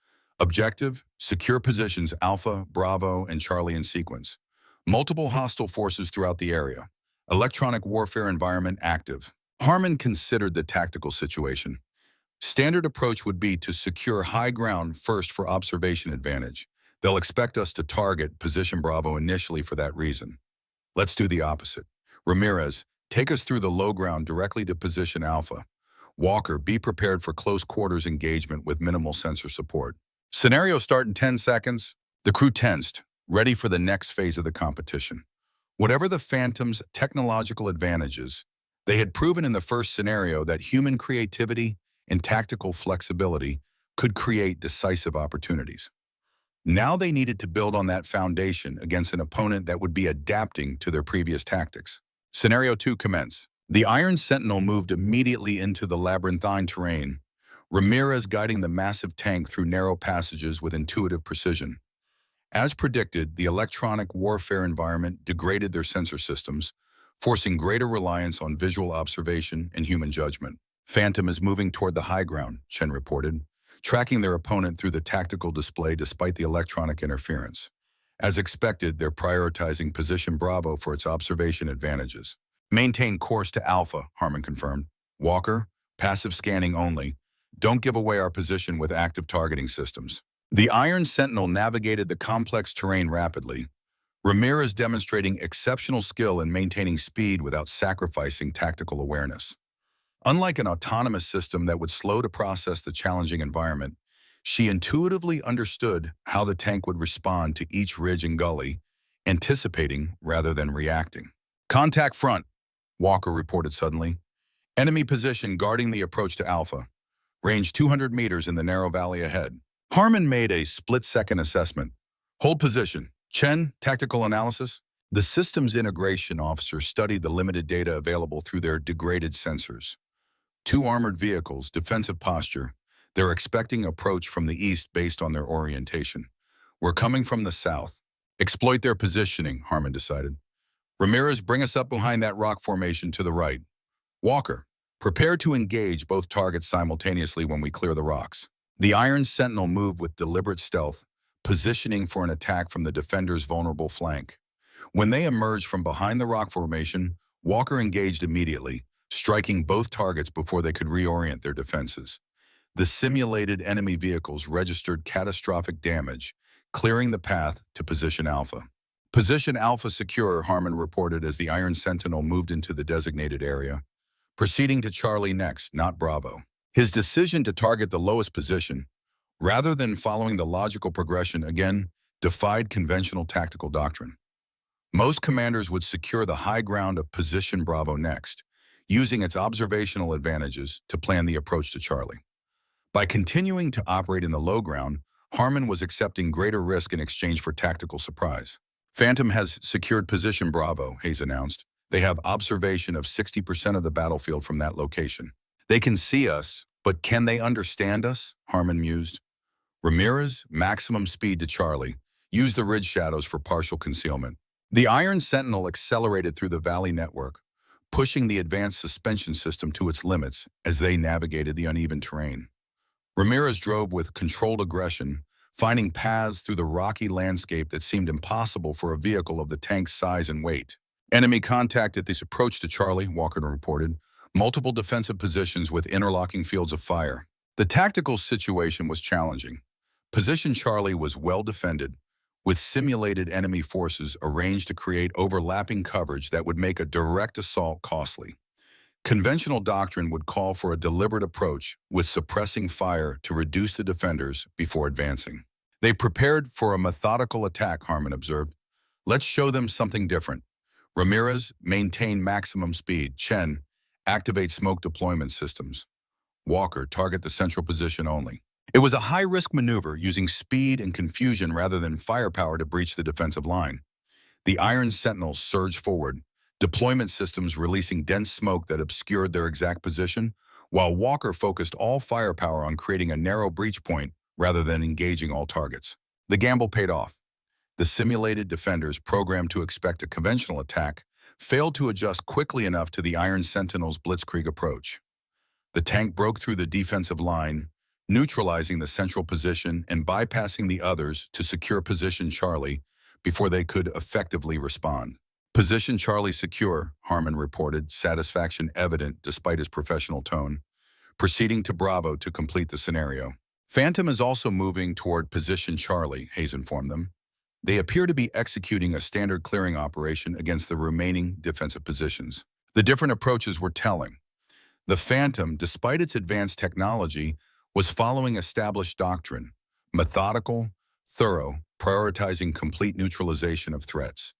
Objective, secure positions Alpha, Bravo, and Charlie in sequence. Multiple hostile forces throughout the area. Electronic warfare environment active. Harmon considered the tactical situation. Standard approach would be to secure high ground first for observation advantage. They'll expect us to target position Bravo initially for that reason. Let's do the opposite. Ramirez, take us through the low ground directly to position Alpha. Walker, be prepared for close quarters engagement with minimal sensor support. Scenario start in 10 seconds. The crew tensed, ready for the next phase of the competition. Whatever the Phantom's technological advantages, they had proven in the first scenario that human creativity and tactical flexibility could create decisive opportunities. Now they needed to build on that foundation against an opponent that would be adapting to their previous tactics. Scenario 2 commence. The Iron Sentinel moved immediately into the labyrinthine terrain, Ramirez guiding the massive tank through narrow passages with intuitive precision. As predicted, the electronic warfare environment degraded their sensor systems, forcing greater reliance on visual observation and human judgment. Phantom is moving toward the high ground, Chen reported, tracking their opponent through the tactical display despite the electronic interference. As expected, they're prioritizing position Bravo for its observation advantages. Maintain course to Alpha, Harmon confirmed. Walker, passive scanning only. Don't give away our position with active targeting systems. The Iron Sentinel navigated the complex terrain rapidly, Ramirez demonstrating exceptional skill in maintaining speed without sacrificing tactical awareness. Unlike an autonomous system that would slow to process the challenging environment, she intuitively understood how the tank would respond to each ridge and gully, anticipating rather than reacting. Contact front, Walker reported suddenly. Enemy position guarding the approach to Alpha. Range 200 meters in the narrow valley ahead. Harmon made a split-second assessment. Hold position. Chen, tactical analysis. The systems integration officer studied the limited data available through their degraded sensors. Two armored vehicles, defensive posture. They're expecting approach from the east based on their orientation. We're coming from the south. Exploit their positioning, Harmon decided. Ramirez, bring us up behind that rock formation to the right. Walker, prepare to engage both targets simultaneously when we clear the rocks. The Iron Sentinel moved with deliberate stealth, positioning for an attack from the defender's vulnerable flank. When they emerged from behind the rock formation, Walker engaged immediately, striking both targets before they could reorient their defenses. The simulated enemy vehicles registered catastrophic damage, clearing the path to Position Alpha. Position Alpha secure, Harmon reported as the Iron Sentinel moved into the designated area, proceeding to Charlie next, not Bravo. His decision to target the lowest position, rather than following the logical progression, again defied conventional tactical doctrine. Most commanders would secure the high ground of Position Bravo next, using its observational advantages to plan the approach to Charlie. By continuing to operate in the low ground, Harmon was accepting greater risk in exchange for tactical surprise. Phantom has secured Position Bravo, Hayes announced. They have observation of 60% of the battlefield from that location. They can see us, but can they understand us? Harmon mused. Ramirez, maximum speed to Charlie. Use the ridge shadows for partial concealment. The Iron Sentinel accelerated through the valley network, pushing the advanced suspension system to its limits as they navigated the uneven terrain. Ramirez drove with controlled aggression, finding paths through the rocky landscape that seemed impossible for a vehicle of the tank's size and weight. Enemy contact at this approach to Charlie, Walker reported. Multiple defensive positions with interlocking fields of fire. The tactical situation was challenging. Position Charlie was well defended, with simulated enemy forces arranged to create overlapping coverage that would make a direct assault costly. Conventional doctrine would call for a deliberate approach with suppressing fire to reduce the defenders before advancing. They prepared for a methodical attack, Harmon observed. Let's show them something different. Ramirez, maintain maximum speed. Chen, activate smoke deployment systems. Walker, target the central position only. It was a high-risk maneuver using speed and confusion rather than firepower to breach the defensive line. The Iron Sentinels surged forward, deployment systems releasing dense smoke that obscured their exact position, while Walker focused all firepower on creating a narrow breach point rather than engaging all targets. The gamble paid off. The simulated defenders, programmed to expect a conventional attack, failed to adjust quickly enough to the Iron Sentinel's blitzkrieg approach. The tank broke through the defensive line, neutralizing the central position and bypassing the others to secure Position Charlie before they could effectively respond. Position Charlie secure, Harmon reported, satisfaction evident despite his professional tone, proceeding to Bravo to complete the scenario. Phantom is also moving toward Position Charlie, Hayes informed them. They appear to be executing a standard clearing operation against the remaining defensive positions. The different approaches were telling. The Phantom, despite its advanced technology, was following established doctrine, methodical, thorough, prioritizing complete neutralization of threats.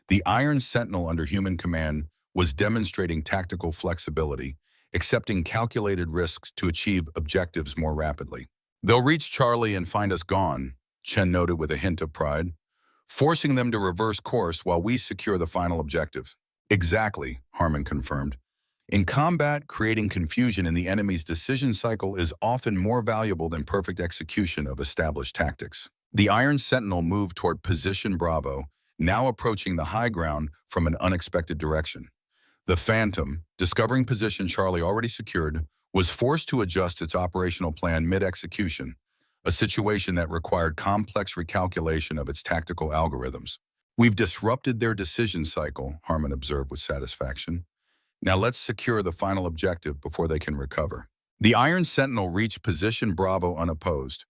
The Iron Sentinel under human command was demonstrating tactical flexibility, accepting calculated risks to achieve objectives more rapidly. They'll reach Charlie and find us gone, Chen noted with a hint of pride, forcing them to reverse course while we secure the final objective. Exactly, Harmon confirmed. In combat, creating confusion in the enemy's decision cycle is often more valuable than perfect execution of established tactics. The Iron Sentinel moved toward Position Bravo, now approaching the high ground from an unexpected direction. The Phantom, discovering Position Charlie already secured, was forced to adjust its operational plan mid-execution, a situation that required complex recalculation of its tactical algorithms. We've disrupted their decision cycle, Harmon observed with satisfaction. Now let's secure the final objective before they can recover. The Iron Sentinel reached Position Bravo unopposed,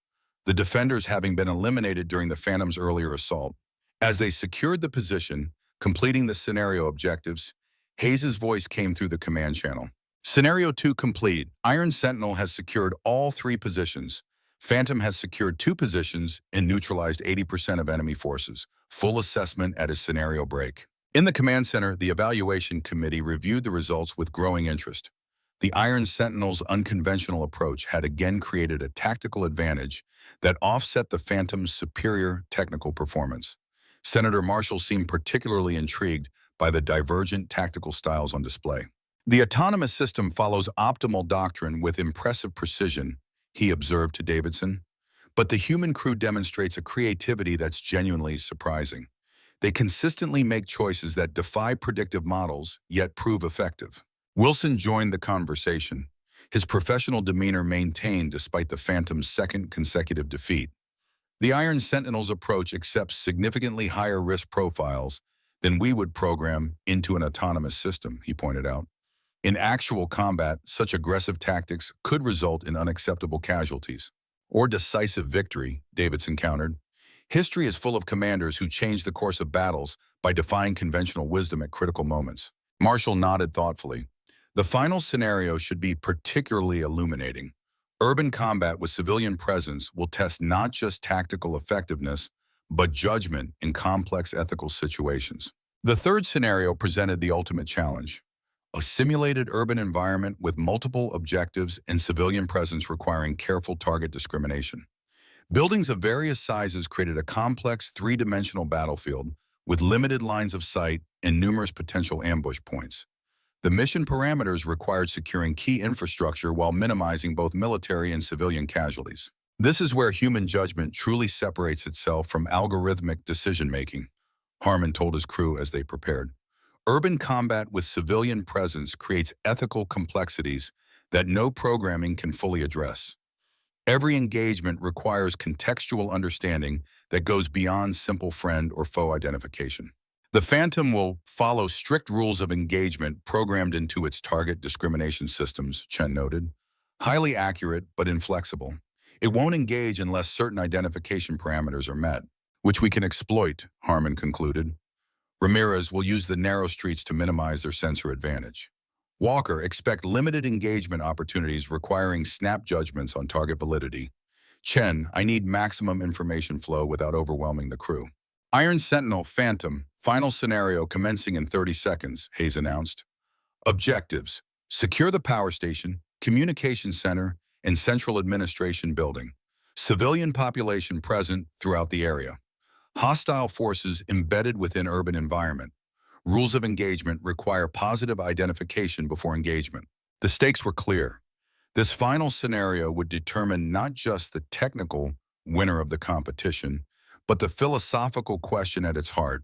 the defenders having been eliminated during the Phantom's earlier assault. As they secured the position, completing the scenario objectives, Hayes' voice came through the command channel. Scenario 2 complete. Iron Sentinel has secured all 3 positions. Phantom has secured 2 positions and neutralized 80% of enemy forces. Full assessment at his scenario break. In the command center, the evaluation committee reviewed the results with growing interest. The Iron Sentinel's unconventional approach had again created a tactical advantage that offset the Phantom's superior technical performance. Senator Marshall seemed particularly intrigued by the divergent tactical styles on display. The autonomous system follows optimal doctrine with impressive precision, he observed to Davidson. But the human crew demonstrates a creativity that's genuinely surprising. They consistently make choices that defy predictive models, yet prove effective. Wilson joined the conversation, his professional demeanor maintained despite the Phantom's second consecutive defeat. The Iron Sentinel's approach accepts significantly higher risk profiles than we would program into an autonomous system, he pointed out. In actual combat, such aggressive tactics could result in unacceptable casualties. Or decisive victory, Davidson countered. History is full of commanders who change the course of battles by defying conventional wisdom at critical moments. Marshall nodded thoughtfully. The final scenario should be particularly illuminating. Urban combat with civilian presence will test not just tactical effectiveness, but judgment in complex ethical situations. The third scenario presented the ultimate challenge. A simulated urban environment with multiple objectives and civilian presence requiring careful target discrimination. Buildings of various sizes created a complex three-dimensional battlefield with limited lines of sight and numerous potential ambush points. The mission parameters required securing key infrastructure while minimizing both military and civilian casualties. This is where human judgment truly separates itself from algorithmic decision-making, Harmon told his crew as they prepared. Urban combat with civilian presence creates ethical complexities that no programming can fully address. Every engagement requires contextual understanding that goes beyond simple friend or foe identification. The Phantom will follow strict rules of engagement programmed into its target discrimination systems, Chen noted. Highly accurate but inflexible. It won't engage unless certain identification parameters are met, which we can exploit, Harmon concluded. Ramirez will use the narrow streets to minimize their sensor advantage. Walker, expect limited engagement opportunities requiring snap judgments on target validity. Chen, I need maximum information flow without overwhelming the crew. Iron Sentinel Phantom, final scenario commencing in 30 seconds, Hayes announced. Objectives: secure the power station, communication center, and central administration building. Civilian population present throughout the area. Hostile forces embedded within urban environment. Rules of engagement require positive identification before engagement. The stakes were clear. This final scenario would determine not just the technical winner of the competition, but the philosophical question at its heart.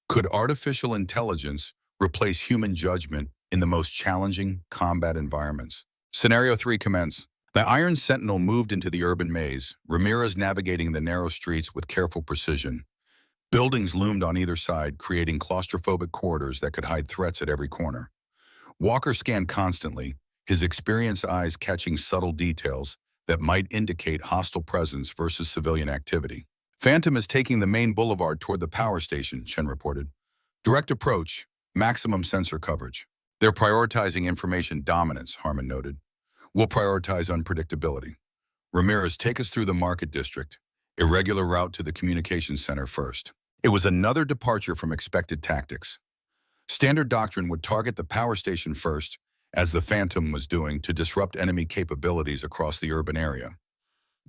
Could artificial intelligence replace human judgment in the most challenging combat environments? Scenario 3 commenced. The Iron Sentinel moved into the urban maze, Ramirez navigating the narrow streets with careful precision. Buildings loomed on either side, creating claustrophobic corridors that could hide threats at every corner. Walker scanned constantly, his experienced eyes catching subtle details that might indicate hostile presence versus civilian activity. Phantom is taking the main boulevard toward the power station, Chen reported. Direct approach, maximum sensor coverage. They're prioritizing information dominance, Harmon noted. We'll prioritize unpredictability. Ramirez, take us through the market district. Irregular route to the communication center first. It was another departure from expected tactics. Standard doctrine would target the power station first, as the Phantom was doing, to disrupt enemy capabilities across the urban area.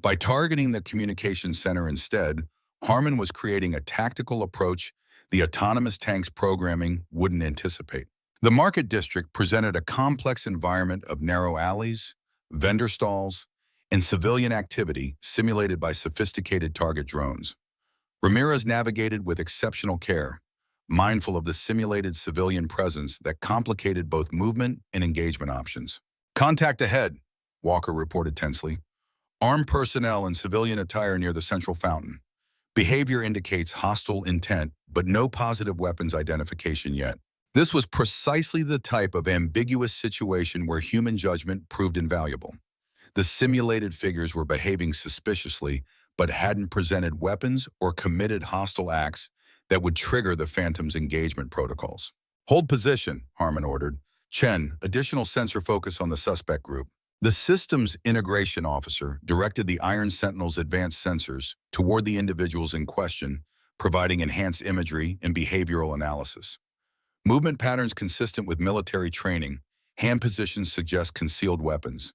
By targeting the communication center instead, Harmon was creating a tactical approach the autonomous tank's programming wouldn't anticipate. The market district presented a complex environment of narrow alleys, vendor stalls, and civilian activity simulated by sophisticated target drones. Ramirez navigated with exceptional care, mindful of the simulated civilian presence that complicated both movement and engagement options. Contact ahead, Walker reported tensely. Armed personnel in civilian attire near the central fountain. Behavior indicates hostile intent, but no positive weapons identification yet. This was precisely the type of ambiguous situation where human judgment proved invaluable. The simulated figures were behaving suspiciously, but hadn't presented weapons or committed hostile acts that would trigger the Phantom's engagement protocols. Hold position, Harmon ordered. Chen, additional sensor focus on the suspect group. The systems integration officer directed the Iron Sentinel's advanced sensors toward the individuals in question, providing enhanced imagery and behavioral analysis. Movement patterns consistent with military training, hand positions suggest concealed weapons.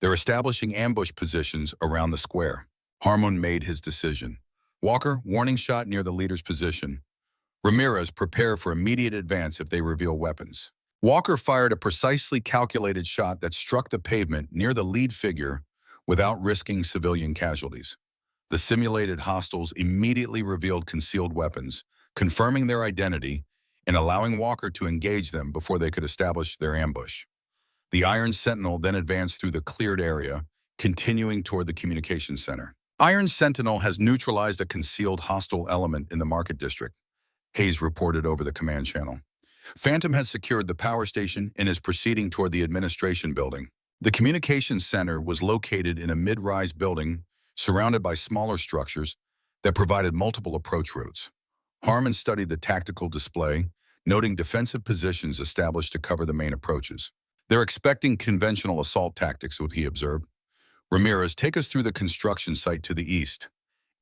They're establishing ambush positions around the square. Harmon made his decision. Walker, warning shot near the leader's position. Ramirez, prepare for immediate advance if they reveal weapons. Walker fired a precisely calculated shot that struck the pavement near the lead figure without risking civilian casualties. The simulated hostiles immediately revealed concealed weapons, confirming their identity and allowing Walker to engage them before they could establish their ambush. The Iron Sentinel then advanced through the cleared area, continuing toward the communications center. Iron Sentinel has neutralized a concealed hostile element in the market district, Hayes reported over the command channel. Phantom has secured the power station and is proceeding toward the administration building. The communications center was located in a mid-rise building surrounded by smaller structures that provided multiple approach routes. Harmon studied the tactical display, noting defensive positions established to cover the main approaches. They're expecting conventional assault tactics, what he observed. Ramirez, take us through the construction site to the east.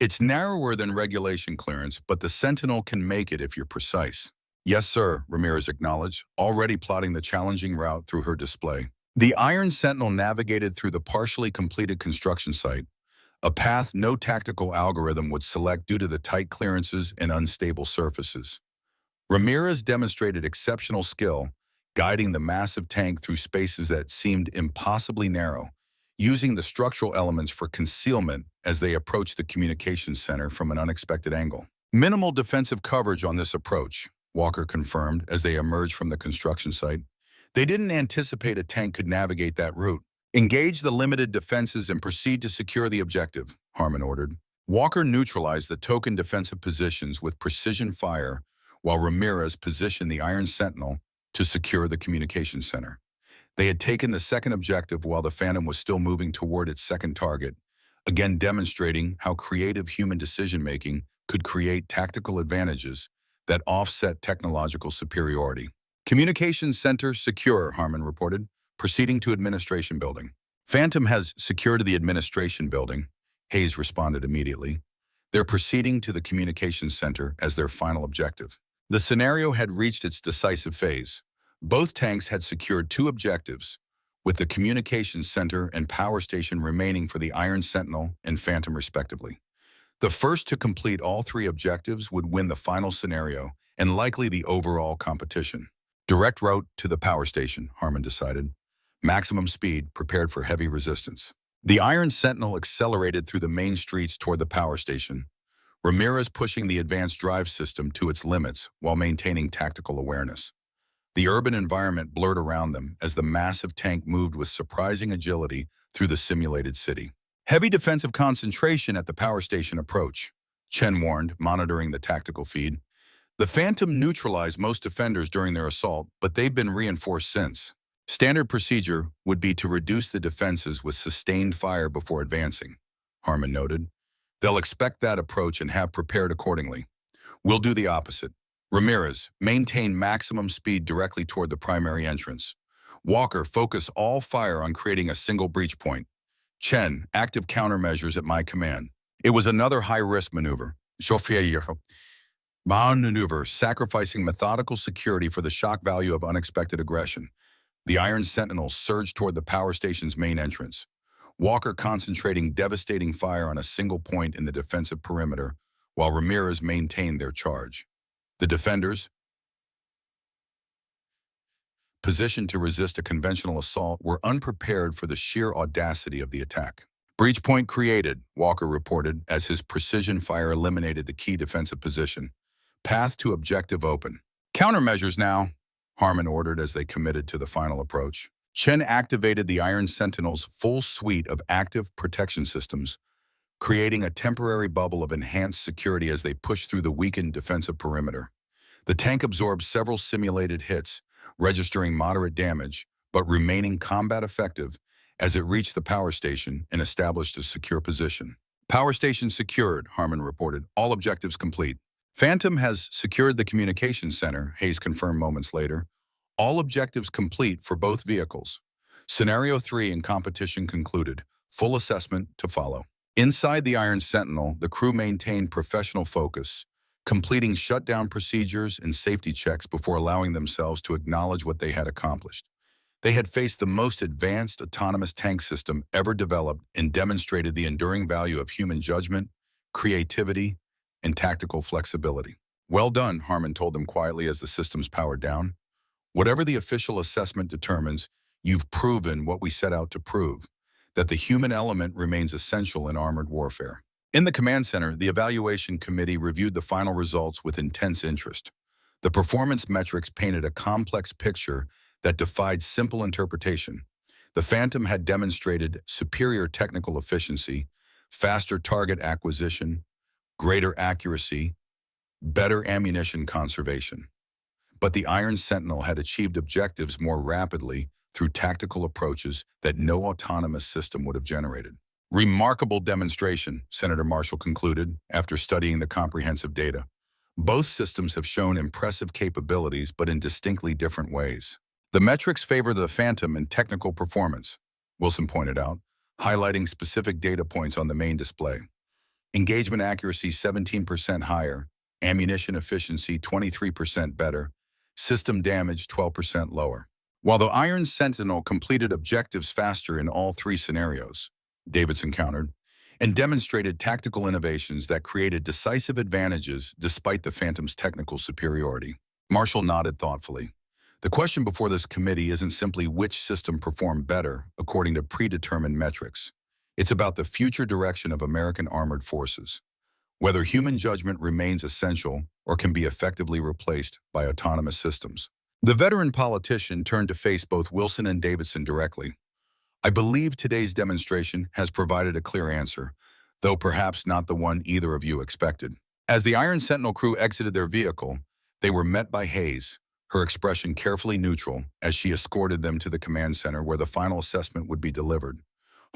It's narrower than regulation clearance, but the Sentinel can make it if you're precise. Yes, sir, Ramirez acknowledged, already plotting the challenging route through her display. The Iron Sentinel navigated through the partially completed construction site, a path no tactical algorithm would select due to the tight clearances and unstable surfaces. Ramirez demonstrated exceptional skill, guiding the massive tank through spaces that seemed impossibly narrow, using the structural elements for concealment as they approached the communications center from an unexpected angle. Minimal defensive coverage on this approach, Walker confirmed as they emerged from the construction site. They didn't anticipate a tank could navigate that route. Engage the limited defenses and proceed to secure the objective, Harmon ordered. Walker neutralized the token defensive positions with precision fire, while Ramirez positioned the Iron Sentinel to secure the communications center. They had taken the second objective while the Phantom was still moving toward its second target, again demonstrating how creative human decision-making could create tactical advantages that offset technological superiority. Communications center secure, Harmon reported, proceeding to administration building. Phantom has secured the administration building, Hayes responded immediately. They're proceeding to the communications center as their final objective. The scenario had reached its decisive phase. Both tanks had secured two objectives, with the communications center and power station remaining for the Iron Sentinel and Phantom respectively. The first to complete all three objectives would win the final scenario and likely the overall competition. Direct route to the power station, Harmon decided. Maximum speed, prepared for heavy resistance. The Iron Sentinel accelerated through the main streets toward the power station, Ramirez pushing the advanced drive system to its limits while maintaining tactical awareness. The urban environment blurred around them as the massive tank moved with surprising agility through the simulated city. Heavy defensive concentration at the power station approach, Chen warned, monitoring the tactical feed. The Phantom neutralized most defenders during their assault, but they've been reinforced since. Standard procedure would be to reduce the defenses with sustained fire before advancing, Harmon noted. They'll expect that approach and have prepared accordingly. We'll do the opposite. Ramirez, maintain maximum speed directly toward the primary entrance. Walker, focus all fire on creating a single breach point. Chen, active countermeasures at my command. It was another high-risk maneuver. Maneuver, sacrificing methodical security for the shock value of unexpected aggression. The Iron Sentinel surged toward the power station's main entrance. Walker concentrating devastating fire on a single point in the defensive perimeter, while Ramirez maintained their charge. The defenders, positioned to resist a conventional assault, were unprepared for the sheer audacity of the attack. Breach point created, Walker reported as his precision fire eliminated the key defensive position. Path to objective open. Countermeasures now, Harmon ordered as they committed to the final approach. Chen activated the Iron Sentinel's full suite of active protection systems, creating a temporary bubble of enhanced security as they pushed through the weakened defensive perimeter. The tank absorbed several simulated hits, registering moderate damage, but remaining combat effective as it reached the power station and established a secure position. Power station secured, Harmon reported. All objectives complete. Phantom has secured the communications center, Hayes confirmed moments later. All objectives complete for both vehicles. Scenario 3 in competition concluded. Full assessment to follow. Inside the Iron Sentinel, the crew maintained professional focus, completing shutdown procedures and safety checks before allowing themselves to acknowledge what they had accomplished. They had faced the most advanced autonomous tank system ever developed and demonstrated the enduring value of human judgment, creativity, and tactical flexibility. Well done, Harmon told them quietly as the systems powered down. Whatever the official assessment determines, you've proven what we set out to prove, that the human element remains essential in armored warfare. In the command center, the evaluation committee reviewed the final results with intense interest. The performance metrics painted a complex picture that defied simple interpretation. The Phantom had demonstrated superior technical efficiency, faster target acquisition, greater accuracy, better ammunition conservation. But the Iron Sentinel had achieved objectives more rapidly through tactical approaches that no autonomous system would have generated. Remarkable demonstration, Senator Marshall concluded after studying the comprehensive data. Both systems have shown impressive capabilities, but in distinctly different ways. The metrics favor the Phantom in technical performance, Wilson pointed out, highlighting specific data points on the main display. Engagement accuracy 17% higher, ammunition efficiency 23% better, system damage 12% lower. While the Iron Sentinel completed objectives faster in all three scenarios, Davidson countered, and demonstrated tactical innovations that created decisive advantages despite the Phantom's technical superiority. Marshall nodded thoughtfully. The question before this committee isn't simply which system performed better according to predetermined metrics. It's about the future direction of American armored forces, whether human judgment remains essential or can be effectively replaced by autonomous systems. The veteran politician turned to face both Wilson and Davidson directly. I believe today's demonstration has provided a clear answer, though perhaps not the one either of you expected. As the Iron Sentinel crew exited their vehicle, they were met by Hayes, her expression carefully neutral as she escorted them to the command center where the final assessment would be delivered.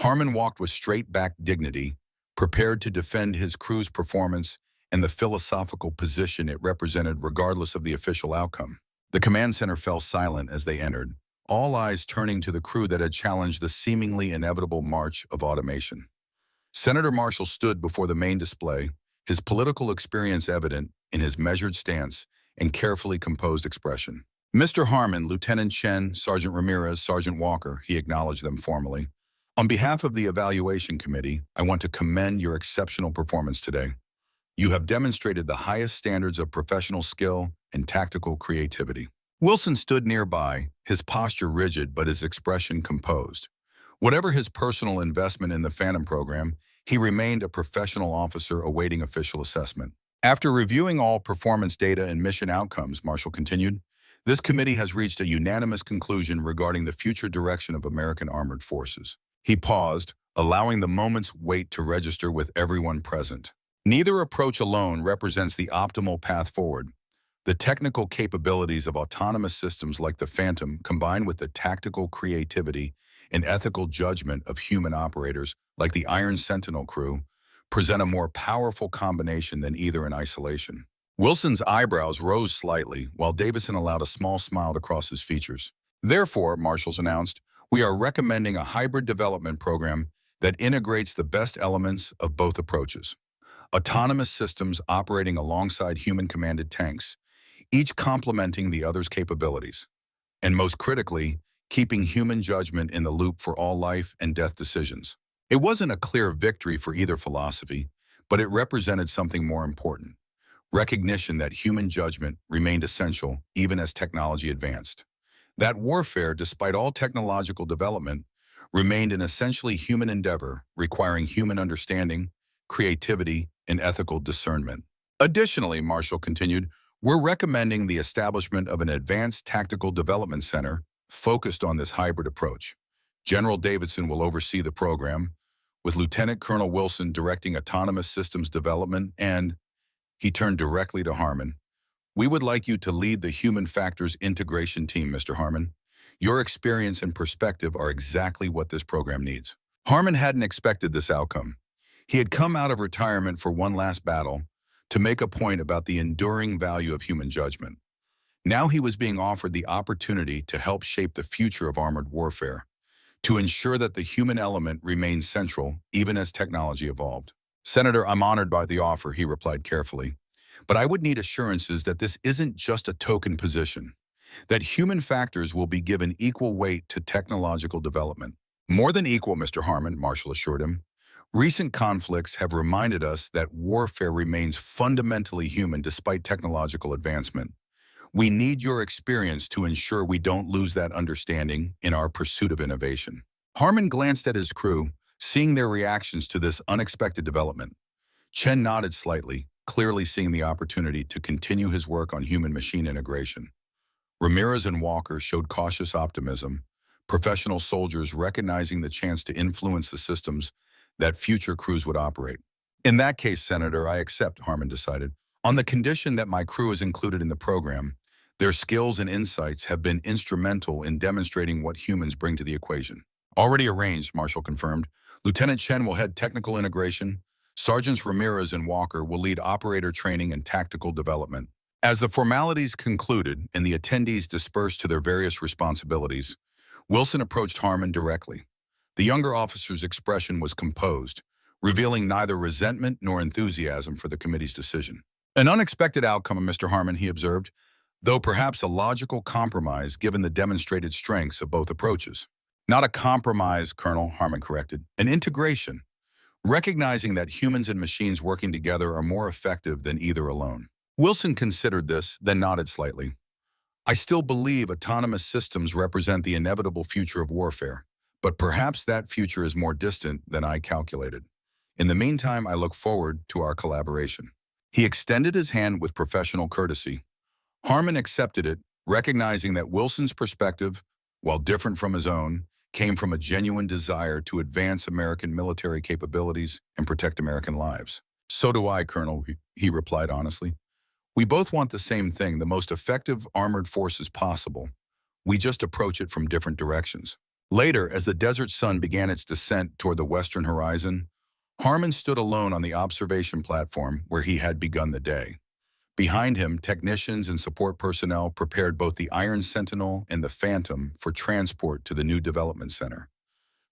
Harmon walked with straight-backed dignity, prepared to defend his crew's performance and the philosophical position it represented regardless of the official outcome. The command center fell silent as they entered, all eyes turning to the crew that had challenged the seemingly inevitable march of automation. Senator Marshall stood before the main display, his political experience evident in his measured stance and carefully composed expression. Mr. Harmon, Lieutenant Chen, Sergeant Ramirez, Sergeant Walker, he acknowledged them formally. On behalf of the evaluation committee, I want to commend your exceptional performance today. You have demonstrated the highest standards of professional skill and tactical creativity. Wilson stood nearby, his posture rigid but his expression composed. Whatever his personal investment in the Phantom program, he remained a professional officer awaiting official assessment. After reviewing all performance data and mission outcomes, Marshall continued, this committee has reached a unanimous conclusion regarding the future direction of American armored forces. He paused, allowing the moment's wait to register with everyone present. Neither approach alone represents the optimal path forward. The technical capabilities of autonomous systems like the Phantom, combined with the tactical creativity and ethical judgment of human operators like the Iron Sentinel crew, present a more powerful combination than either in isolation. Wilson's eyebrows rose slightly, while Davidson allowed a small smile to cross his features. Therefore, Marshall announced, we are recommending a hybrid development program that integrates the best elements of both approaches. Autonomous systems operating alongside human-commanded tanks, each complementing the other's capabilities, and most critically, keeping human judgment in the loop for all life and death decisions. It wasn't a clear victory for either philosophy, but it represented something more important: recognition that human judgment remained essential even as technology advanced. That warfare, despite all technological development, remained an essentially human endeavor, requiring human understanding, creativity, and ethical discernment. Additionally, Marshall continued, we're recommending the establishment of an advanced tactical development center focused on this hybrid approach. General Davidson will oversee the program, with Lieutenant Colonel Wilson directing autonomous systems development and, he turned directly to Harmon, we would like you to lead the human factors integration team, Mr. Harmon. Your experience and perspective are exactly what this program needs. Harmon hadn't expected this outcome. He had come out of retirement for one last battle to make a point about the enduring value of human judgment. Now he was being offered the opportunity to help shape the future of armored warfare, to ensure that the human element remained central even as technology evolved. Senator, I'm honored by the offer, he replied carefully, but I would need assurances that this isn't just a token position, that human factors will be given equal weight to technological development. More than equal, Mr. Harmon, Marshall assured him. Recent conflicts have reminded us that warfare remains fundamentally human despite technological advancement. We need your experience to ensure we don't lose that understanding in our pursuit of innovation. Harmon glanced at his crew, seeing their reactions to this unexpected development. Chen nodded slightly, clearly seeing the opportunity to continue his work on human-machine integration. Ramirez and Walker showed cautious optimism, professional soldiers recognizing the chance to influence the systems that future crews would operate. In that case, Senator, I accept, Harmon decided, on the condition that my crew is included in the program. Their skills and insights have been instrumental in demonstrating what humans bring to the equation. Already arranged, Marshall confirmed. Lieutenant Chen will head technical integration. Sergeants Ramirez and Walker will lead operator training and tactical development. As the formalities concluded and the attendees dispersed to their various responsibilities, Wilson approached Harmon directly. The younger officer's expression was composed, revealing neither resentment nor enthusiasm for the committee's decision. An unexpected outcome, Mr. Harmon, he observed, though perhaps a logical compromise given the demonstrated strengths of both approaches. Not a compromise, Colonel, Harmon corrected, an integration, recognizing that humans and machines working together are more effective than either alone. Wilson considered this, then nodded slightly. I still believe autonomous systems represent the inevitable future of warfare, but perhaps that future is more distant than I calculated. In the meantime, I look forward to our collaboration. He extended his hand with professional courtesy. Harmon accepted it, recognizing that Wilson's perspective, while different from his own, came from a genuine desire to advance American military capabilities and protect American lives. So do I, Colonel, he replied honestly. We both want the same thing, the most effective armored forces possible. We just approach it from different directions. Later, as the desert sun began its descent toward the western horizon, Harmon stood alone on the observation platform where he had begun the day. Behind him, technicians and support personnel prepared both the Iron Sentinel and the Phantom for transport to the new development center.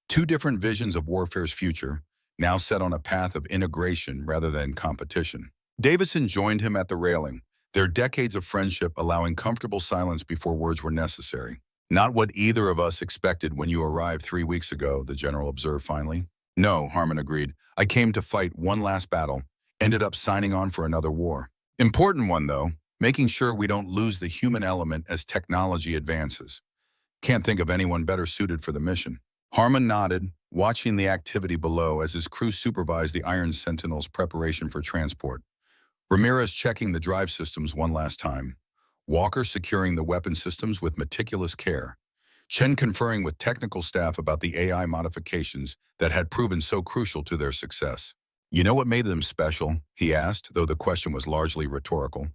Two different visions of warfare's future, now set on a path of integration rather than competition. Davison joined him at the railing, their decades of friendship allowing comfortable silence before words were necessary. Not what either of us expected when you arrived 3 weeks ago, the general observed finally. No, Harmon agreed. I came to fight one last battle, ended up signing on for another war. Important one, though, making sure we don't lose the human element as technology advances. Can't think of anyone better suited for the mission. Harmon nodded, watching the activity below as his crew supervised the Iron Sentinel's preparation for transport. Ramirez checking the drive systems one last time. Walker securing the weapon systems with meticulous care. Chen conferring with technical staff about the AI modifications that had proven so crucial to their success. You know what made them special? He asked, though the question was largely rhetorical.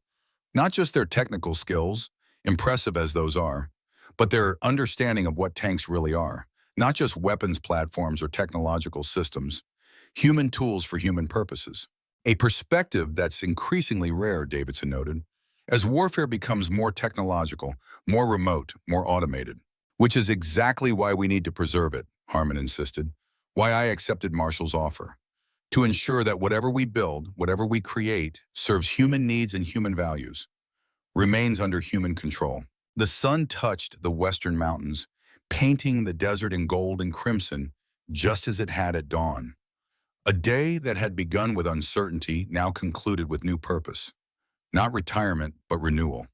Not just their technical skills, impressive as those are, but their understanding of what tanks really are. Not just weapons platforms or technological systems, human tools for human purposes. A perspective that's increasingly rare, Davidson noted, as warfare becomes more technological, more remote, more automated. Which is exactly why we need to preserve it, Harmon insisted, why I accepted Marshall's offer. To ensure that whatever we build, whatever we create, serves human needs and human values, remains under human control. The sun touched the western mountains, painting the desert in gold and crimson, just as it had at dawn. A day that had begun with uncertainty now concluded with new purpose. Not retirement, but renewal.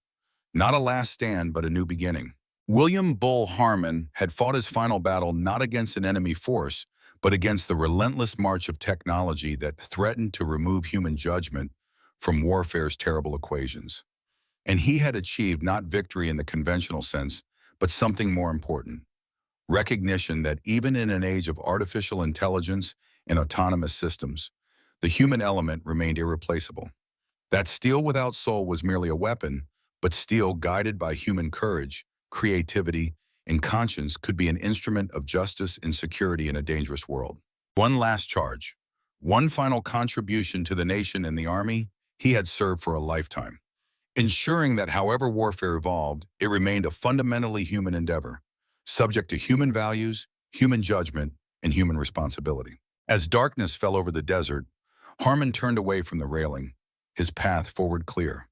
Not a last stand, but a new beginning. William Bull Harmon had fought his final battle not against an enemy force, but against the relentless march of technology that threatened to remove human judgment from warfare's terrible equations. And he had achieved not victory in the conventional sense, but something more important. Recognition that even in an age of artificial intelligence and autonomous systems, the human element remained irreplaceable. That steel without soul was merely a weapon, but steel guided by human courage, creativity, and conscience could be an instrument of justice and security in a dangerous world. One last charge, one final contribution to the nation and the Army he had served for a lifetime, ensuring that however warfare evolved, it remained a fundamentally human endeavor, subject to human values, human judgment, and human responsibility. As darkness fell over the desert, Harmon turned away from the railing, his path forward clear.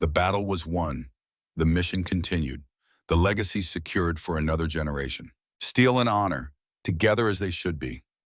The battle was won, the mission continued, the legacy secured for another generation. Steel and honor, together as they should be.